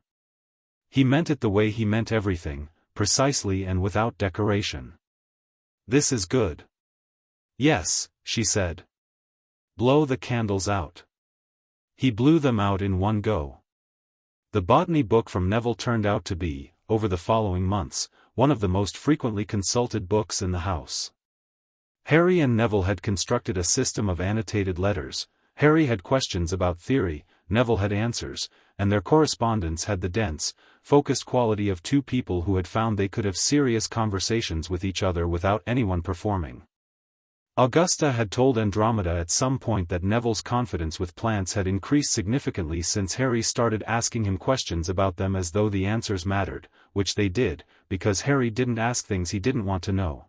He meant it the way he meant everything, precisely and without decoration. "This is good." "Yes," she said. "Blow the candles out." He blew them out in one go. The botany book from Neville turned out to be, over the following months, one of the most frequently consulted books in the house. Harry and Neville had constructed a system of annotated letters. Harry had questions about theory, Neville had answers, and their correspondence had the dense, focused quality of 2 people who had found they could have serious conversations with each other without anyone performing. Augusta had told Andromeda at some point that Neville's confidence with plants had increased significantly since Harry started asking him questions about them as though the answers mattered, which they did, because Harry didn't ask things he didn't want to know.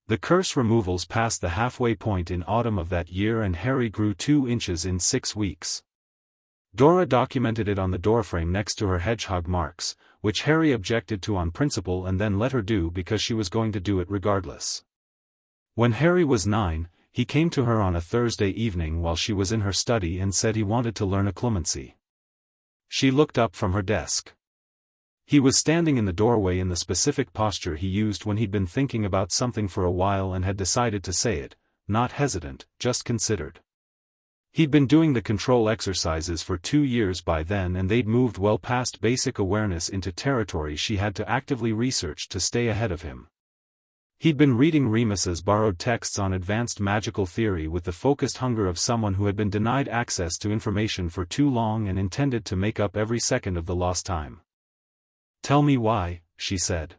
The curse removals passed the halfway point in autumn of that year and Harry grew 2 inches in 6 weeks. Dora documented it on the doorframe next to her hedgehog marks, which Harry objected to on principle and then let her do because she was going to do it regardless. When Harry was 9, he came to her on a Thursday evening while she was in her study and said he wanted to learn occlumency. She looked up from her desk. He was standing in the doorway in the specific posture he used when he'd been thinking about something for a while and had decided to say it, not hesitant, just considered. He'd been doing the control exercises for 2 years by then and they'd moved well past basic awareness into territory she had to actively research to stay ahead of him. He'd been reading Remus's borrowed texts on advanced magical theory with the focused hunger of someone who had been denied access to information for too long and intended to make up every second of the lost time. "Tell me why," she said.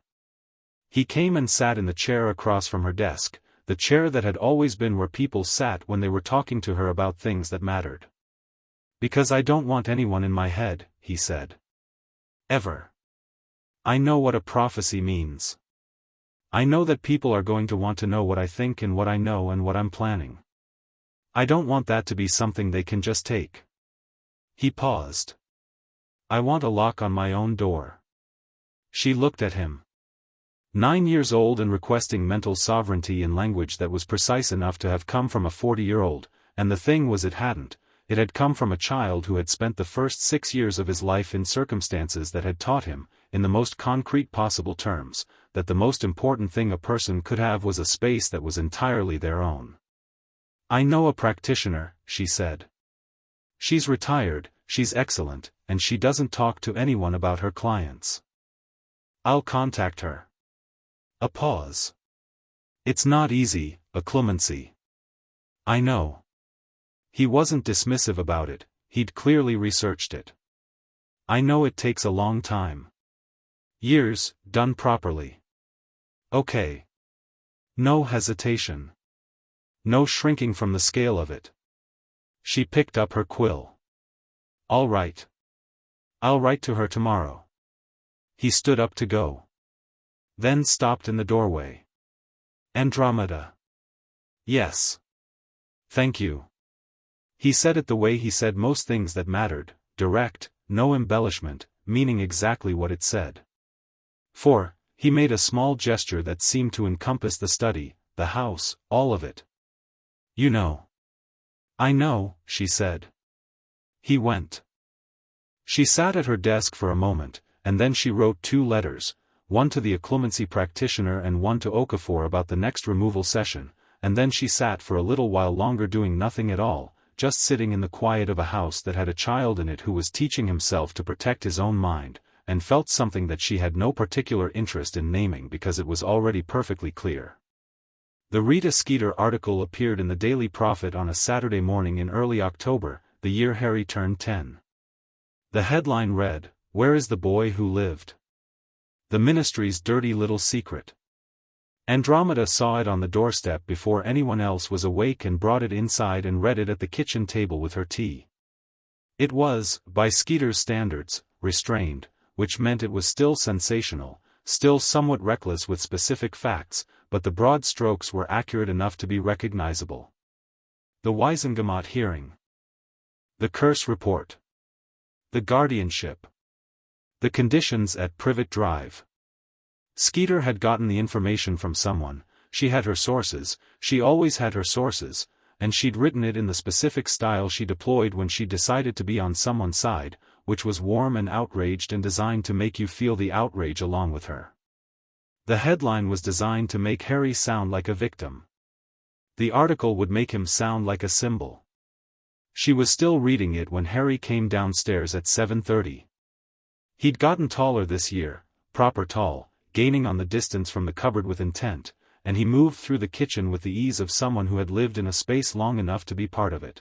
He came and sat in the chair across from her desk, the chair that had always been where people sat when they were talking to her about things that mattered. "Because I don't want anyone in my head," he said. "Ever. I know what a prophecy means. I know that people are going to want to know what I think and what I know and what I'm planning. I don't want that to be something they can just take." He paused. "I want a lock on my own door." She looked at him. 9 years old and requesting mental sovereignty in language that was precise enough to have come from a 40-year-old, and the thing was it had come from a child who had spent the first 6 years of his life in circumstances that had taught him, in the most concrete possible terms, that the most important thing a person could have was a space that was entirely their own. "I know a practitioner," she said. "She's retired, she's excellent, and she doesn't talk to anyone about her clients. I'll contact her." A pause. "It's not easy, occlumency." "I know." He wasn't dismissive about it, he'd clearly researched it. "I know it takes a long time. Years, done properly." "Okay." No hesitation. No shrinking from the scale of it. She picked up her quill. "All right. I'll write to her tomorrow." He stood up to go. Then stopped in the doorway. "Andromeda." "Yes. Thank you." He said it the way he said most things that mattered, direct, no embellishment, meaning exactly what it said. He made a small gesture that seemed to encompass the study, the house, all of it. "You know." "I know," she said. He went. She sat at her desk for a moment, and then she wrote 2 letters, one to the occlumency practitioner and one to Okafor about the next removal session, and then she sat for a little while longer doing nothing at all, just sitting in the quiet of a house that had a child in it who was teaching himself to protect his own mind, and felt something that she had no particular interest in naming because it was already perfectly clear. The Rita Skeeter article appeared in the Daily Prophet on a Saturday morning in early October, the year Harry turned 10. The headline read, "Where is the boy who lived? The ministry's dirty little secret." Andromeda saw it on the doorstep before anyone else was awake and brought it inside and read it at the kitchen table with her tea. It was, by Skeeter's standards, restrained, which meant it was still sensational, still somewhat reckless with specific facts, but the broad strokes were accurate enough to be recognizable. The Wisengamot hearing. The curse report. The guardianship. The conditions at Privet Drive. Skeeter had gotten the information from someone, she had her sources, she always had her sources, and she'd written it in the specific style she deployed when she decided to be on someone's side, which was warm and outraged and designed to make you feel the outrage along with her. The headline was designed to make Harry sound like a victim. The article would make him sound like a symbol. She was still reading it when Harry came downstairs at 7:30. He'd gotten taller this year, proper tall, gaining on the distance from the cupboard with intent, and he moved through the kitchen with the ease of someone who had lived in a space long enough to be part of it.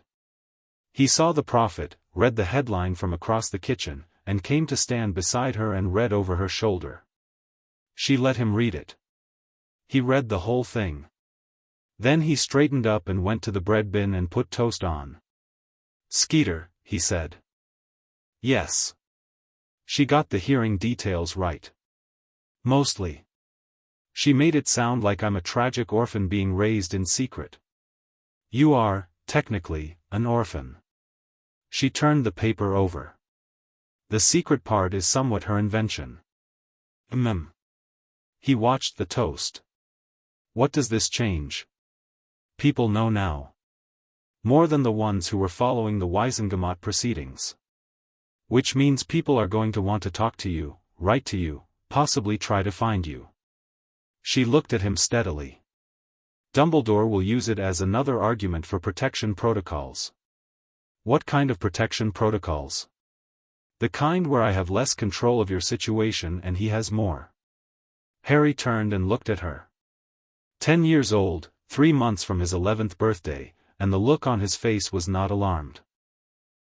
He saw the prophet, read the headline from across the kitchen, and came to stand beside her and read over her shoulder. She let him read it. He read the whole thing. Then he straightened up and went to the bread bin and put toast on. "Skeeter," he said. "Yes." She got the hearing details right. Mostly. She made it sound like I'm a tragic orphan being raised in secret. You are, technically, an orphan. She turned the paper over. The secret part is somewhat her invention. He watched the toast. What does this change? People know now. More than the ones who were following the Wisengamot proceedings. Which means people are going to want to talk to you, write to you, possibly try to find you. She looked at him steadily. Dumbledore will use it as another argument for protection protocols. What kind of protection protocols? The kind where I have less control of your situation and he has more. Harry turned and looked at her. 10 years old, 3 months from his 11th birthday, and the look on his face was not alarmed.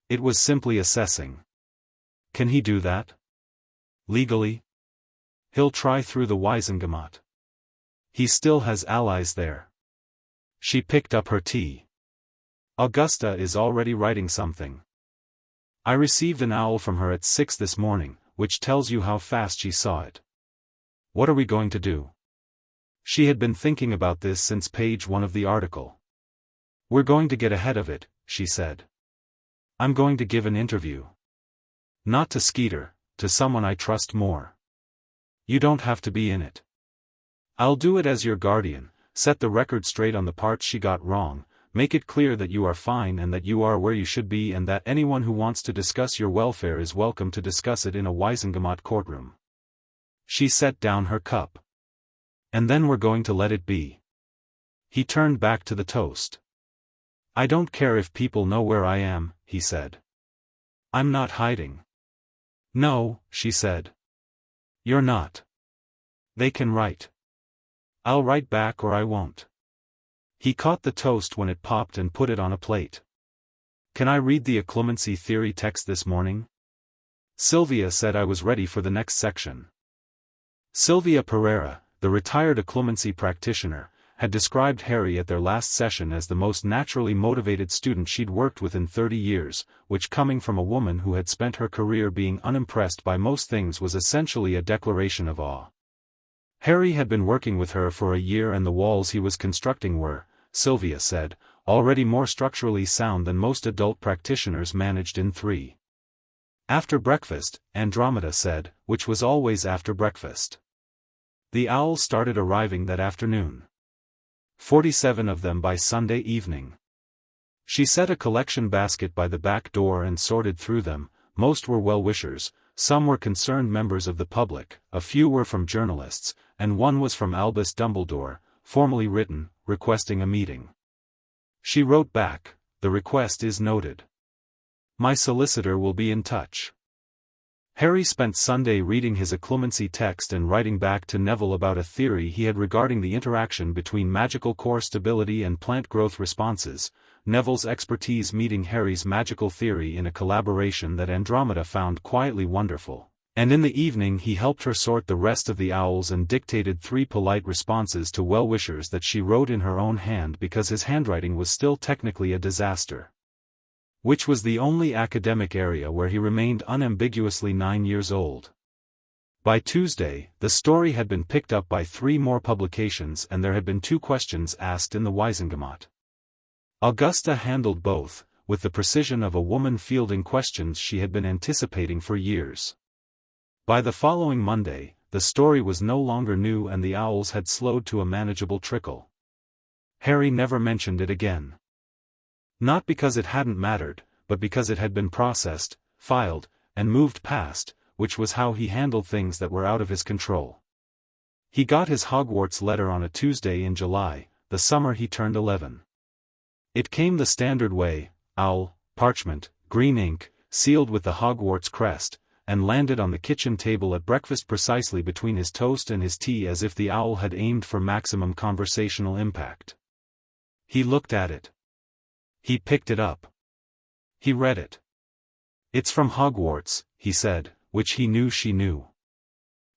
It was simply assessing. Can he do that? Legally? He'll try through the Wisengamot. He still has allies there. She picked up her tea. Augusta is already writing something. I received an owl from her at 6 this morning, which tells you how fast she saw it. What are we going to do? She had been thinking about this since page 1 of the article. We're going to get ahead of it, she said. I'm going to give an interview. Not to Skeeter, to someone I trust more. You don't have to be in it. I'll do it as your guardian, set the record straight on the parts she got wrong, make it clear that you are fine and that you are where you should be and that anyone who wants to discuss your welfare is welcome to discuss it in a Wisengamot courtroom. She set down her cup. And then we're going to let it be. He turned back to the toast. I don't care if people know where I am, he said. I'm not hiding. No, she said. You're not. They can write. I'll write back or I won't. He caught the toast when it popped and put it on a plate. Can I read the occlumency theory text this morning? Sylvia said I was ready for the next section. Sylvia Pereira, the retired occlumency practitioner, had described Harry at their last session as the most naturally motivated student she'd worked with in 30 years, which coming from a woman who had spent her career being unimpressed by most things was essentially a declaration of awe. Harry had been working with her for a year and the walls he was constructing were, Sylvia said, already more structurally sound than most adult practitioners managed in 3. After breakfast, Andromeda said, which was always after breakfast. The owls started arriving that afternoon. 47 of them by Sunday evening. She set a collection basket by the back door and sorted through them. Most were well-wishers, some were concerned members of the public, a few were from journalists, and one was from Albus Dumbledore, formally written, requesting a meeting. She wrote back, "The request is noted. My solicitor will be in touch." Harry spent Sunday reading his occlumency text and writing back to Neville about a theory he had regarding the interaction between magical core stability and plant growth responses, Neville's expertise meeting Harry's magical theory in a collaboration that Andromeda found quietly wonderful. And in the evening he helped her sort the rest of the owls and dictated 3 polite responses to well-wishers that she wrote in her own hand because his handwriting was still technically a disaster. Which was the only academic area where he remained unambiguously 9 years old. By Tuesday, the story had been picked up by 3 more publications and there had been 2 questions asked in the Wiesengemot. Augusta handled both, with the precision of a woman fielding questions she had been anticipating for years. By the following Monday, the story was no longer new and the owls had slowed to a manageable trickle. Harry never mentioned it again. Not because it hadn't mattered, but because it had been processed, filed, and moved past, which was how he handled things that were out of his control. He got his Hogwarts letter on a Tuesday in July, the summer he turned 11. It came the standard way, owl, parchment, green ink, sealed with the Hogwarts crest, and landed on the kitchen table at breakfast precisely between his toast and his tea as if the owl had aimed for maximum conversational impact. He looked at it. He picked it up. He read it. "It's from Hogwarts," he said, which he knew she knew.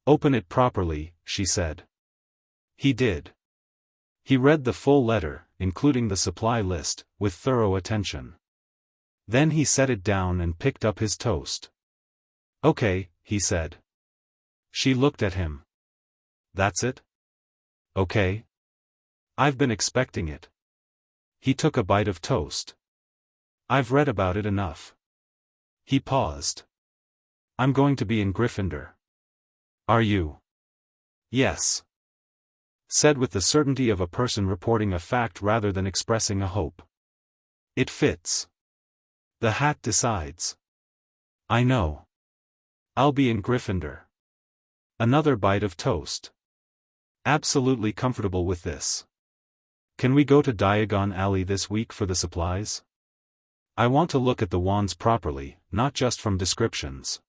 "Open it properly," she said. He did. He read the full letter, including the supply list, with thorough attention. Then he set it down and picked up his toast. "Okay," he said. She looked at him. "That's it? Okay. I've been expecting it." He took a bite of toast. "I've read about it enough." He paused. "I'm going to be in Gryffindor." "Are you?" "Yes." Said with the certainty of a person reporting a fact rather than expressing a hope. "It fits. The hat decides." "I know. I'll be in Gryffindor." Another bite of toast. "Absolutely comfortable with this. Can we go to Diagon Alley this week for the supplies? I want to look at the wands properly, not just from descriptions."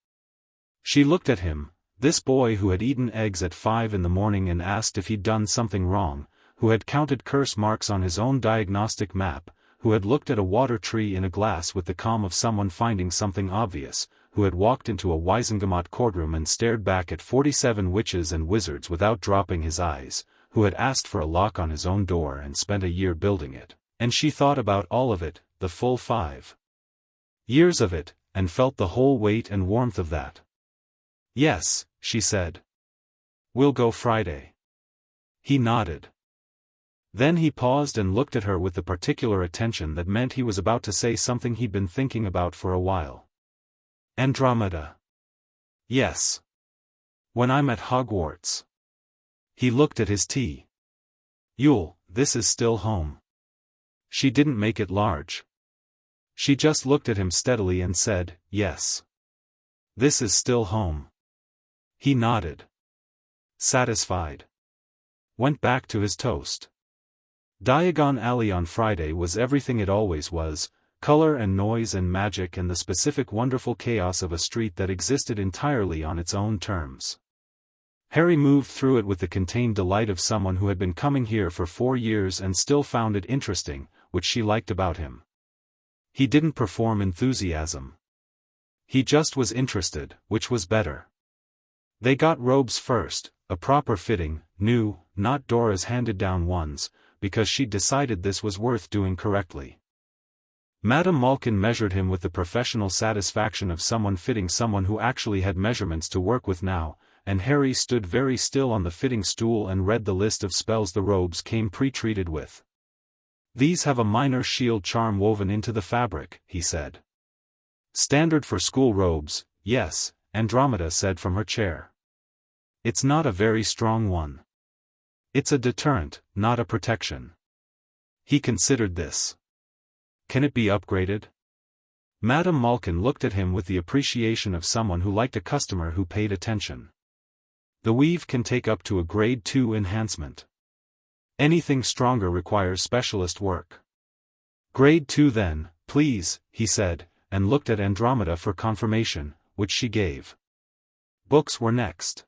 She looked at him, this boy who had eaten eggs at 5 in the morning and asked if he'd done something wrong, who had counted curse marks on his own diagnostic map, who had looked at a water tree in a glass with the calm of someone finding something obvious, who had walked into a Wiesengemot courtroom and stared back at 47 witches and wizards without dropping his eyes, who had asked for a lock on his own door and spent a year building it, and she thought about all of it, the full 5 years of it, and felt the whole weight and warmth of that. "Yes," she said. "We'll go Friday." He nodded. Then he paused and looked at her with the particular attention that meant he was about to say something he'd been thinking about for a while. "Andromeda." "Yes. When I'm at Hogwarts." He looked at his tea. "Yule, this is still home." She didn't make it large. She just looked at him steadily and said, "Yes. This is still home." He nodded. Satisfied. Went back to his toast. Diagon Alley on Friday was everything it always was, color and noise and magic and the specific wonderful chaos of a street that existed entirely on its own terms. Harry moved through it with the contained delight of someone who had been coming here for 4 years and still found it interesting, which she liked about him. He didn't perform enthusiasm. He just was interested, which was better. They got robes first, a proper fitting, new, not Dora's handed-down ones, because she'd decided this was worth doing correctly. Madame Malkin measured him with the professional satisfaction of someone fitting someone who actually had measurements to work with now, and Harry stood very still on the fitting stool and read the list of spells the robes came pre-treated with. "These have a minor shield charm woven into the fabric," he said. "Standard for school robes, yes," Andromeda said from her chair. "It's not a very strong one. It's a deterrent, not a protection." He considered this. "Can it be upgraded?" Madame Malkin looked at him with the appreciation of someone who liked a customer who paid attention. "The weave can take up to a grade 2 enhancement." Anything stronger requires specialist work. Grade 2 then, please, he said, and looked at Andromeda for confirmation, which she gave. Books were next.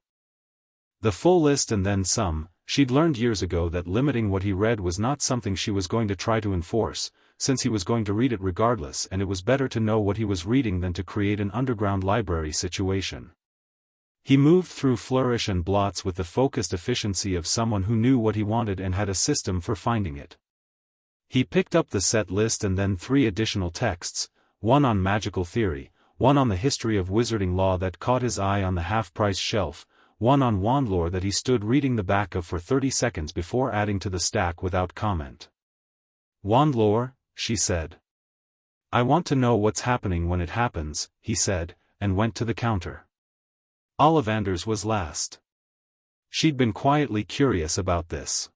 The full list and then some. She'd learned years ago that limiting what he read was not something she was going to try to enforce, since he was going to read it regardless, and it was better to know what he was reading than to create an underground library situation. He moved through flourish and blots with the focused efficiency of someone who knew what he wanted and had a system for finding it. He picked up the set list and then 3 additional texts, one on magical theory, one on the history of wizarding law that caught his eye on the half-price shelf, one on wand lore that he stood reading the back of for 30 seconds before adding to the stack without comment. Wand lore, she said. I want to know what's happening when it happens, he said, and went to the counter. Ollivander's was last. She'd been quietly curious about this.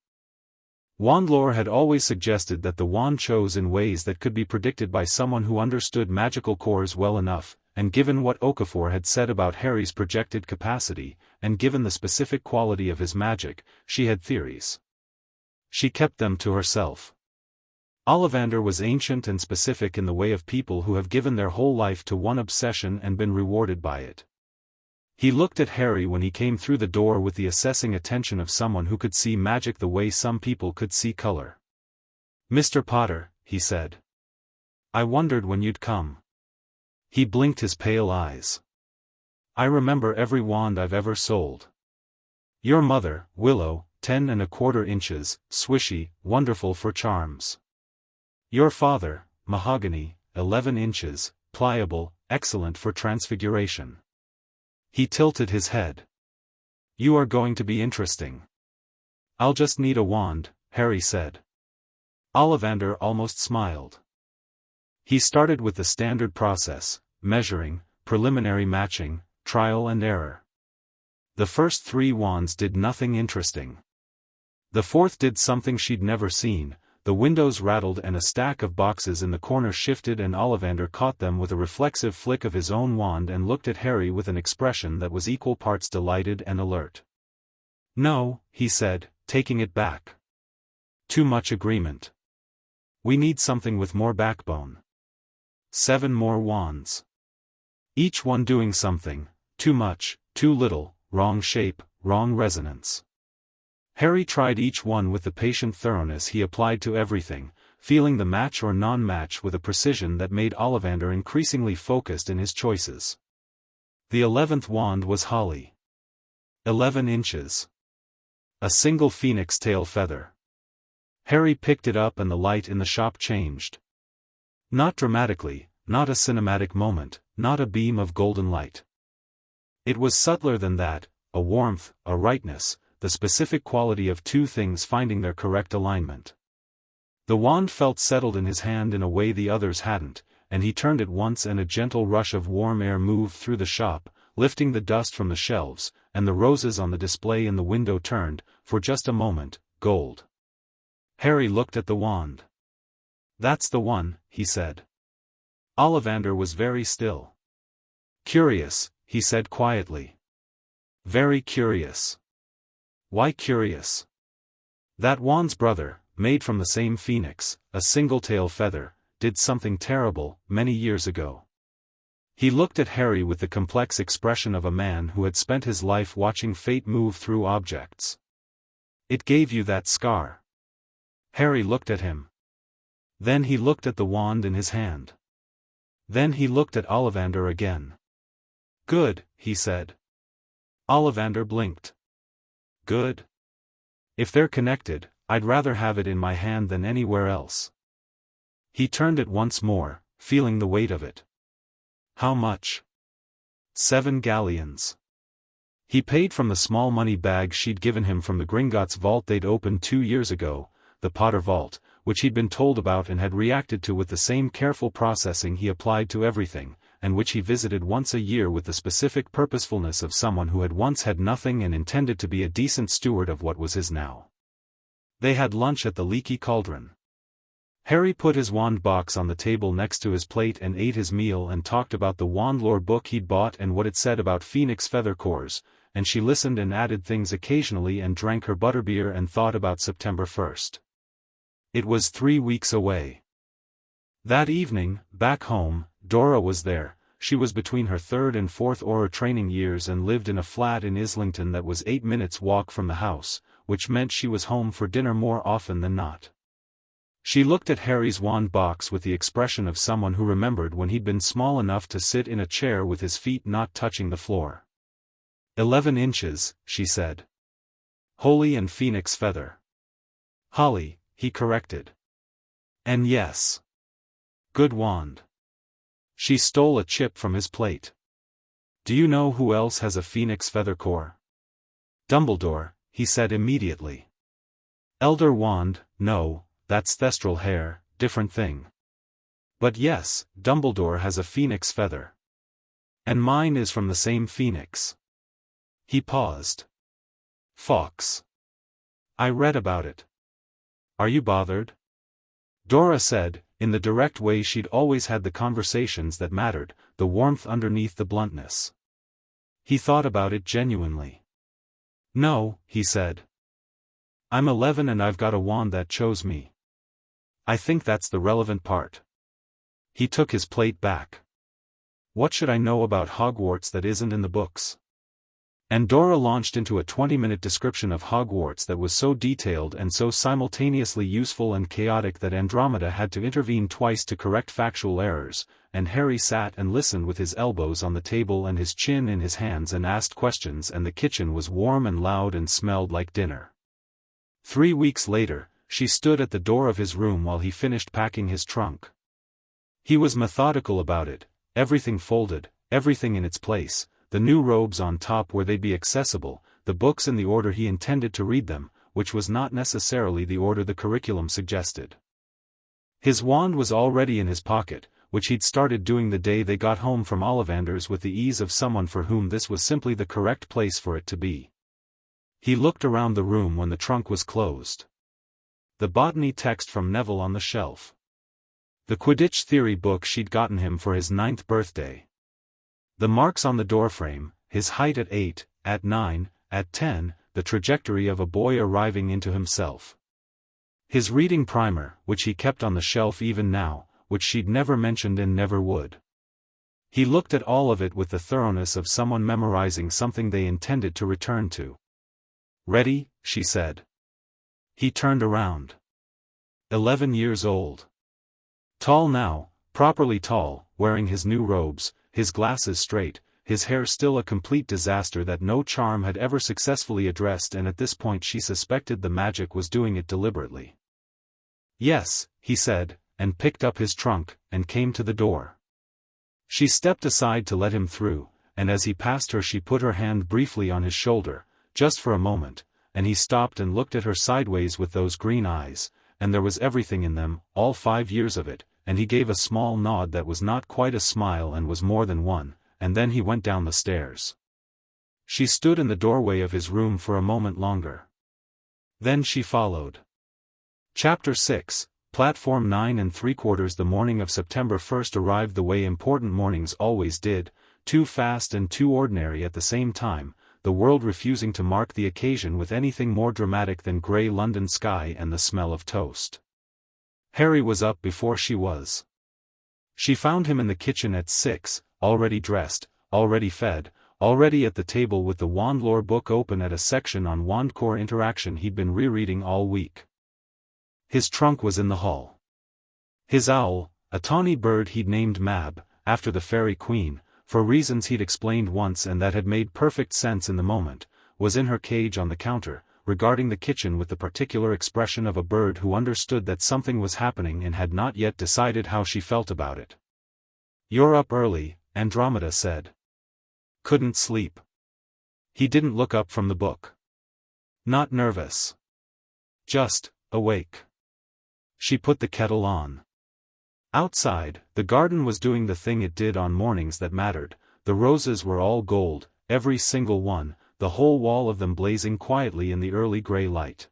Wand lore had always suggested that the wand chose in ways that could be predicted by someone who understood magical cores well enough, and given what Okafor had said about Harry's projected capacity, and given the specific quality of his magic, she had theories. She kept them to herself. Ollivander was ancient and specific in the way of people who have given their whole life to one obsession and been rewarded by it. He looked at Harry when he came through the door with the assessing attention of someone who could see magic the way some people could see color. Mr. Potter, he said. I wondered when you'd come. He blinked his pale eyes. I remember every wand I've ever sold. Your mother, Willow, 10 1/4 inches, swishy, wonderful for charms. Your father, Mahogany, 11 inches, pliable, excellent for transfiguration. He tilted his head. You are going to be interesting. I'll just need a wand, Harry said. Ollivander almost smiled. He started with the standard process, measuring, preliminary matching, trial and error. The first 3 wands did nothing interesting. The 4th did something she'd never seen. The windows rattled and a stack of boxes in the corner shifted, and Ollivander caught them with a reflexive flick of his own wand and looked at Harry with an expression that was equal parts delighted and alert. No, he said, taking it back. Too much agreement. We need something with more backbone. 7 more wands. Each one doing something, too much, too little, wrong shape, wrong resonance. Harry tried each one with the patient thoroughness he applied to everything, feeling the match or non-match with a precision that made Ollivander increasingly focused in his choices. The 11th wand was holly. 11 inches. A single phoenix tail feather. Harry picked it up and the light in the shop changed. Not dramatically, not a cinematic moment, not a beam of golden light. It was subtler than that, a warmth, a rightness, the specific quality of 2 things finding their correct alignment. The wand felt settled in his hand in a way the others hadn't, and he turned it once and a gentle rush of warm air moved through the shop, lifting the dust from the shelves, and the roses on the display in the window turned, for just a moment, gold. Harry looked at the wand. That's the one, he said. Ollivander was very still. Curious, he said quietly. Very curious. Why curious? That wand's brother, made from the same phoenix, a single-tail feather, did something terrible, many years ago. He looked at Harry with the complex expression of a man who had spent his life watching fate move through objects. It gave you that scar. Harry looked at him. Then he looked at the wand in his hand. Then he looked at Ollivander again. Good, he said. Ollivander blinked. Good? If they're connected, I'd rather have it in my hand than anywhere else. He turned it once more, feeling the weight of it. How much? 7 galleons. He paid from the small money bag she'd given him from the Gringotts vault they'd opened 2 years ago, the Potter vault, which he'd been told about and had reacted to with the same careful processing he applied to everything, and which he visited once a year with the specific purposefulness of someone who had once had nothing and intended to be a decent steward of what was his now. They had lunch at the Leaky Cauldron. Harry put his wand box on the table next to his plate and ate his meal and talked about the wand lore book he'd bought and what it said about phoenix feather cores, and she listened and added things occasionally and drank her butterbeer and thought about September 1st. It was 3 weeks away. That evening, back home, Dora was there. She was between her 3rd and 4th Auror training years and lived in a flat in Islington that was 8 minutes' walk from the house, which meant she was home for dinner more often than not. She looked at Harry's wand box with the expression of someone who remembered when he'd been small enough to sit in a chair with his feet not touching the floor. 11 inches, she said. Holy and phoenix feather. Holly, he corrected. And yes. Good wand. She stole a chip from his plate. Do you know who else has a phoenix feather core? Dumbledore, he said immediately. Elder wand, no, that's thestral hair, different thing. But yes, Dumbledore has a phoenix feather. And mine is from the same phoenix. He paused. Fox. I read about it. Are you bothered? Dora said, in the direct way she'd always had the conversations that mattered, the warmth underneath the bluntness. He thought about it genuinely. No, he said. I'm 11 and I've got a wand that chose me. I think that's the relevant part. He took his plate back. What should I know about Hogwarts that isn't in the books? And Dora launched into a 20-minute description of Hogwarts that was so detailed and so simultaneously useful and chaotic that Andromeda had to intervene twice to correct factual errors, and Harry sat and listened with his elbows on the table and his chin in his hands and asked questions, and the kitchen was warm and loud and smelled like dinner. 3 weeks later, she stood at the door of his room while he finished packing his trunk. He was methodical about it, everything folded, everything in its place, the new robes on top where they'd be accessible, the books in the order he intended to read them, which was not necessarily the order the curriculum suggested. His wand was already in his pocket, which he'd started doing the day they got home from Ollivanders with the ease of someone for whom this was simply the correct place for it to be. He looked around the room when the trunk was closed. The botany text from Neville on the shelf. The Quidditch theory book she'd gotten him for his 9th birthday. The marks on the doorframe, his height at 8, at 9, at 10, the trajectory of a boy arriving into himself. His reading primer, which he kept on the shelf even now, which she'd never mentioned and never would. He looked at all of it with the thoroughness of someone memorizing something they intended to return to. Ready, she said. He turned around. 11 years old. Tall now, properly tall, wearing his new robes, his glasses straight, his hair still a complete disaster that no charm had ever successfully addressed, and at this point she suspected the magic was doing it deliberately. Yes, he said, and picked up his trunk, and came to the door. She stepped aside to let him through, and as he passed her she put her hand briefly on his shoulder, just for a moment, and he stopped and looked at her sideways with those green eyes, and there was everything in them, all 5 years of it, and he gave a small nod that was not quite a smile and was more than one, and then he went down the stairs. She stood in the doorway of his room for a moment longer. Then she followed. Chapter 6, Platform 9 3/4. The morning of September 1st arrived the way important mornings always did, too fast and too ordinary at the same time, the world refusing to mark the occasion with anything more dramatic than grey London sky and the smell of toast. Harry was up before she was. She found him in the kitchen at 6, already dressed, already fed, already at the table with the wand lore book open at a section on wandcore interaction he'd been rereading all week. His trunk was in the hall. His owl, a tawny bird he'd named Mab, after the Fairy Queen, for reasons he'd explained once and that had made perfect sense in the moment, was in her cage on the counter, regarding the kitchen with the particular expression of a bird who understood that something was happening and had not yet decided how she felt about it. "You're up early," Andromeda said. "Couldn't sleep." He didn't look up from the book. "Not nervous. Just awake." She put the kettle on. Outside, the garden was doing the thing it did on mornings that mattered. The roses were all gold, every single one, the whole wall of them blazing quietly in the early grey light.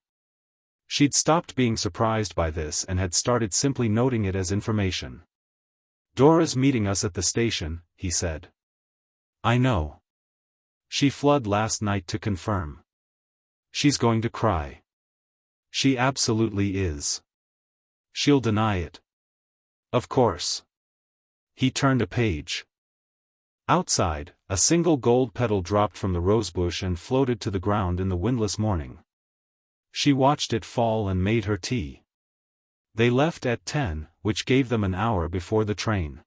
She'd stopped being surprised by this and had started simply noting it as information. "Dora's meeting us at the station," he said. "I know." She flood last night to confirm. She's going to cry. She absolutely is. She'll deny it. Of course. He turned a page. Outside, a single gold petal dropped from the rosebush and floated to the ground in the windless morning. She watched it fall and made her tea. They left at 10, which gave them an hour before the train.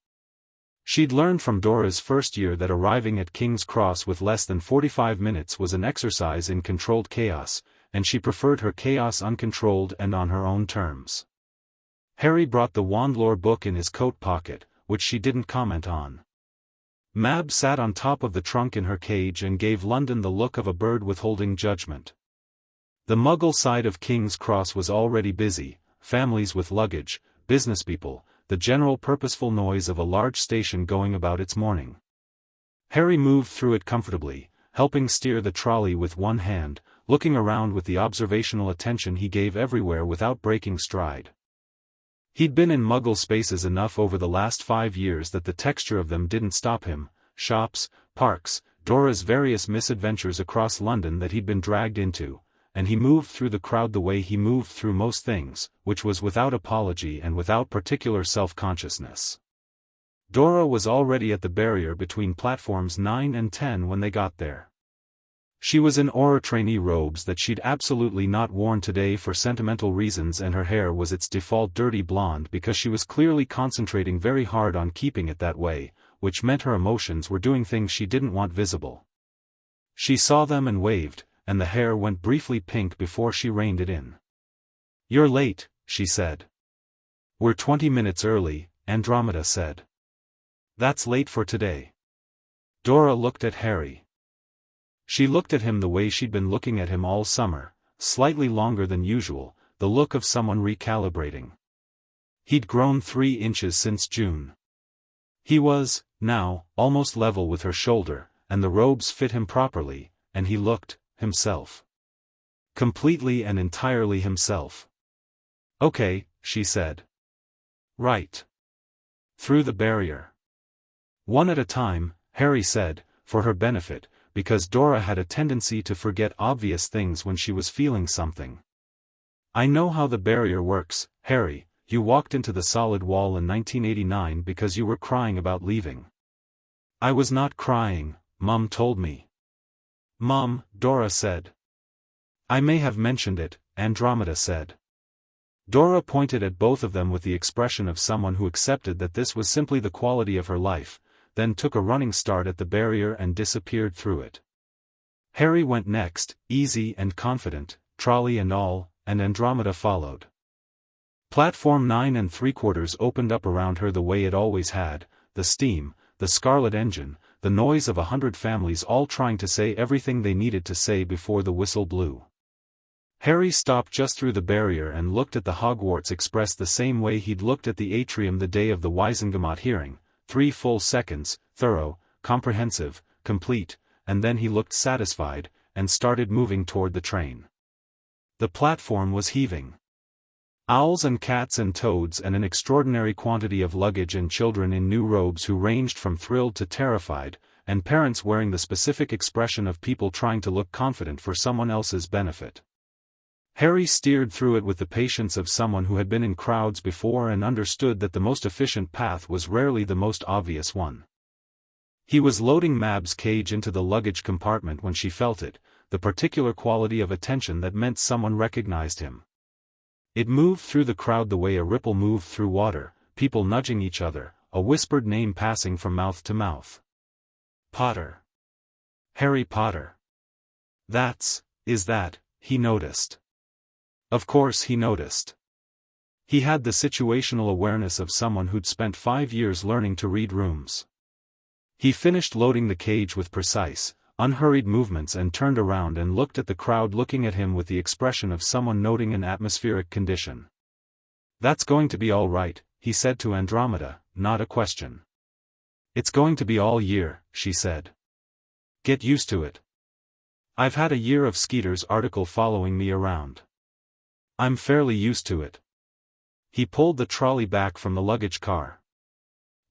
She'd learned from Dora's first year that arriving at King's Cross with less than 45 minutes was an exercise in controlled chaos, and she preferred her chaos uncontrolled and on her own terms. Harry brought the Wandlore book in his coat pocket, which she didn't comment on. Mab sat on top of the trunk in her cage and gave London the look of a bird withholding judgment. The Muggle side of King's Cross was already busy, families with luggage, businesspeople, the general purposeful noise of a large station going about its morning. Harry moved through it comfortably, helping steer the trolley with one hand, looking around with the observational attention he gave everywhere without breaking stride. He'd been in Muggle spaces enough over the last 5 years that the texture of them didn't stop him: shops, parks, Dora's various misadventures across London that he'd been dragged into, and he moved through the crowd the way he moved through most things, which was without apology and without particular self-consciousness. Dora was already at the barrier between platforms 9 and 10 when they got there. She was in Auror trainee robes that she'd absolutely not worn today for sentimental reasons, and her hair was its default dirty blonde because she was clearly concentrating very hard on keeping it that way, which meant her emotions were doing things she didn't want visible. She saw them and waved, and the hair went briefly pink before she reined it in. "You're late," she said. "We're 20 minutes early," Andromeda said. "That's late for today." Dora looked at Harry. She looked at him the way she'd been looking at him all summer, slightly longer than usual, the look of someone recalibrating. He'd grown 3 inches since June. He was, now, almost level with her shoulder, and the robes fit him properly, and he looked, himself. Completely and entirely himself. "Okay," she said. "Right. Through the barrier." "One at a time," Harry said, for her benefit, because Dora had a tendency to forget obvious things when she was feeling something. "I know how the barrier works, Harry. You walked into the solid wall in 1989 because you were crying about leaving." "I was not crying," Mum told me. "Mum," Dora said. "I may have mentioned it," Andromeda said. Dora pointed at both of them with the expression of someone who accepted that this was simply the quality of her life, then took a running start at the barrier and disappeared through it. Harry went next, easy and confident, trolley and all, and Andromeda followed. Platform 9 3/4 opened up around her the way it always had, the steam, the scarlet engine, the noise of 100 families all trying to say everything they needed to say before the whistle blew. Harry stopped just through the barrier and looked at the Hogwarts Express the same way he'd looked at the atrium the day of the Wisengamot hearing: 3 full seconds, thorough, comprehensive, complete, and then he looked satisfied, and started moving toward the train. The platform was heaving. Owls and cats and toads and an extraordinary quantity of luggage and children in new robes who ranged from thrilled to terrified, and parents wearing the specific expression of people trying to look confident for someone else's benefit. Harry steered through it with the patience of someone who had been in crowds before and understood that the most efficient path was rarely the most obvious one. He was loading Mab's cage into the luggage compartment when she felt it, the particular quality of attention that meant someone recognized him. It moved through the crowd the way a ripple moved through water, people nudging each other, a whispered name passing from mouth to mouth. "Potter. Harry Potter. Is that," he noticed. Of course he noticed. He had the situational awareness of someone who'd spent 5 years learning to read rooms. He finished loading the cage with precise, unhurried movements and turned around and looked at the crowd looking at him with the expression of someone noting an atmospheric condition. "That's going to be all right," he said to Andromeda, not a question. "It's going to be all year," she said. "Get used to it. I've had a year of Skeeter's article following me around. I'm fairly used to it." He pulled the trolley back from the luggage car.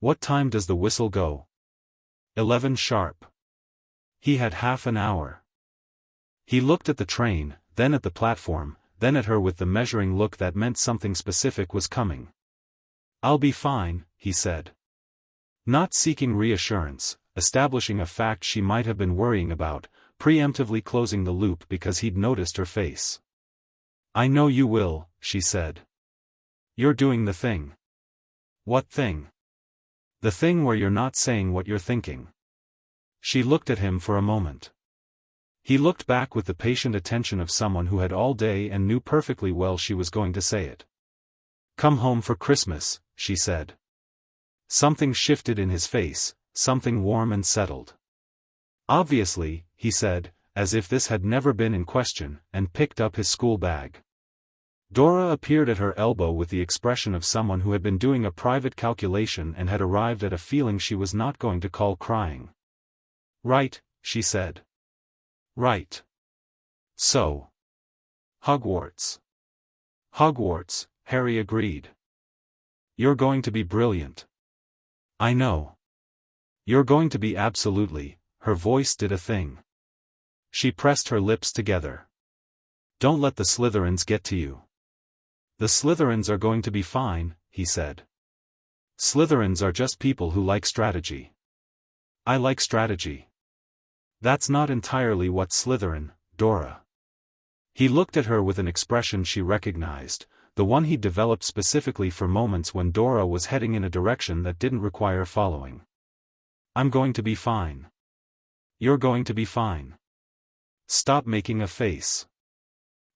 "What time does the whistle go?" 11 sharp. He had half an hour. He looked at the train, then at the platform, then at her with the measuring look that meant something specific was coming. "I'll be fine," he said. Not seeking reassurance, establishing a fact she might have been worrying about, preemptively closing the loop because he'd noticed her face. "I know you will," she said. "You're doing the thing." "What thing?" "The thing where you're not saying what you're thinking." She looked at him for a moment. He looked back with the patient attention of someone who had all day and knew perfectly well she was going to say it. "Come home for Christmas," she said. Something shifted in his face, something warm and settled. "Obviously," he said, as if this had never been in question, and picked up his school bag. Dora appeared at her elbow with the expression of someone who had been doing a private calculation and had arrived at a feeling she was not going to call crying. "Right," she said. "Right. So. Hogwarts." "Hogwarts," Harry agreed. "You're going to be brilliant." "I know. You're going to be absolutely," her voice did a thing. She pressed her lips together. "Don't let the Slytherins get to you." "The Slytherins are going to be fine," he said. "Slytherins are just people who like strategy." "I like strategy." "That's not entirely what Slytherin, Dora." He looked at her with an expression she recognized, the one he'd developed specifically for moments when Dora was heading in a direction that didn't require following. "I'm going to be fine." "You're going to be fine. Stop making a face."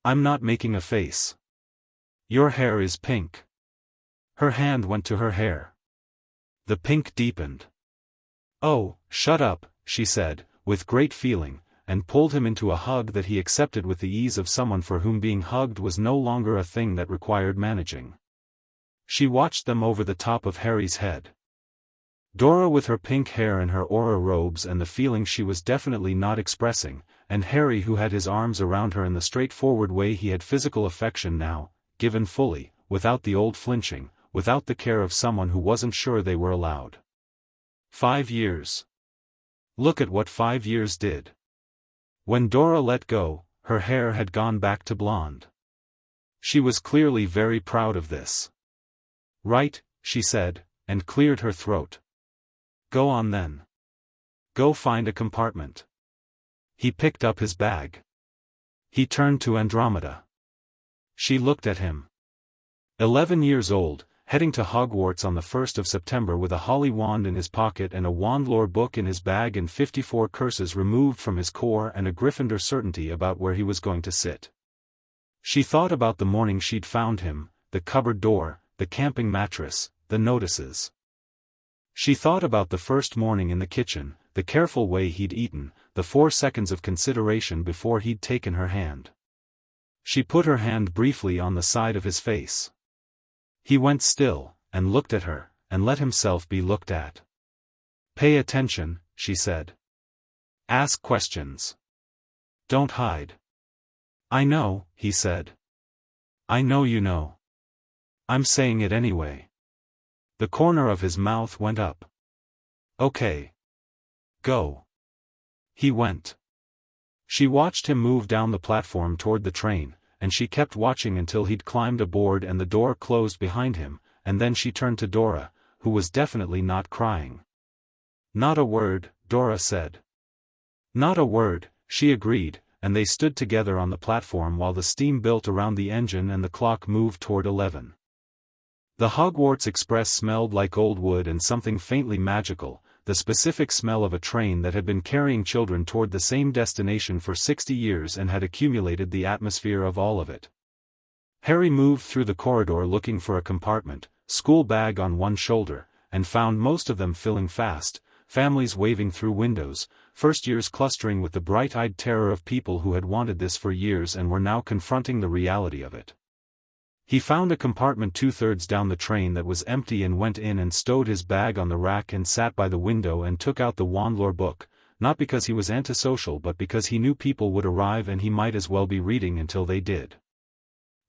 "I'm not making a face. Your hair is pink." Her hand went to her hair. The pink deepened. "Oh, shut up," she said, with great feeling, and pulled him into a hug that he accepted with the ease of someone for whom being hugged was no longer a thing that required managing. She watched them over the top of Harry's head. Dora with her pink hair and her aura robes and the feeling she was definitely not expressing, and Harry who had his arms around her in the straightforward way he had physical affection now, given fully, without the old flinching, without the care of someone who wasn't sure they were allowed. 5 years. Look at what 5 years did. When Dora let go, her hair had gone back to blonde. She was clearly very proud of this. "Right," she said, and cleared her throat. "Go on then. Go find a compartment." He picked up his bag. He turned to Andromeda. She looked at him. 11 years old, heading to Hogwarts on the 1st of September with a holly wand in his pocket and a wand lore book in his bag and 54 curses removed from his core and a Gryffindor certainty about where he was going to sit. She thought about the morning she'd found him, the cupboard door, the camping mattress, the notices. She thought about the first morning in the kitchen, the careful way he'd eaten, the 4 seconds of consideration before he'd taken her hand. She put her hand briefly on the side of his face. He went still, and looked at her, and let himself be looked at. "Pay attention," she said. "Ask questions. Don't hide." "I know," he said. "I know you know. I'm saying it anyway." The corner of his mouth went up. "Okay. Go." He went. She watched him move down the platform toward the train, and she kept watching until he'd climbed aboard and the door closed behind him, and then she turned to Dora, who was definitely not crying. "Not a word," Dora said. "Not a word," she agreed, and they stood together on the platform while the steam built around the engine and the clock moved toward 11. The Hogwarts Express smelled like old wood and something faintly magical, the specific smell of a train that had been carrying children toward the same destination for 60 years and had accumulated the atmosphere of all of it. Harry moved through the corridor looking for a compartment, school bag on one shoulder, and found most of them filling fast, families waving through windows, first years clustering with the bright-eyed terror of people who had wanted this for years and were now confronting the reality of it. He found a compartment 2/3 down the train that was empty and went in and stowed his bag on the rack and sat by the window and took out the wandlore book, not because he was antisocial but because he knew people would arrive and he might as well be reading until they did.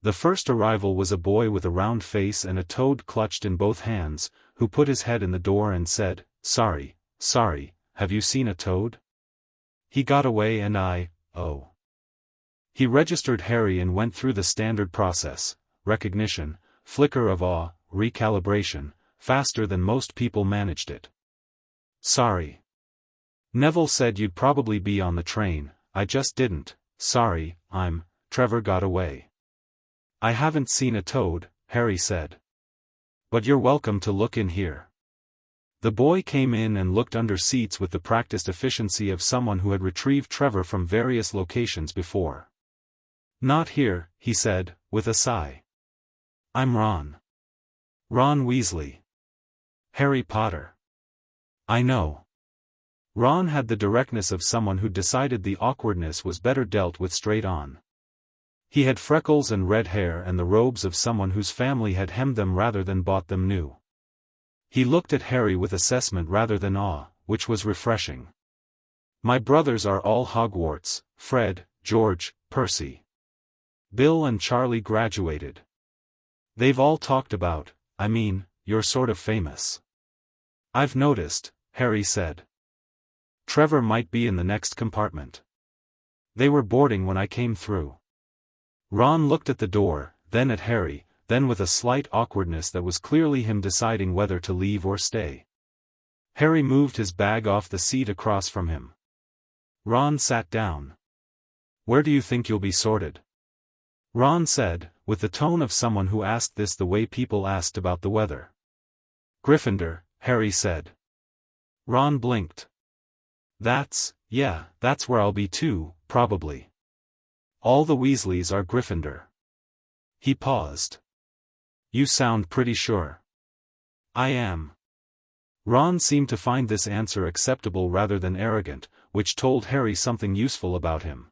The first arrival was a boy with a round face and a toad clutched in both hands, who put his head in the door and said, sorry, have you seen a toad?" He got away and oh. He registered Harry and went through the standard process: recognition, flicker of awe, recalibration, faster than most people managed it. Sorry. Neville said you'd probably be on the train. I just didn't. Sorry, Trevor got away. I haven't seen a toad, Harry said. But you're welcome to look in here. The boy came in and looked under seats with the practiced efficiency of someone who had retrieved Trevor from various locations before. Not here, he said, with a sigh. I'm Ron. Ron Weasley. Harry Potter. I know. Ron had the directness of someone who decided the awkwardness was better dealt with straight on. He had freckles and red hair and the robes of someone whose family had hemmed them rather than bought them new. He looked at Harry with assessment rather than awe, which was refreshing. My brothers are all Hogwarts: Fred, George, Percy. Bill and Charlie graduated. They've all talked about, you're sort of famous. I've noticed, Harry said. Trevor might be in the next compartment. They were boarding when I came through. Ron looked at the door, then at Harry, then with a slight awkwardness that was clearly him deciding whether to leave or stay. Harry moved his bag off the seat across from him. Ron sat down. Where do you think you'll be sorted? Ron said, with the tone of someone who asked this the way people asked about the weather. Gryffindor, Harry said. Ron blinked. That's where I'll be too, probably. All the Weasleys are Gryffindor. He paused. You sound pretty sure. I am. Ron seemed to find this answer acceptable rather than arrogant, which told Harry something useful about him.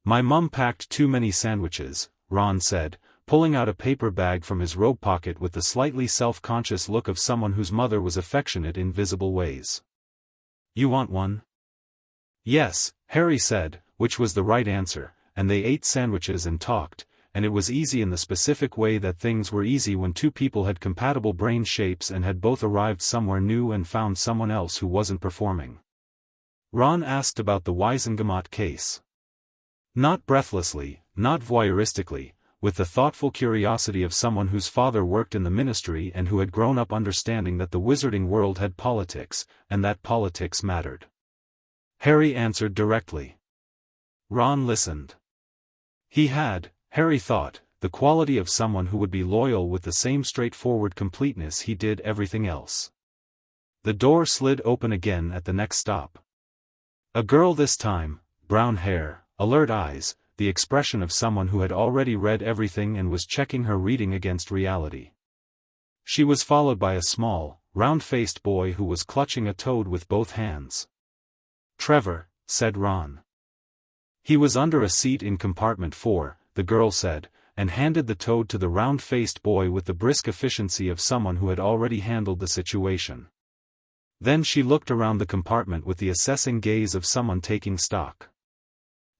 My mum packed too many sandwiches, Ron said, pulling out a paper bag from his robe pocket with the slightly self-conscious look of someone whose mother was affectionate in visible ways. You want one? Yes, Harry said, which was the right answer, and they ate sandwiches and talked, and it was easy in the specific way that things were easy when two people had compatible brain shapes and had both arrived somewhere new and found someone else who wasn't performing. Ron asked about the Wizengamot case. Not breathlessly, not voyeuristically, with the thoughtful curiosity of someone whose father worked in the ministry and who had grown up understanding that the wizarding world had politics, and that politics mattered. Harry answered directly. Ron listened. He had, Harry thought, the quality of someone who would be loyal with the same straightforward completeness he did everything else. The door slid open again at the next stop. A girl this time, brown hair, alert eyes, the expression of someone who had already read everything and was checking her reading against reality. She was followed by a small, round-faced boy who was clutching a toad with both hands. Trevor, said Ron. He was under a seat in compartment 4, the girl said, and handed the toad to the round-faced boy with the brisk efficiency of someone who had already handled the situation. Then she looked around the compartment with the assessing gaze of someone taking stock.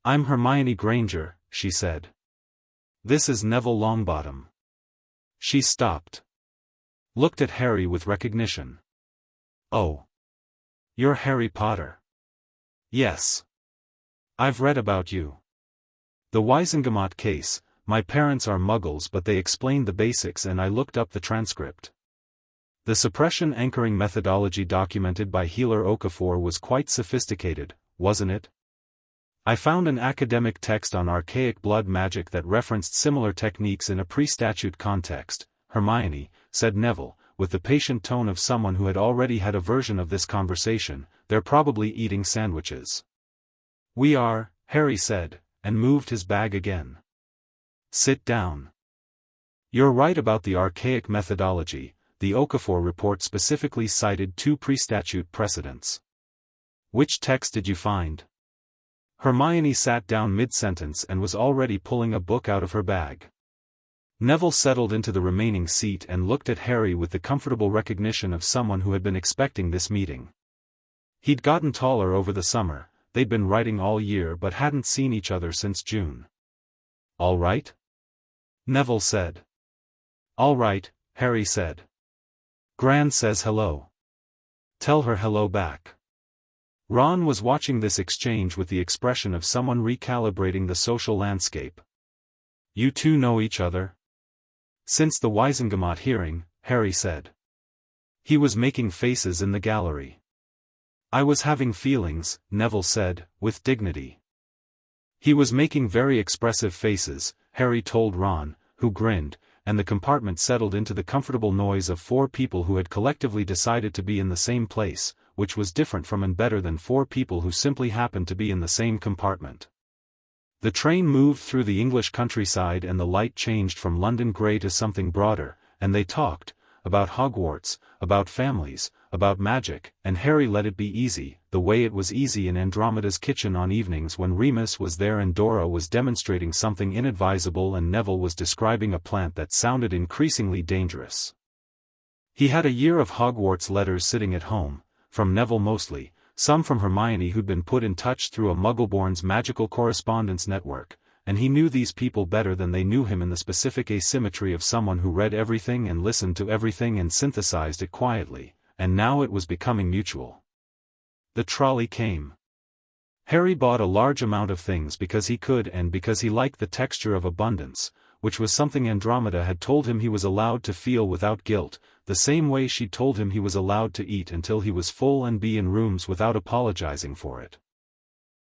I'm Hermione Granger, she said. This is Neville Longbottom. She stopped. Looked at Harry with recognition. Oh. You're Harry Potter. Yes. I've read about you. The Wizengamot case, my parents are Muggles but they explained the basics and I looked up the transcript. The suppression anchoring methodology documented by Healer Okafor was quite sophisticated, wasn't it? I found an academic text on archaic blood magic that referenced similar techniques in a pre-statute context. Hermione, said Neville, with the patient tone of someone who had already had a version of this conversation, they're probably eating sandwiches. We are, Harry said, and moved his bag again. Sit down. You're right about the archaic methodology. The Okafor report specifically cited 2 pre-statute precedents. Which text did you find? Hermione sat down mid-sentence and was already pulling a book out of her bag. Neville settled into the remaining seat and looked at Harry with the comfortable recognition of someone who had been expecting this meeting. He'd gotten taller over the summer, they'd been writing all year but hadn't seen each other since June. All right? Neville said. All right, Harry said. Gran says hello. Tell her hello back. Ron was watching this exchange with the expression of someone recalibrating the social landscape. "You two know each other?" "Since the Wisengamot hearing," Harry said. He was making faces in the gallery. "I was having feelings," Neville said, with dignity. He was making very expressive faces, Harry told Ron, who grinned, and the compartment settled into the comfortable noise of four people who had collectively decided to be in the same place, which was different from and better than four people who simply happened to be in the same compartment. The train moved through the English countryside and the light changed from London grey to something broader, and they talked, about Hogwarts, about families, about magic, and Harry let it be easy, the way it was easy in Andromeda's kitchen on evenings when Remus was there and Dora was demonstrating something inadvisable and Neville was describing a plant that sounded increasingly dangerous. He had a year of Hogwarts letters sitting at home, from Neville mostly, some from Hermione who'd been put in touch through a Muggleborn's magical correspondence network, and he knew these people better than they knew him in the specific asymmetry of someone who read everything and listened to everything and synthesized it quietly, and now it was becoming mutual. The trolley came. Harry bought a large amount of things because he could and because he liked the texture of abundance, which was something Andromeda had told him he was allowed to feel without guilt, the same way she'd told him he was allowed to eat until he was full and be in rooms without apologizing for it.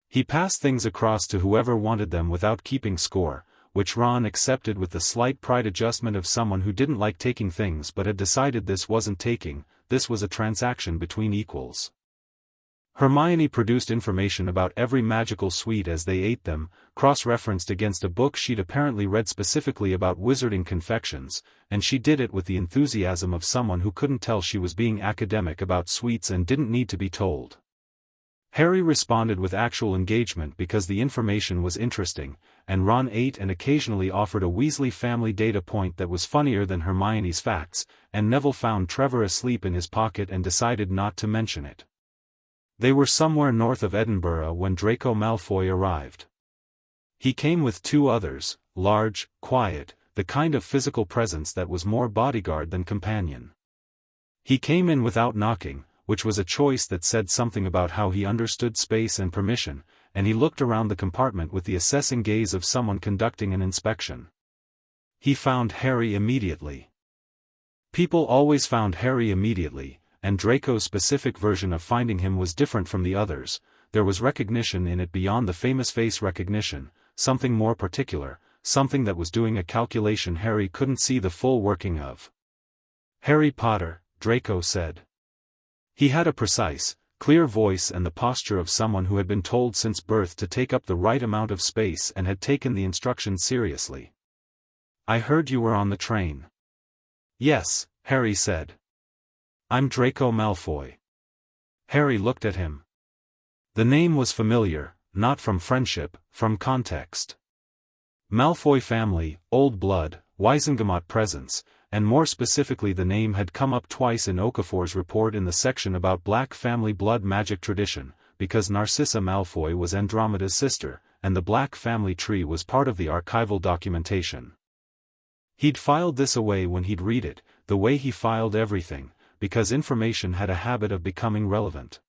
He passed things across to whoever wanted them without keeping score, which Ron accepted with the slight pride adjustment of someone who didn't like taking things but had decided this wasn't taking, this was a transaction between equals. Hermione produced information about every magical sweet as they ate them, cross-referenced against a book she'd apparently read specifically about wizarding confections, and she did it with the enthusiasm of someone who couldn't tell she was being academic about sweets and didn't need to be told. Harry responded with actual engagement because the information was interesting, and Ron ate and occasionally offered a Weasley family data point that was funnier than Hermione's facts, and Neville found Trevor asleep in his pocket and decided not to mention it. They were somewhere north of Edinburgh when Draco Malfoy arrived. He came with two others, large, quiet, the kind of physical presence that was more bodyguard than companion. He came in without knocking, which was a choice that said something about how he understood space and permission, and he looked around the compartment with the assessing gaze of someone conducting an inspection. He found Harry immediately. People always found Harry immediately, and Draco's specific version of finding him was different from the others. There was recognition in it beyond the famous face recognition, something more particular, something that was doing a calculation Harry couldn't see the full working of. "Harry Potter," Draco said. He had a precise, clear voice and the posture of someone who had been told since birth to take up the right amount of space and had taken the instructions seriously. "I heard you were on the train." "Yes," Harry said. "I'm Draco Malfoy." Harry looked at him. The name was familiar, not from friendship, from context. Malfoy family, old blood, Wisengamot presence, and more specifically the name had come up twice in Okafor's report in the section about Black family blood magic tradition, because Narcissa Malfoy was Andromeda's sister, and the Black family tree was part of the archival documentation. He'd filed this away when he'd read it, the way he filed everything, because information had a habit of becoming relevant.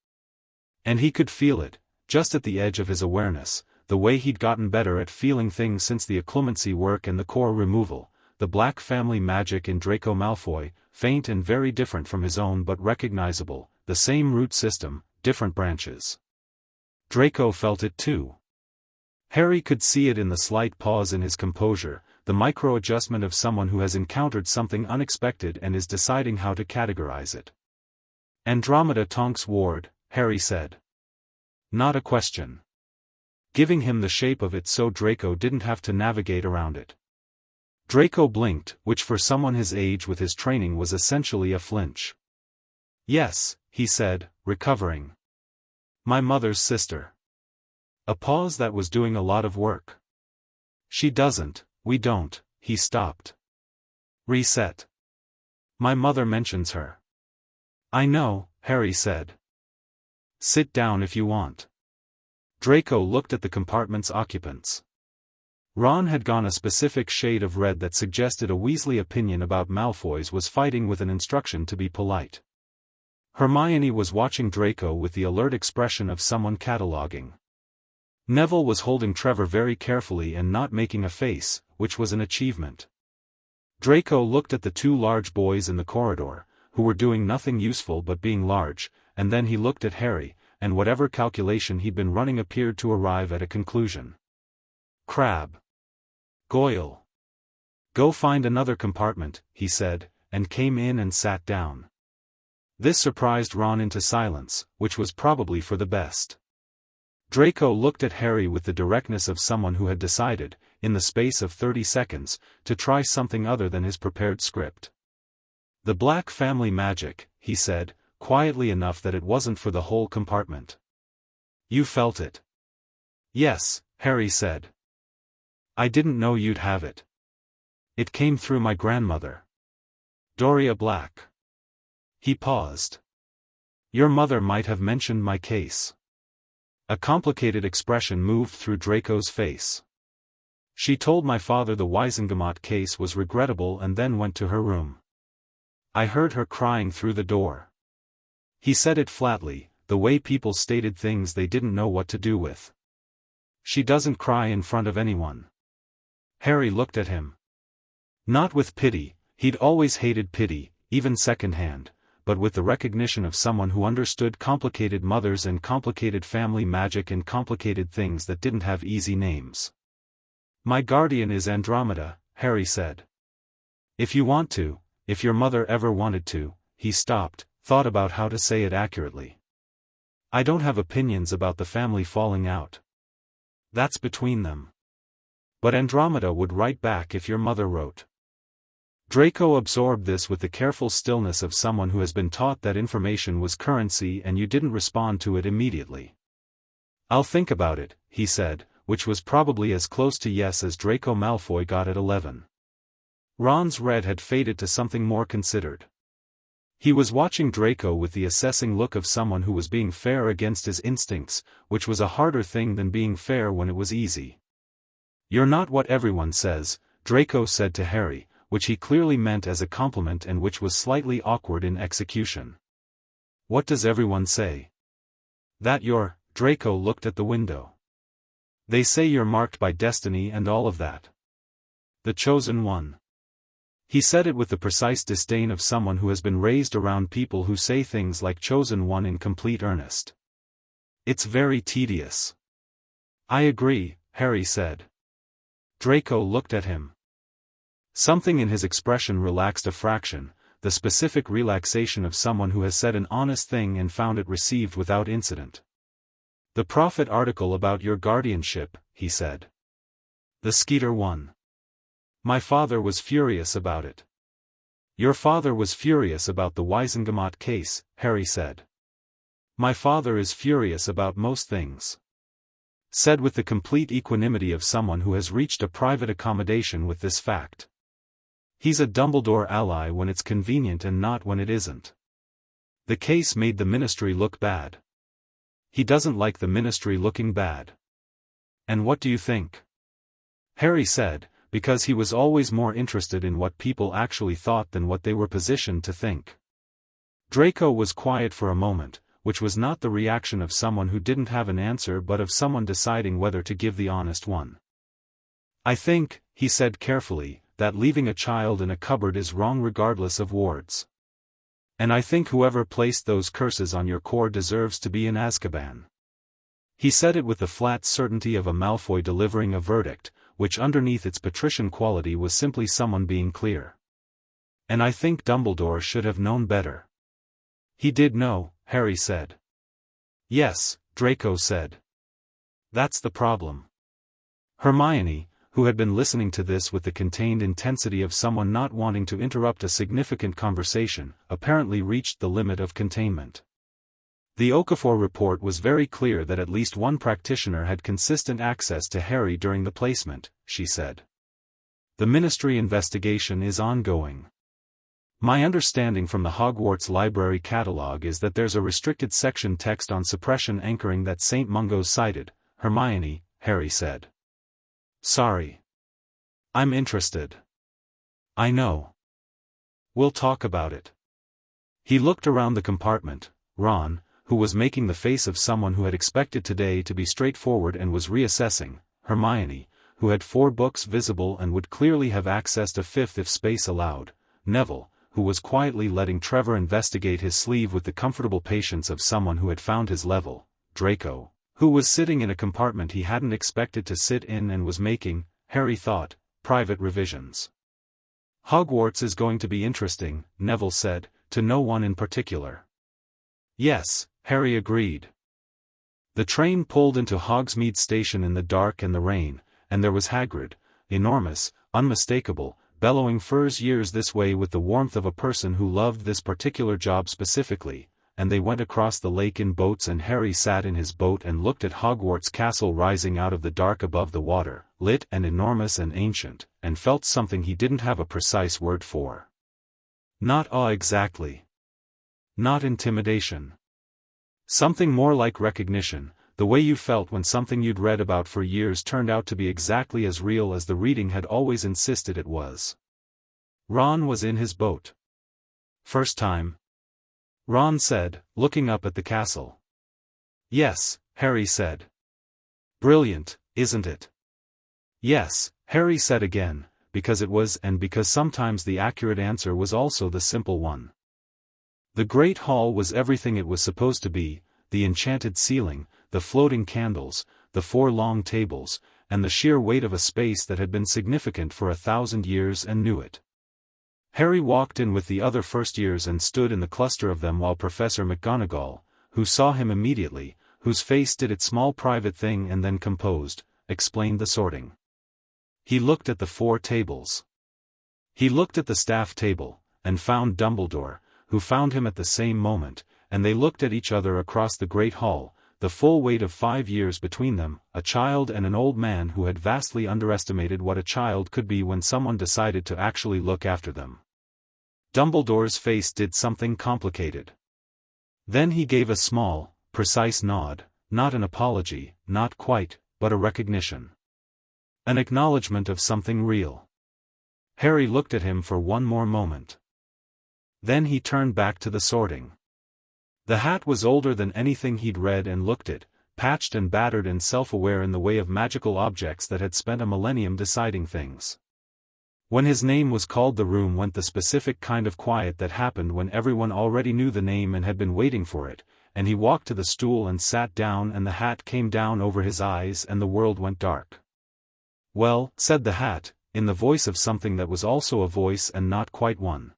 And he could feel it, just at the edge of his awareness, the way he'd gotten better at feeling things since the occlumency work and the core removal. The Black family magic in Draco Malfoy, faint and very different from his own but recognizable, the same root system, different branches. Draco felt it too. Harry could see it in the slight pause in his composure, the micro-adjustment of someone who has encountered something unexpected and is deciding how to categorize it. "Andromeda Tonks Ward," Harry said. Not a question. Giving him the shape of it so Draco didn't have to navigate around it. Draco blinked, which for someone his age with his training was essentially a flinch. "Yes," he said, recovering. "My mother's sister." A pause that was doing a lot of work. "She doesn't, we don't," he stopped. Reset. "My mother mentions her." "I know," Harry said. "Sit down if you want." Draco looked at the compartment's occupants. Ron had gone a specific shade of red that suggested a Weasley opinion about Malfoys was fighting with an instruction to be polite. Hermione was watching Draco with the alert expression of someone cataloging. Neville was holding Trevor very carefully and not making a face, which was an achievement. Draco looked at the two large boys in the corridor, who were doing nothing useful but being large, and then he looked at Harry, and whatever calculation he'd been running appeared to arrive at a conclusion. Crab. Goyle. Go find another compartment, he said, and came in and sat down. This surprised Ron into silence, which was probably for the best. Draco looked at Harry with the directness of someone who had decided, in the space of 30 seconds, to try something other than his prepared script. The Black family magic, he said, quietly enough that it wasn't for the whole compartment. You felt it? Yes, Harry said. I didn't know you'd have it. It came through my grandmother. Doria Black. He paused. Your mother might have mentioned my case. A complicated expression moved through Draco's face. She told my father the Wisengamot case was regrettable and then went to her room. I heard her crying through the door. He said it flatly, the way people stated things they didn't know what to do with. She doesn't cry in front of anyone. Harry looked at him. Not with pity, he'd always hated pity, even secondhand, but with the recognition of someone who understood complicated mothers and complicated family magic and complicated things that didn't have easy names. My guardian is Andromeda, Harry said. If you want to, if your mother ever wanted to, he stopped, thought about how to say it accurately. I don't have opinions about the family falling out. That's between them. But Andromeda would write back if your mother wrote. Draco absorbed this with the careful stillness of someone who has been taught that information was currency and you didn't respond to it immediately. I'll think about it, he said, which was probably as close to yes as Draco Malfoy got at 11. Ron's red had faded to something more considered. He was watching Draco with the assessing look of someone who was being fair against his instincts, which was a harder thing than being fair when it was easy. You're not what everyone says, Draco said to Harry, which he clearly meant as a compliment and which was slightly awkward in execution. What does everyone say? That you're, Draco looked at the window. They say you're marked by destiny and all of that. The chosen one. He said it with the precise disdain of someone who has been raised around people who say things like chosen one in complete earnest. It's very tedious. I agree, Harry said. Draco looked at him. Something in his expression relaxed a fraction, the specific relaxation of someone who has said an honest thing and found it received without incident. The Prophet article about your guardianship, he said. The Skeeter one. My father was furious about it. Your father was furious about the Wisengamot case, Harry said. My father is furious about most things. Said with the complete equanimity of someone who has reached a private accommodation with this fact. He's a Dumbledore ally when it's convenient and not when it isn't. The case made the Ministry look bad. He doesn't like the Ministry looking bad. And what do you think? Harry said, because he was always more interested in what people actually thought than what they were positioned to think. Draco was quiet for a moment, which was not the reaction of someone who didn't have an answer but of someone deciding whether to give the honest one. I think, he said carefully, that leaving a child in a cupboard is wrong regardless of wards. And I think whoever placed those curses on your core deserves to be in Azkaban. He said it with the flat certainty of a Malfoy delivering a verdict, which underneath its patrician quality was simply someone being clear. And I think Dumbledore should have known better. He did know, Harry said. Yes, Draco said. That's the problem. Hermione, who had been listening to this with the contained intensity of someone not wanting to interrupt a significant conversation, apparently reached the limit of containment. The Okafor report was very clear that at least one practitioner had consistent access to Harry during the placement, she said. The Ministry investigation is ongoing. My understanding from the Hogwarts library catalog is that there's a restricted section text on suppression anchoring that St. Mungo cited, Hermione, Harry said. Sorry. I'm interested. I know. We'll talk about it. He looked around the compartment. Ron, who was making the face of someone who had expected today to be straightforward and was reassessing, Hermione, who had 4 books visible and would clearly have accessed a 5th if space allowed, Neville, who was quietly letting Trevor investigate his sleeve with the comfortable patience of someone who had found his level, Draco, who was sitting in a compartment he hadn't expected to sit in and was making, Harry thought, private revisions. Hogwarts is going to be interesting, Neville said, to no one in particular. Yes, Harry agreed. The train pulled into Hogsmeade Station in the dark and the rain, and there was Hagrid, enormous, unmistakable, bellowing furs years this way with the warmth of a person who loved this particular job specifically, and they went across the lake in boats and Harry sat in his boat and looked at Hogwarts Castle rising out of the dark above the water, lit and enormous and ancient, and felt something he didn't have a precise word for. Not awe exactly. Not intimidation. Something more like recognition, the way you felt when something you'd read about for years turned out to be exactly as real as the reading had always insisted it was. Ron was in his boat. First time? Ron said, looking up at the castle. Yes, Harry said. Brilliant, isn't it? Yes, Harry said again, because it was and because sometimes the accurate answer was also the simple one. The Great Hall was everything it was supposed to be, the enchanted ceiling, the floating candles, the 4 long tables, and the sheer weight of a space that had been significant for 1,000 years and knew it. Harry walked in with the other first-years and stood in the cluster of them while Professor McGonagall, who saw him immediately, whose face did its small private thing and then composed, explained the sorting. He looked at the 4 tables. He looked at the staff table, and found Dumbledore, who found him at the same moment, and they looked at each other across the Great Hall, the full weight of 5 years between them, a child and an old man who had vastly underestimated what a child could be when someone decided to actually look after them. Dumbledore's face did something complicated. Then he gave a small, precise nod, not an apology, not quite, but a recognition. An acknowledgement of something real. Harry looked at him for one more moment. Then he turned back to the sorting. The hat was older than anything he'd read and looked at, patched and battered and self-aware in the way of magical objects that had spent a millennium deciding things. When his name was called, the room went the specific kind of quiet that happened when everyone already knew the name and had been waiting for it, and he walked to the stool and sat down and the hat came down over his eyes and the world went dark. Well, said the hat, in the voice of something that was also a voice and not quite one.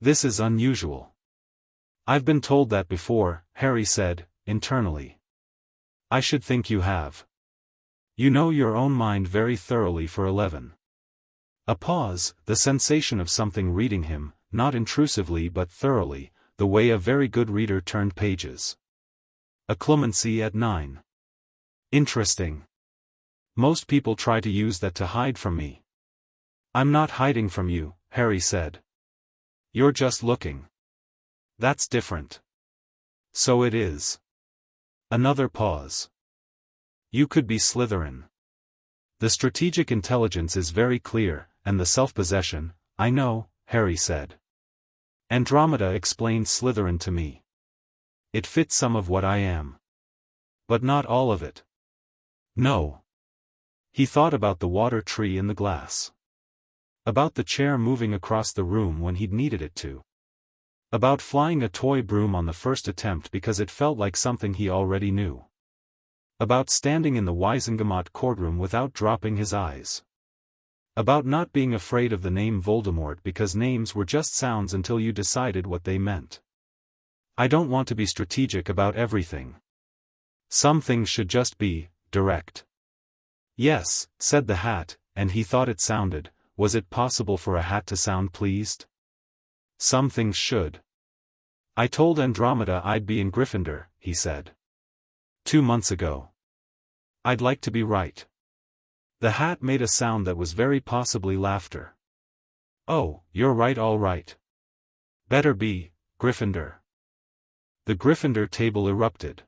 This is unusual. I've been told that before, Harry said, internally. I should think you have. You know your own mind very thoroughly for 11. A pause, the sensation of something reading him, not intrusively but thoroughly, the way a very good reader turned pages. A clemency at 9. Interesting. Most people try to use that to hide from me. I'm not hiding from you, Harry said. You're just looking. That's different. So it is. Another pause. You could be Slytherin. The strategic intelligence is very clear, and the self-possession, I know, Harry said. Andromeda explained Slytherin to me. It fits some of what I am. But not all of it. No. He thought about the water tree in the glass. About the chair moving across the room when he'd needed it to. About flying a toy broom on the first attempt because it felt like something he already knew. About standing in the Wizengamot courtroom without dropping his eyes. About not being afraid of the name Voldemort because names were just sounds until you decided what they meant. I don't want to be strategic about everything. Some things should just be direct. Yes, said the hat, and he thought it sounded, was it possible for a hat to sound pleased? Some things should. I told Andromeda I'd be in Gryffindor, he said. 2 months ago. I'd like to be right. The hat made a sound that was very possibly laughter. Oh, you're right, all right. Better be, Gryffindor. The Gryffindor table erupted.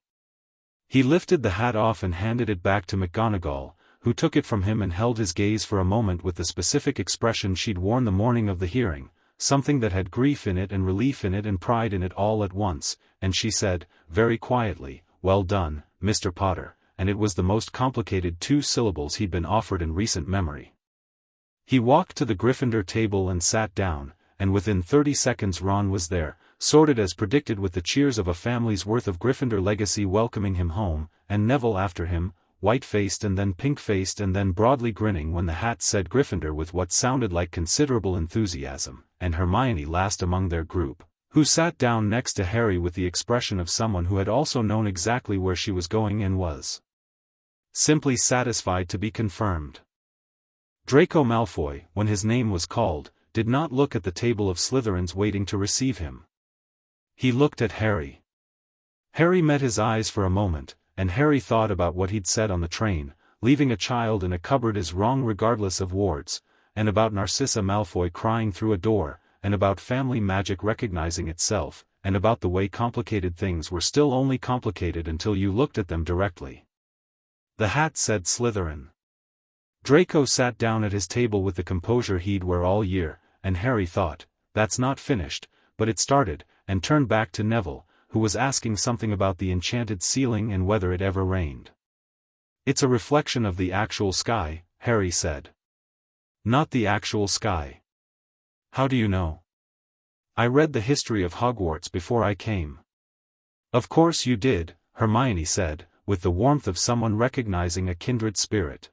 He lifted the hat off and handed it back to McGonagall, who took it from him and held his gaze for a moment with the specific expression she'd worn the morning of the hearing, something that had grief in it and relief in it and pride in it all at once, and she said, very quietly, "Well done, Mr. Potter," and it was the most complicated 2 syllables he'd been offered in recent memory. He walked to the Gryffindor table and sat down, and within 30 seconds Ron was there, sorted as predicted with the cheers of a family's worth of Gryffindor legacy welcoming him home, and Neville after him, white-faced and then pink-faced and then broadly grinning when the hat said Gryffindor with what sounded like considerable enthusiasm, and Hermione last among their group, who sat down next to Harry with the expression of someone who had also known exactly where she was going and was simply satisfied to be confirmed. Draco Malfoy, when his name was called, did not look at the table of Slytherins waiting to receive him. He looked at Harry. Harry met his eyes for a moment, and Harry thought about what he'd said on the train, leaving a child in a cupboard is wrong regardless of wards, and about Narcissa Malfoy crying through a door, and about family magic recognizing itself, and about the way complicated things were still only complicated until you looked at them directly. The hat said Slytherin. Draco sat down at his table with the composure he'd wear all year, and Harry thought, "That's not finished," but it started, and turned back to Neville, who was asking something about the enchanted ceiling and whether it ever rained. "It's a reflection of the actual sky," Harry said. "Not the actual sky." "How do you know?" "I read the history of Hogwarts before I came." "Of course you did," Hermione said, with the warmth of someone recognizing a kindred spirit.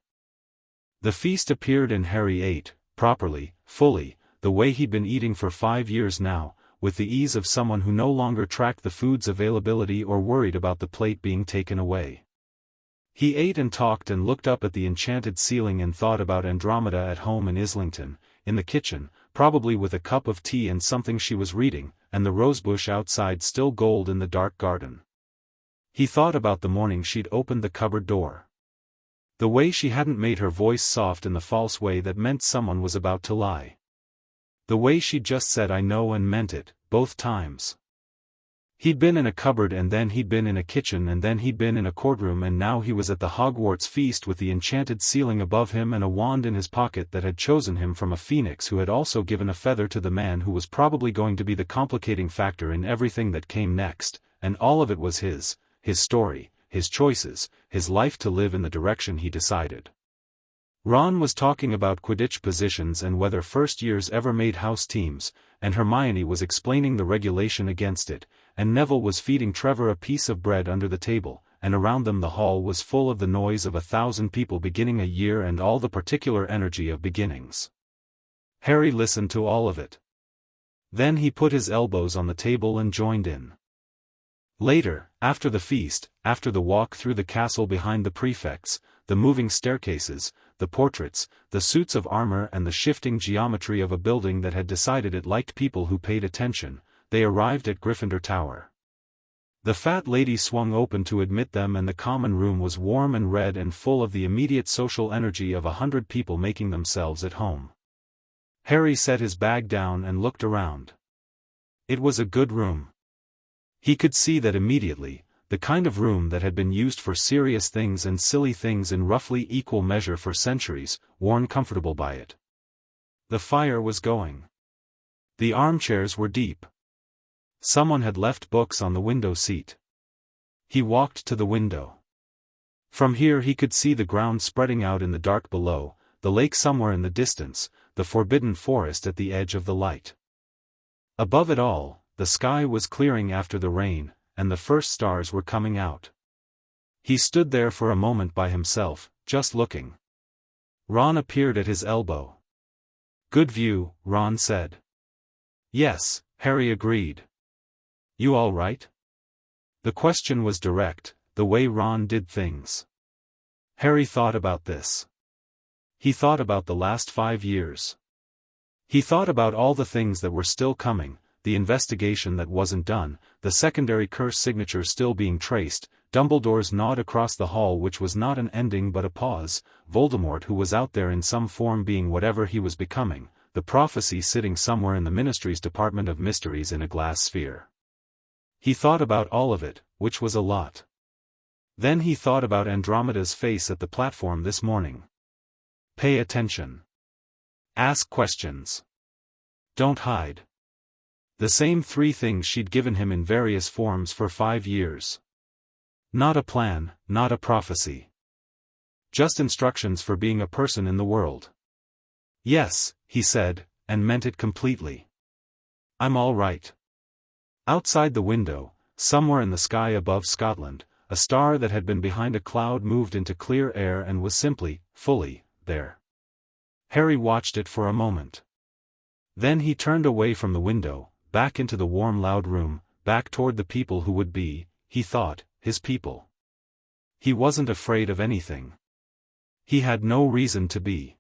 The feast appeared and Harry ate, properly, fully, the way he'd been eating for 5 years now, with the ease of someone who no longer tracked the food's availability or worried about the plate being taken away. He ate and talked and looked up at the enchanted ceiling and thought about Andromeda at home in Islington, in the kitchen, probably with a cup of tea and something she was reading, and the rosebush outside still gold in the dark garden. He thought about the morning she'd opened the cupboard door. The way she hadn't made her voice soft in the false way that meant someone was about to lie. The way she'd just said "I know" and meant it, both times. He'd been in a cupboard and then he'd been in a kitchen and then he'd been in a courtroom and now he was at the Hogwarts feast with the enchanted ceiling above him and a wand in his pocket that had chosen him from a phoenix who had also given a feather to the man who was probably going to be the complicating factor in everything that came next, and all of it was his story, his choices, his life to live in the direction he decided. Ron was talking about Quidditch positions and whether first years ever made house teams, and Hermione was explaining the regulation against it, and Neville was feeding Trevor a piece of bread under the table, and around them the hall was full of the noise of 1,000 people beginning a year and all the particular energy of beginnings. Harry listened to all of it. Then he put his elbows on the table and joined in. Later, after the feast, after the walk through the castle behind the prefects, the moving staircases, the portraits, the suits of armor and the shifting geometry of a building that had decided it liked people who paid attention, they arrived at Gryffindor Tower. The fat lady swung open to admit them and the common room was warm and red and full of the immediate social energy of 100 people making themselves at home. Harry set his bag down and looked around. It was a good room. He could see that immediately, the kind of room that had been used for serious things and silly things in roughly equal measure for centuries, worn comfortable by it. The fire was going. The armchairs were deep. Someone had left books on the window seat. He walked to the window. From here he could see the ground spreading out in the dark below, the lake somewhere in the distance, the forbidden forest at the edge of the light. Above it all, the sky was clearing after the rain, and the first stars were coming out. He stood there for a moment by himself, just looking. Ron appeared at his elbow. "Good view," Ron said. "Yes," Harry agreed. "You all right?" The question was direct, the way Ron did things. Harry thought about this. He thought about the last 5 years. He thought about all the things that were still coming, the investigation that wasn't done, the secondary curse signature still being traced, Dumbledore's nod across the hall which was not an ending but a pause, Voldemort who was out there in some form being whatever he was becoming, the prophecy sitting somewhere in the Ministry's Department of Mysteries in a glass sphere. He thought about all of it, which was a lot. Then he thought about Andromeda's face at the platform this morning. Pay attention. Ask questions. Don't hide. The same 3 things she'd given him in various forms for 5 years. Not a plan, not a prophecy. Just instructions for being a person in the world. Yes, he said, and meant it completely. I'm all right. Outside the window, somewhere in the sky above Scotland, a star that had been behind a cloud moved into clear air and was simply, fully, there. Harry watched it for a moment. Then he turned away from the window, back into the warm loud room, back toward the people who would be, he thought, his people. He wasn't afraid of anything. He had no reason to be.